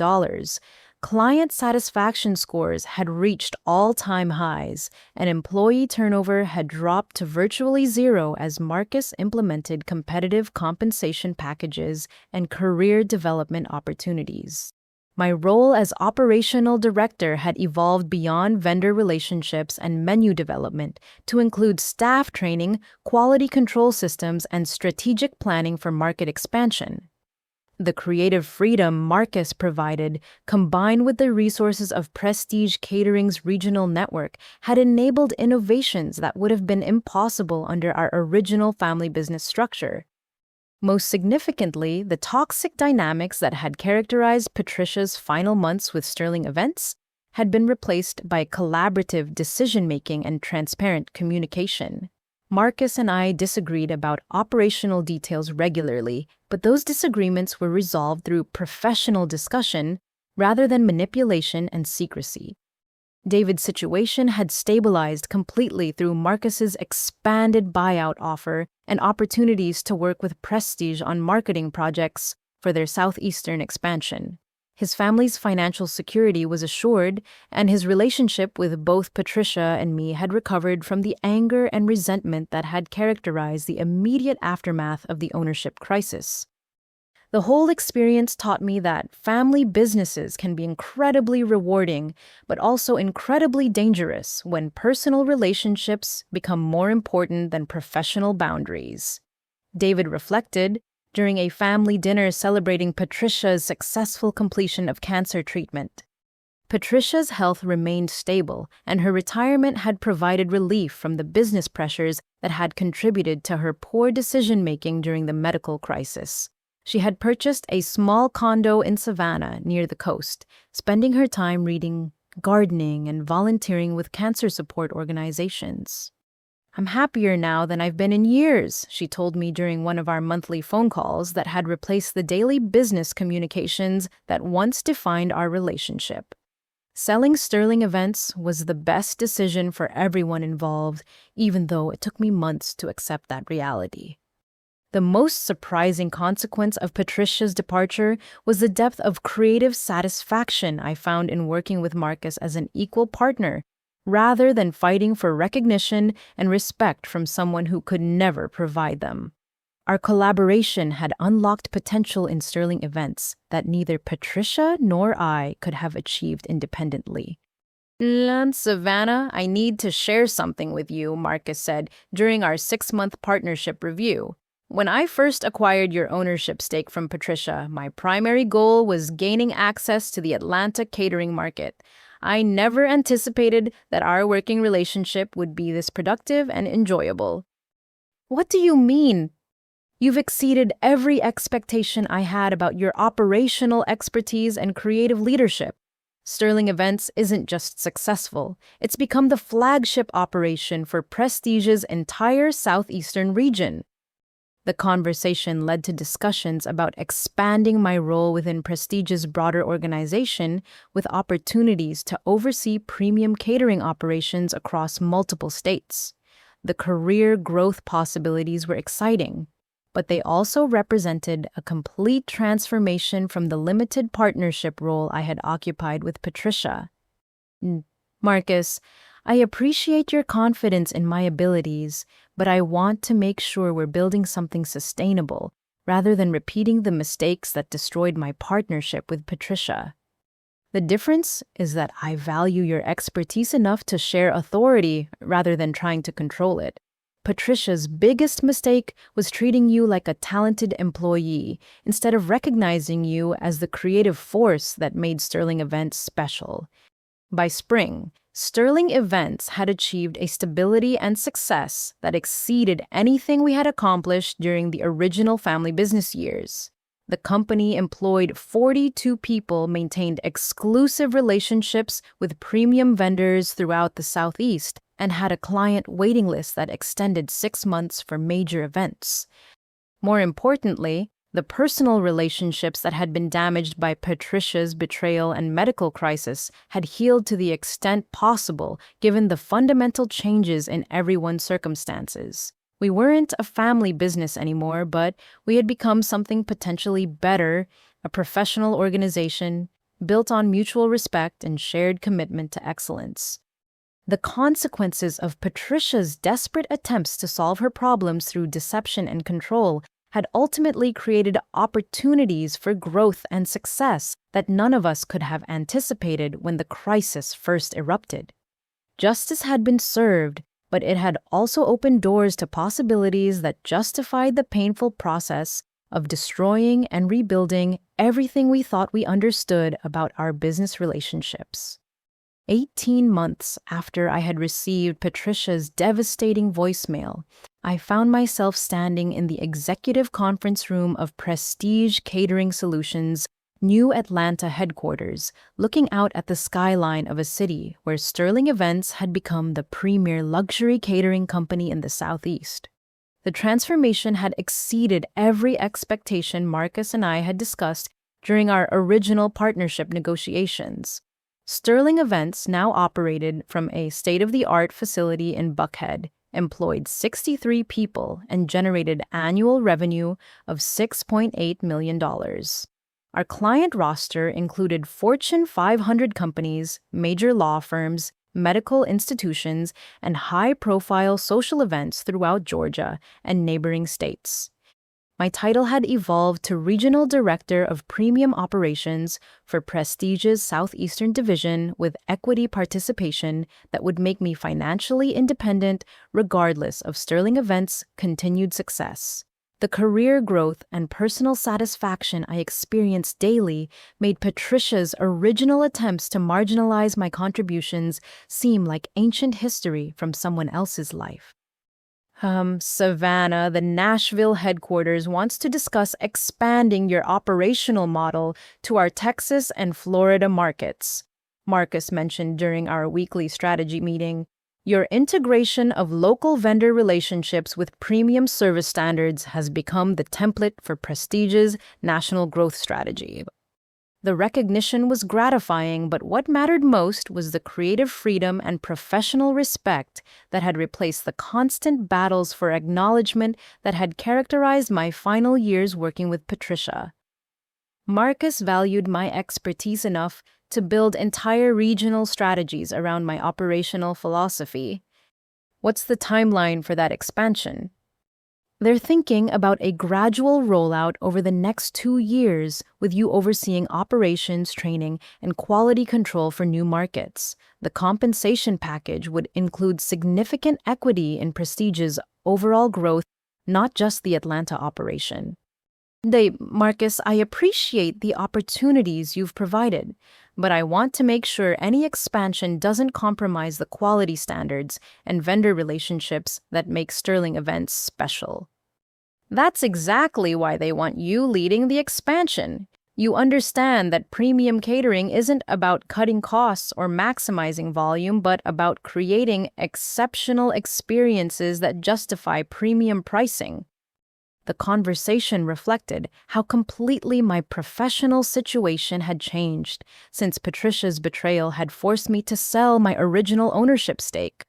Client satisfaction scores had reached all-time highs, and employee turnover had dropped to virtually zero as Marcus implemented competitive compensation packages and career development opportunities. My role as operational director had evolved beyond vendor relationships and menu development to include staff training, quality control systems, and strategic planning for market expansion. The creative freedom Marcus provided, combined with the resources of Prestige Catering's regional network, had enabled innovations that would have been impossible under our original family business structure. Most significantly, the toxic dynamics that had characterized Patricia's final months with Sterling Events had been replaced by collaborative decision-making and transparent communication. Marcus and I disagreed about operational details regularly, but those disagreements were resolved through professional discussion rather than manipulation and secrecy. David's situation had stabilized completely through Marcus's expanded buyout offer and opportunities to work with Prestige on marketing projects for their southeastern expansion. His family's financial security was assured, and his relationship with both Patricia and me had recovered from the anger and resentment that had characterized the immediate aftermath of the ownership crisis. The whole experience taught me that family businesses can be incredibly rewarding, but also incredibly dangerous when personal relationships become more important than professional boundaries. David reflected during a family dinner celebrating Patricia's successful completion of cancer treatment. Patricia's health remained stable, and her retirement had provided relief from the business pressures that had contributed to her poor decision-making during the medical crisis. She had purchased a small condo in Savannah near the coast, spending her time reading, gardening, and volunteering with cancer support organizations. "I'm happier now than I've been in years," she told me during one of our monthly phone calls that had replaced the daily business communications that once defined our relationship. Selling Sterling Events was the best decision for everyone involved, even though it took me months to accept that reality. The most surprising consequence of Patricia's departure was the depth of creative satisfaction I found in working with Marcus as an equal partner, rather than fighting for recognition and respect from someone who could never provide them. Our collaboration had unlocked potential in Sterling Events that neither Patricia nor I could have achieved independently. "Savannah, I need to share something with you," Marcus said during our 6-month partnership review. "When I first acquired your ownership stake from Patricia, my primary goal was gaining access to the Atlanta catering market. I never anticipated that our working relationship would be this productive and enjoyable." "What do you mean?" "You've exceeded every expectation I had about your operational expertise and creative leadership. Sterling Events isn't just successful, it's become the flagship operation for Prestige's entire southeastern region." The conversation led to discussions about expanding my role within Prestige's broader organization with opportunities to oversee premium catering operations across multiple states. The career growth possibilities were exciting, but they also represented a complete transformation from the limited partnership role I had occupied with Patricia. "Marcus, I appreciate your confidence in my abilities, but I want to make sure we're building something sustainable rather than repeating the mistakes that destroyed my partnership with Patricia. The difference is that I value your expertise enough to share authority rather than trying to control it. Patricia's biggest mistake was treating you like a talented employee instead of recognizing you as the creative force that made Sterling Events special." By spring, Sterling Events had achieved a stability and success that exceeded anything we had accomplished during the original family business years. The company employed 42 people, maintained exclusive relationships with premium vendors throughout the Southeast, and had a client waiting list that extended 6 months for major events. More importantly, The personal relationships that had been damaged by Patricia's betrayal and medical crisis had healed to the extent possible given the fundamental changes in everyone's circumstances. We weren't a family business anymore, but we had become something potentially better, a professional organization built on mutual respect and shared commitment to excellence. The consequences of Patricia's desperate attempts to solve her problems through deception and control had ultimately created opportunities for growth and success that none of us could have anticipated when the crisis first erupted. Justice had been served, but it had also opened doors to possibilities that justified the painful process of destroying and rebuilding everything we thought we understood about our business relationships. 18 months after I had received Patricia's devastating voicemail, I found myself standing in the executive conference room of Prestige Catering Solutions' new Atlanta headquarters, looking out at the skyline of a city where Sterling Events had become the premier luxury catering company in the Southeast. The transformation had exceeded every expectation Marcus and I had discussed during our original partnership negotiations. Sterling Events now operated from a state-of-the-art facility in Buckhead, employed 63 people, and generated annual revenue of $6.8 million. Our client roster included Fortune 500 companies, major law firms, medical institutions, and high-profile social events throughout Georgia and neighboring states. My title had evolved to Regional Director of Premium Operations for Prestige's Southeastern Division with equity participation that would make me financially independent regardless of Sterling Events' continued success. The career growth and personal satisfaction I experienced daily made Patricia's original attempts to marginalize my contributions seem like ancient history from someone else's life. Savannah, the Nashville headquarters wants to discuss expanding your operational model to our Texas and Florida markets, Marcus mentioned during our weekly strategy meeting. Your integration of local vendor relationships with premium service standards has become the template for Prestige's national growth strategy. The recognition was gratifying, but what mattered most was the creative freedom and professional respect that had replaced the constant battles for acknowledgement that had characterized my final years working with Patricia. Marcus valued my expertise enough to build entire regional strategies around my operational philosophy. What's the timeline for that expansion? They're thinking about a gradual rollout over the next 2 years, with you overseeing operations, training, and quality control for new markets. The compensation package would include significant equity in Prestige's overall growth, not just the Atlanta operation. Marcus, I appreciate the opportunities you've provided, but I want to make sure any expansion doesn't compromise the quality standards and vendor relationships that make Sterling Events special. That's exactly why they want you leading the expansion. You understand that premium catering isn't about cutting costs or maximizing volume, but about creating exceptional experiences that justify premium pricing. The conversation reflected how completely my professional situation had changed since Patricia's betrayal had forced me to sell my original ownership stake.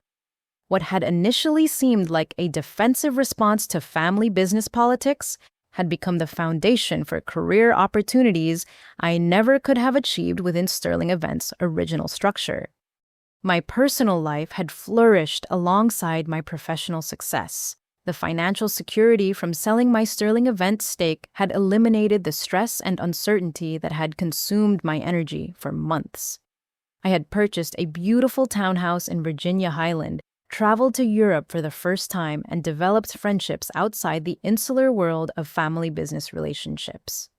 What had initially seemed like a defensive response to family business politics had become the foundation for career opportunities I never could have achieved within Sterling Events' original structure. My personal life had flourished alongside my professional success. The financial security from selling my Sterling Events stake had eliminated the stress and uncertainty that had consumed my energy for months. I had purchased a beautiful townhouse in Virginia Highland, traveled to Europe for the first time, and developed friendships outside the insular world of family business relationships.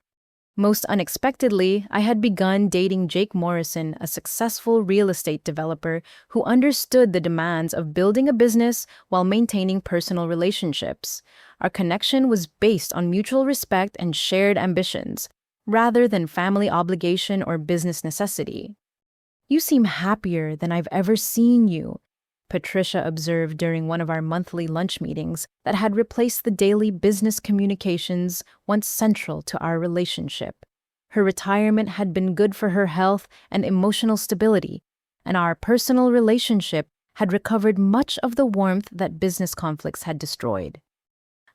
Most unexpectedly, I had begun dating Jake Morrison, a successful real estate developer who understood the demands of building a business while maintaining personal relationships. Our connection was based on mutual respect and shared ambitions, rather than family obligation or business necessity. "You seem happier than I've ever seen you," Patricia observed during one of our monthly lunch meetings that had replaced the daily business communications once central to our relationship. Her retirement had been good for her health and emotional stability, and our personal relationship had recovered much of the warmth that business conflicts had destroyed.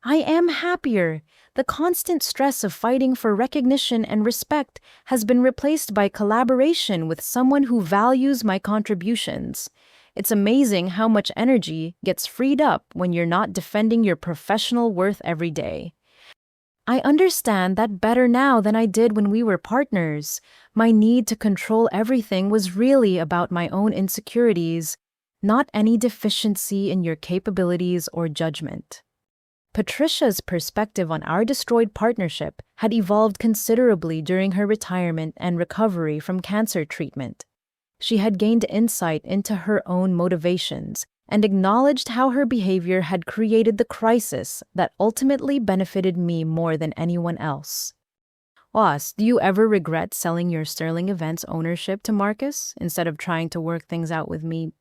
I am happier. The constant stress of fighting for recognition and respect has been replaced by collaboration with someone who values my contributions. It's amazing how much energy gets freed up when you're not defending your professional worth every day. I understand that better now than I did when we were partners. My need to control everything was really about my own insecurities, not any deficiency in your capabilities or judgment. Patricia's perspective on our destroyed partnership had evolved considerably during her retirement and recovery from cancer treatment. She had gained insight into her own motivations and acknowledged how her behavior had created the crisis that ultimately benefited me more than anyone else. Oz, do you ever regret selling your Sterling Events ownership to Marcus instead of trying to work things out with me?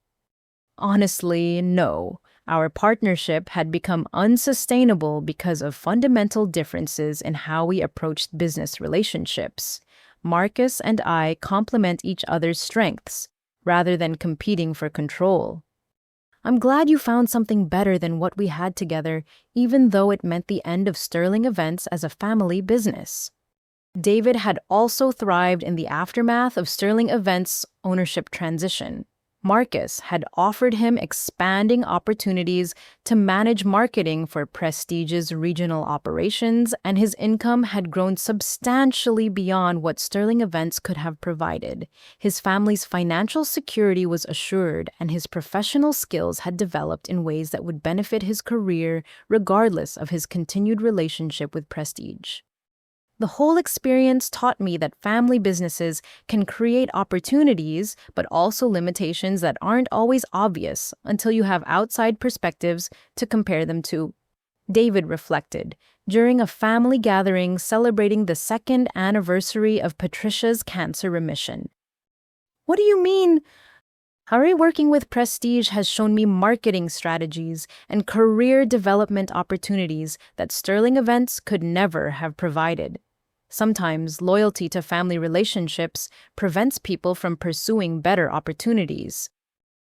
Honestly, no. Our partnership had become unsustainable because of fundamental differences in how we approached business relationships. Marcus and I complement each other's strengths, rather than competing for control. I'm glad you found something better than what we had together, even though it meant the end of Sterling Events as a family business. David had also thrived in the aftermath of Sterling Events' ownership transition. Marcus had offered him expanding opportunities to manage marketing for Prestige's regional operations, and his income had grown substantially beyond what Sterling Events could have provided. His family's financial security was assured, and his professional skills had developed in ways that would benefit his career regardless of his continued relationship with Prestige. The whole experience taught me that family businesses can create opportunities, but also limitations that aren't always obvious until you have outside perspectives to compare them to. David reflected during a family gathering celebrating the second anniversary of Patricia's cancer remission. What do you mean? Harry, working with Prestige has shown me marketing strategies and career development opportunities that Sterling Events could never have provided. Sometimes loyalty to family relationships prevents people from pursuing better opportunities.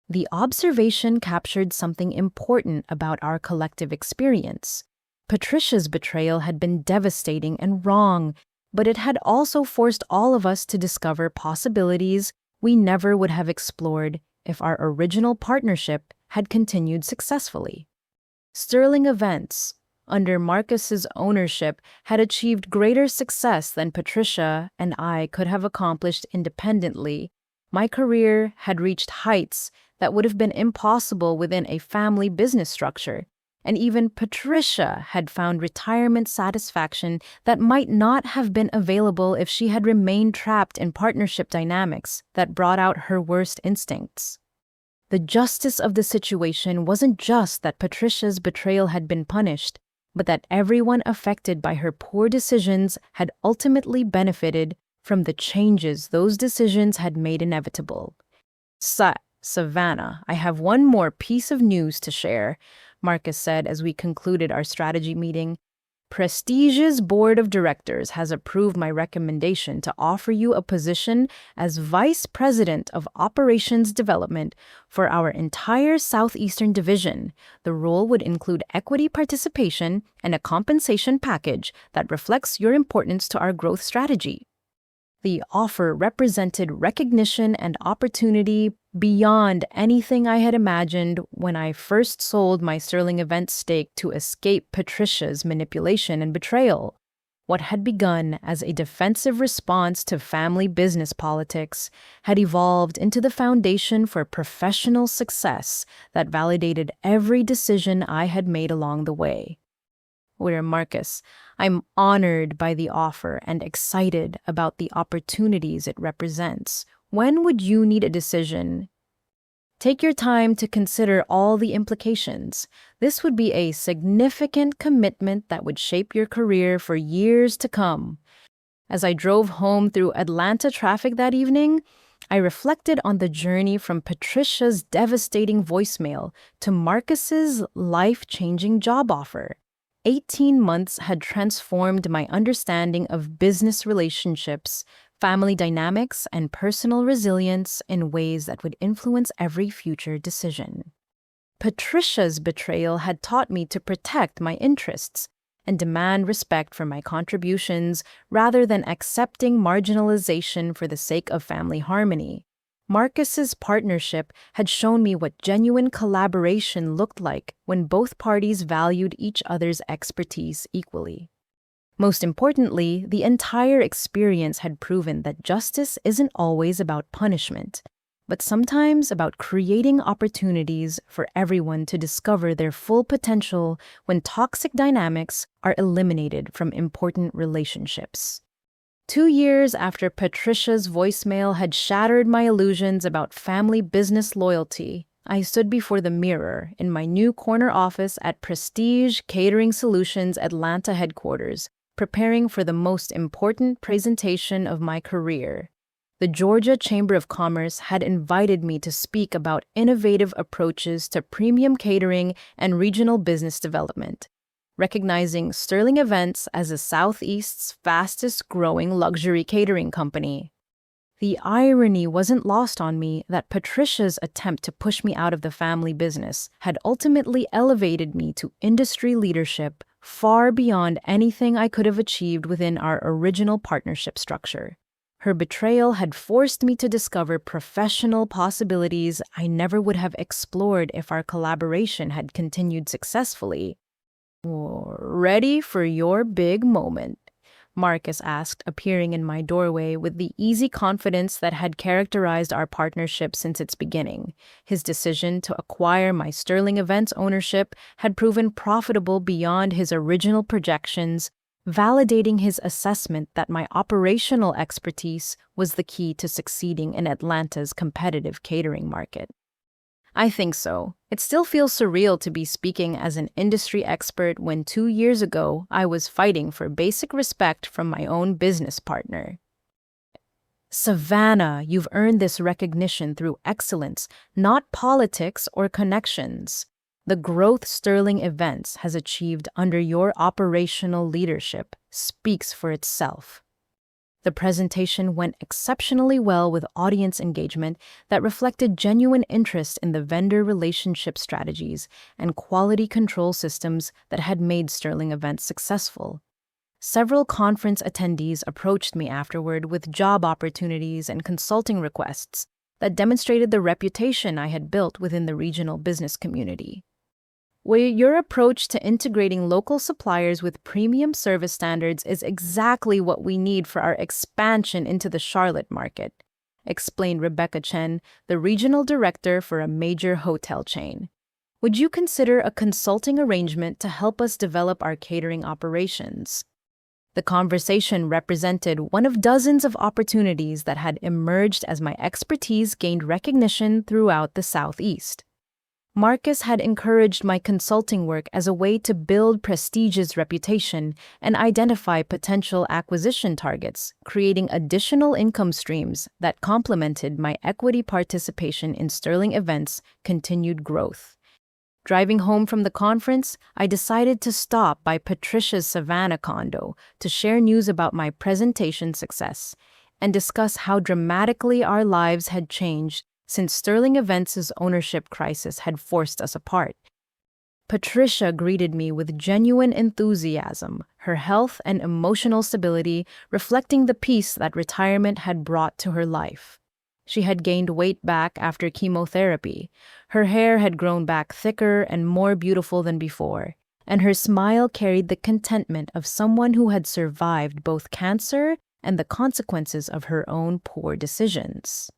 The observation captured something important about our collective experience. Patricia's betrayal had been devastating and wrong, but it had also forced all of us to discover possibilities we never would have explored if our original partnership had continued successfully. Sterling Events, under Marcus's ownership, had achieved greater success than Patricia and I could have accomplished independently. My career had reached heights that would have been impossible within a family business structure, and even Patricia had found retirement satisfaction that might not have been available if she had remained trapped in partnership dynamics that brought out her worst instincts. The justice of the situation wasn't just that Patricia's betrayal had been punished, but that everyone affected by her poor decisions had ultimately benefited from the changes those decisions had made inevitable. Savannah, I have one more piece of news to share, Marcus said as we concluded our strategy meeting. Prestige's board of directors has approved my recommendation to offer you a position as vice president of operations development for our entire Southeastern division. The role would include equity participation and a compensation package that reflects your importance to our growth strategy. The offer represented recognition and opportunity beyond anything I had imagined when I first sold my Sterling Events stake to escape Patricia's manipulation and betrayal. What had begun as a defensive response to family business politics had evolved into the foundation for professional success that validated every decision I had made along the way. Marcus, I'm honored by the offer and excited about the opportunities it represents. When would you need a decision? Take your time to consider all the implications. This would be a significant commitment that would shape your career for years to come. As I drove home through Atlanta traffic that evening, I reflected on the journey from Patricia's devastating voicemail to Marcus's life-changing job offer. 18 months had transformed my understanding of business relationships, family dynamics, and personal resilience in ways that would influence every future decision. Patricia's betrayal had taught me to protect my interests and demand respect for my contributions rather than accepting marginalization for the sake of family harmony. Marcus's partnership had shown me what genuine collaboration looked like when both parties valued each other's expertise equally. Most importantly, the entire experience had proven that justice isn't always about punishment, but sometimes about creating opportunities for everyone to discover their full potential when toxic dynamics are eliminated from important relationships. 2 years after Patricia's voicemail had shattered my illusions about family business loyalty, I stood before the mirror in my new corner office at Prestige Catering Solutions Atlanta headquarters, preparing for the most important presentation of my career. The Georgia Chamber of Commerce had invited me to speak about innovative approaches to premium catering and regional business development, recognizing Sterling Events as the Southeast's fastest-growing luxury catering company. The irony wasn't lost on me that Patricia's attempt to push me out of the family business had ultimately elevated me to industry leadership far beyond anything I could have achieved within our original partnership structure. Her betrayal had forced me to discover professional possibilities I never would have explored if our collaboration had continued successfully. "Ready for your big moment?" Marcus asked, appearing in my doorway with the easy confidence that had characterized our partnership since its beginning. His decision to acquire my Sterling Events ownership had proven profitable beyond his original projections, validating his assessment that my operational expertise was the key to succeeding in Atlanta's competitive catering market. I think so. It still feels surreal to be speaking as an industry expert when 2 years ago I was fighting for basic respect from my own business partner. Savannah, you've earned this recognition through excellence, not politics or connections. The growth Sterling Events has achieved under your operational leadership speaks for itself. The presentation went exceptionally well with audience engagement that reflected genuine interest in the vendor relationship strategies and quality control systems that had made Sterling Events successful. Several conference attendees approached me afterward with job opportunities and consulting requests that demonstrated the reputation I had built within the regional business community. Your approach to integrating local suppliers with premium service standards is exactly what we need for our expansion into the Charlotte market, explained Rebecca Chen, the regional director for a major hotel chain. Would you consider a consulting arrangement to help us develop our catering operations? The conversation represented one of dozens of opportunities that had emerged as my expertise gained recognition throughout the Southeast. Marcus had encouraged my consulting work as a way to build Prestige's reputation and identify potential acquisition targets, creating additional income streams that complemented my equity participation in Sterling Events' continued growth. Driving home from the conference, I decided to stop by Patricia's Savannah condo to share news about my presentation success and discuss how dramatically our lives had changed since Sterling Events' ownership crisis had forced us apart. Patricia greeted me with genuine enthusiasm, her health and emotional stability reflecting the peace that retirement had brought to her life. She had gained weight back after chemotherapy. Her hair had grown back thicker and more beautiful than before, and her smile carried the contentment of someone who had survived both cancer and the consequences of her own poor decisions.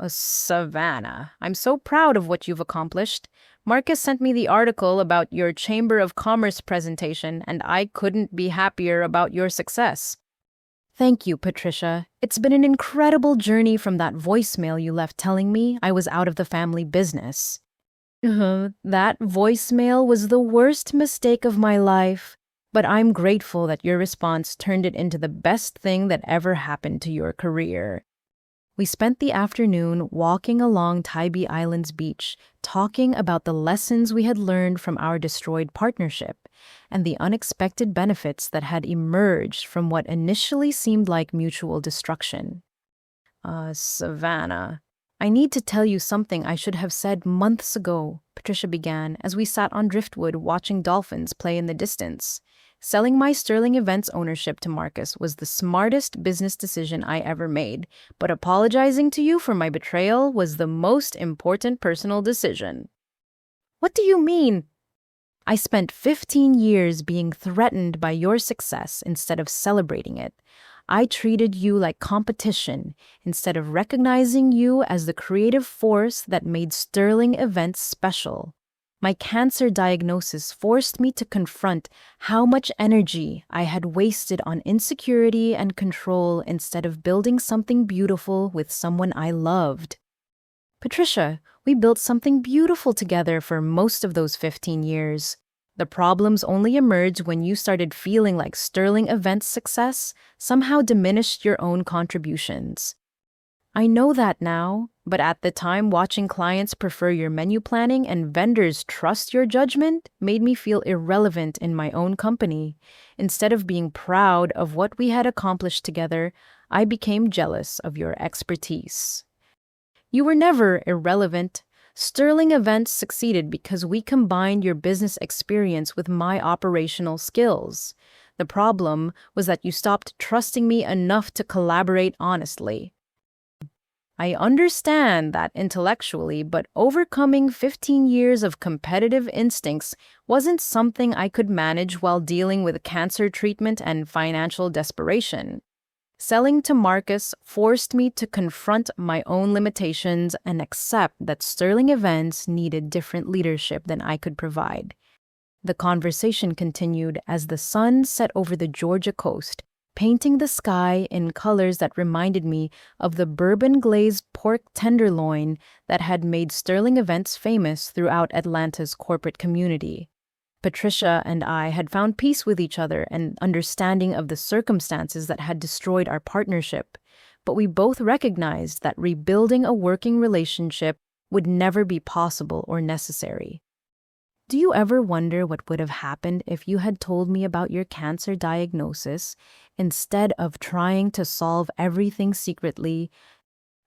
Savannah, I'm so proud of what you've accomplished. Marcus sent me the article about your Chamber of Commerce presentation, and I couldn't be happier about your success. Thank you, Patricia. It's been an incredible journey from that voicemail you left telling me I was out of the family business. That voicemail was the worst mistake of my life, but I'm grateful that your response turned it into the best thing that ever happened to your career. We spent the afternoon walking along Tybee Island's beach, talking about the lessons we had learned from our destroyed partnership and the unexpected benefits that had emerged from what initially seemed like mutual destruction. Savannah, I need to tell you something I should have said months ago, Patricia began as we sat on driftwood watching dolphins play in the distance. Selling my Sterling Events ownership to Marcus was the smartest business decision I ever made, but apologizing to you for my betrayal was the most important personal decision. What do you mean? I spent 15 years being threatened by your success instead of celebrating it. I treated you like competition instead of recognizing you as the creative force that made Sterling Events special. My cancer diagnosis forced me to confront how much energy I had wasted on insecurity and control instead of building something beautiful with someone I loved. Patricia, we built something beautiful together for most of those 15 years. The problems only emerged when you started feeling like Sterling Events' success somehow diminished your own contributions. I know that now, but at the time watching clients prefer your menu planning and vendors trust your judgment made me feel irrelevant in my own company. Instead of being proud of what we had accomplished together, I became jealous of your expertise. You were never irrelevant. Sterling Events succeeded because we combined your business experience with my operational skills. The problem was that you stopped trusting me enough to collaborate honestly. I understand that intellectually, but overcoming 15 years of competitive instincts wasn't something I could manage while dealing with cancer treatment and financial desperation. Selling to Marcus forced me to confront my own limitations and accept that Sterling Events needed different leadership than I could provide. The conversation continued as the sun set over the Georgia coast, painting the sky in colors that reminded me of the bourbon-glazed pork tenderloin that had made Sterling Events famous throughout Atlanta's corporate community. Patricia and I had found peace with each other and understanding of the circumstances that had destroyed our partnership, but we both recognized that rebuilding a working relationship would never be possible or necessary. Do you ever wonder what would have happened if you had told me about your cancer diagnosis instead of trying to solve everything secretly?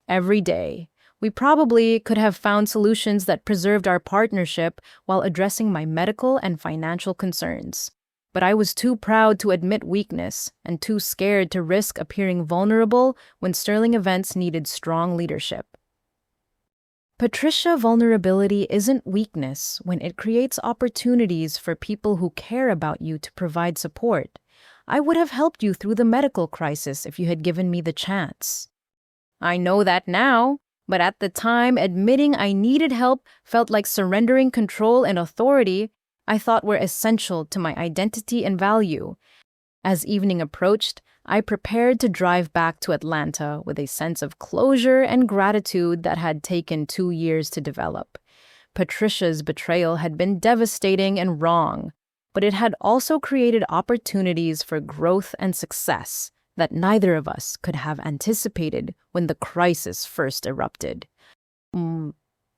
Every day, we probably could have found solutions that preserved our partnership while addressing my medical and financial concerns. But I was too proud to admit weakness and too scared to risk appearing vulnerable when Sterling Events needed strong leadership. Patricia, vulnerability isn't weakness when it creates opportunities for people who care about you to provide support. I would have helped you through the medical crisis if you had given me the chance. I know that now, but at the time, admitting I needed help felt like surrendering control and authority I thought were essential to my identity and value. As evening approached, I prepared to drive back to Atlanta with a sense of closure and gratitude that had taken 2 years to develop. Patricia's betrayal had been devastating and wrong, but it had also created opportunities for growth and success that neither of us could have anticipated when the crisis first erupted.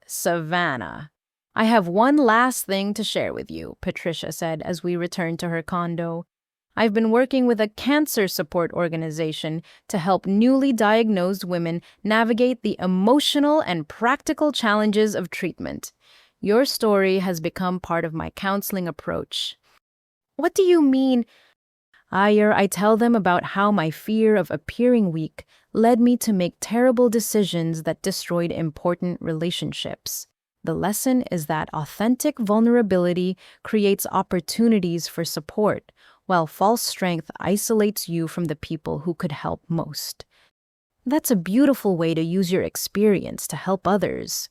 Savannah, I have one last thing to share with you, Patricia said as we returned to her condo. I've been working with a cancer support organization to help newly diagnosed women navigate the emotional and practical challenges of treatment. Your story has become part of my counseling approach. What do you mean? I tell them about how my fear of appearing weak led me to make terrible decisions that destroyed important relationships. The lesson is that authentic vulnerability creates opportunities for support, while false strength isolates you from the people who could help most. That's a beautiful way to use your experience to help others.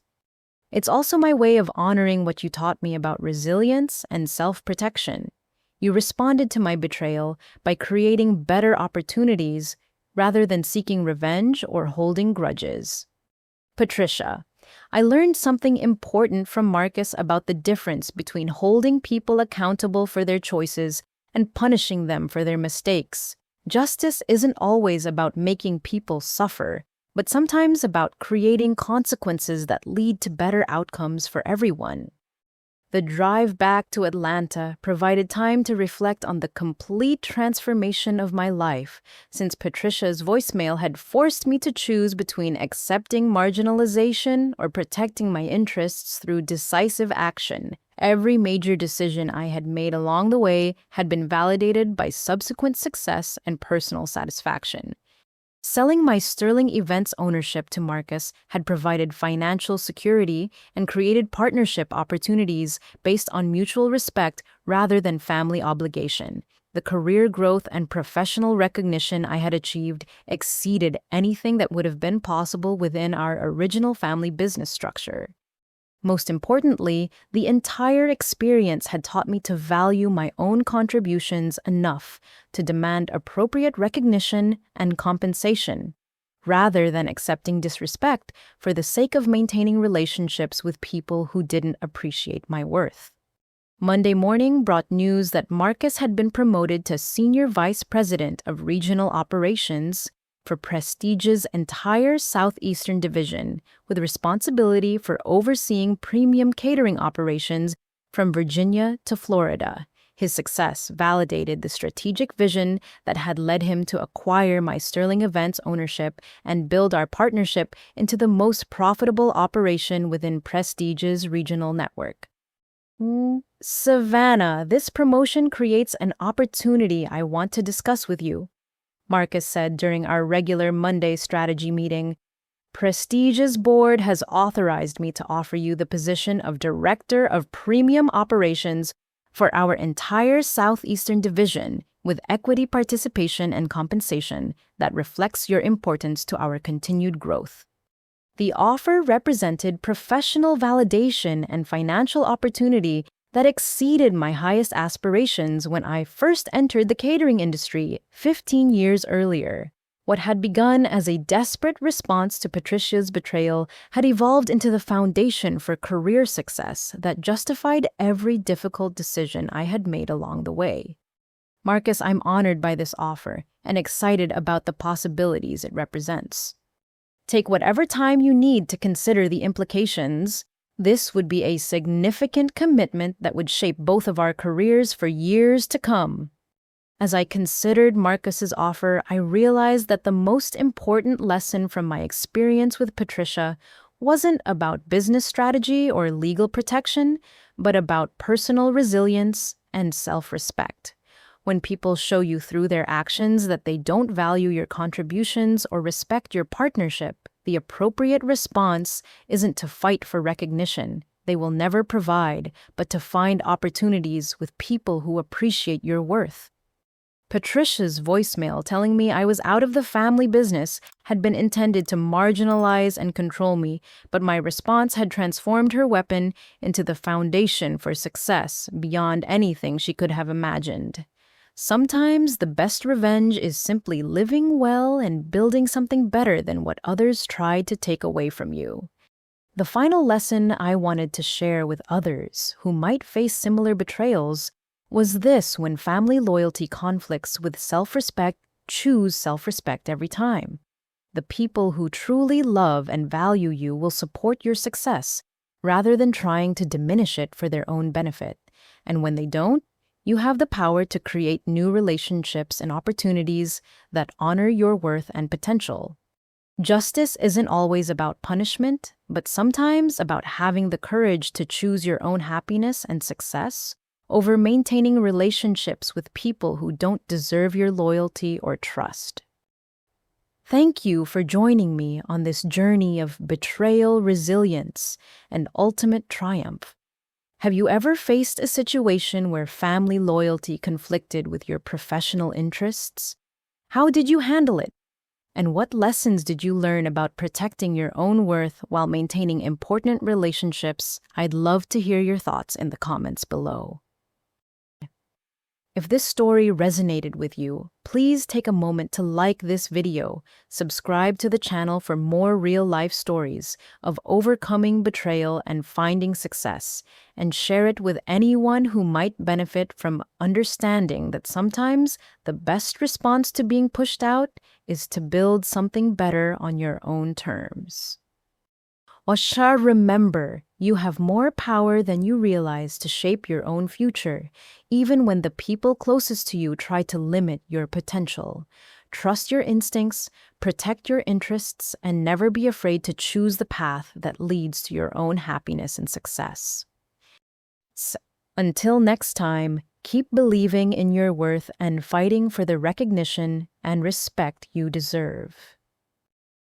It's also my way of honoring what you taught me about resilience and self-protection. You responded to my betrayal by creating better opportunities rather than seeking revenge or holding grudges. Patricia, I learned something important from Marcus about the difference between holding people accountable for their choices and punishing them for their mistakes. Justice isn't always about making people suffer, but sometimes about creating consequences that lead to better outcomes for everyone. The drive back to Atlanta provided time to reflect on the complete transformation of my life, since Patricia's voicemail had forced me to choose between accepting marginalization or protecting my interests through decisive action. Every major decision I had made along the way had been validated by subsequent success and personal satisfaction. Selling my Sterling Events ownership to Marcus had provided financial security and created partnership opportunities based on mutual respect rather than family obligation. The career growth and professional recognition I had achieved exceeded anything that would have been possible within our original family business structure. Most importantly, the entire experience had taught me to value my own contributions enough to demand appropriate recognition and compensation, rather than accepting disrespect for the sake of maintaining relationships with people who didn't appreciate my worth. Monday morning brought news that Marcus had been promoted to Senior Vice President of Regional Operations for Prestige's entire Southeastern Division, with responsibility for overseeing premium catering operations from Virginia to Florida. His success validated the strategic vision that had led him to acquire my Sterling Events ownership and build our partnership into the most profitable operation within Prestige's regional network. Savannah, this promotion creates an opportunity I want to discuss with you, Marcus said during our regular Monday strategy meeting. Prestige's board has authorized me to offer you the position of Director of Premium Operations for our entire Southeastern Division, with equity participation and compensation that reflects your importance to our continued growth. The offer represented professional validation and financial opportunity that exceeded my highest aspirations when I first entered the catering industry 15 years earlier. What had begun as a desperate response to Patricia's betrayal had evolved into the foundation for career success that justified every difficult decision I had made along the way. Marcus, I'm honored by this offer and excited about the possibilities it represents. Take whatever time you need to consider the implications. This would be a significant commitment that would shape both of our careers for years to come. As I considered Marcus's offer, I realized that the most important lesson from my experience with Patricia wasn't about business strategy or legal protection, but about personal resilience and self-respect. When people show you through their actions that they don't value your contributions or respect your partnership, the appropriate response isn't to fight for recognition they will never provide, but to find opportunities with people who appreciate your worth. Patricia's voicemail telling me I was out of the family business had been intended to marginalize and control me, but my response had transformed her weapon into the foundation for success beyond anything she could have imagined. Sometimes the best revenge is simply living well and building something better than what others tried to take away from you. The final lesson I wanted to share with others who might face similar betrayals was this: when family loyalty conflicts with self-respect, choose self-respect every time. The people who truly love and value you will support your success rather than trying to diminish it for their own benefit. And when they don't, you have the power to create new relationships and opportunities that honor your worth and potential. Justice isn't always about punishment, but sometimes about having the courage to choose your own happiness and success over maintaining relationships with people who don't deserve your loyalty or trust. Thank you for joining me on this journey of betrayal, resilience, and ultimate triumph. Have you ever faced a situation where family loyalty conflicted with your professional interests? How did you handle it? And what lessons did you learn about protecting your own worth while maintaining important relationships? I'd love to hear your thoughts in the comments below. If this story resonated with you, please take a moment to like this video, subscribe to the channel for more real-life stories of overcoming betrayal and finding success, and share it with anyone who might benefit from understanding that sometimes the best response to being pushed out is to build something better on your own terms. Oshar, remember, you have more power than you realize to shape your own future, even when the people closest to you try to limit your potential. Trust your instincts, protect your interests, and never be afraid to choose the path that leads to your own happiness and success. Until next time, keep believing in your worth and fighting for the recognition and respect you deserve.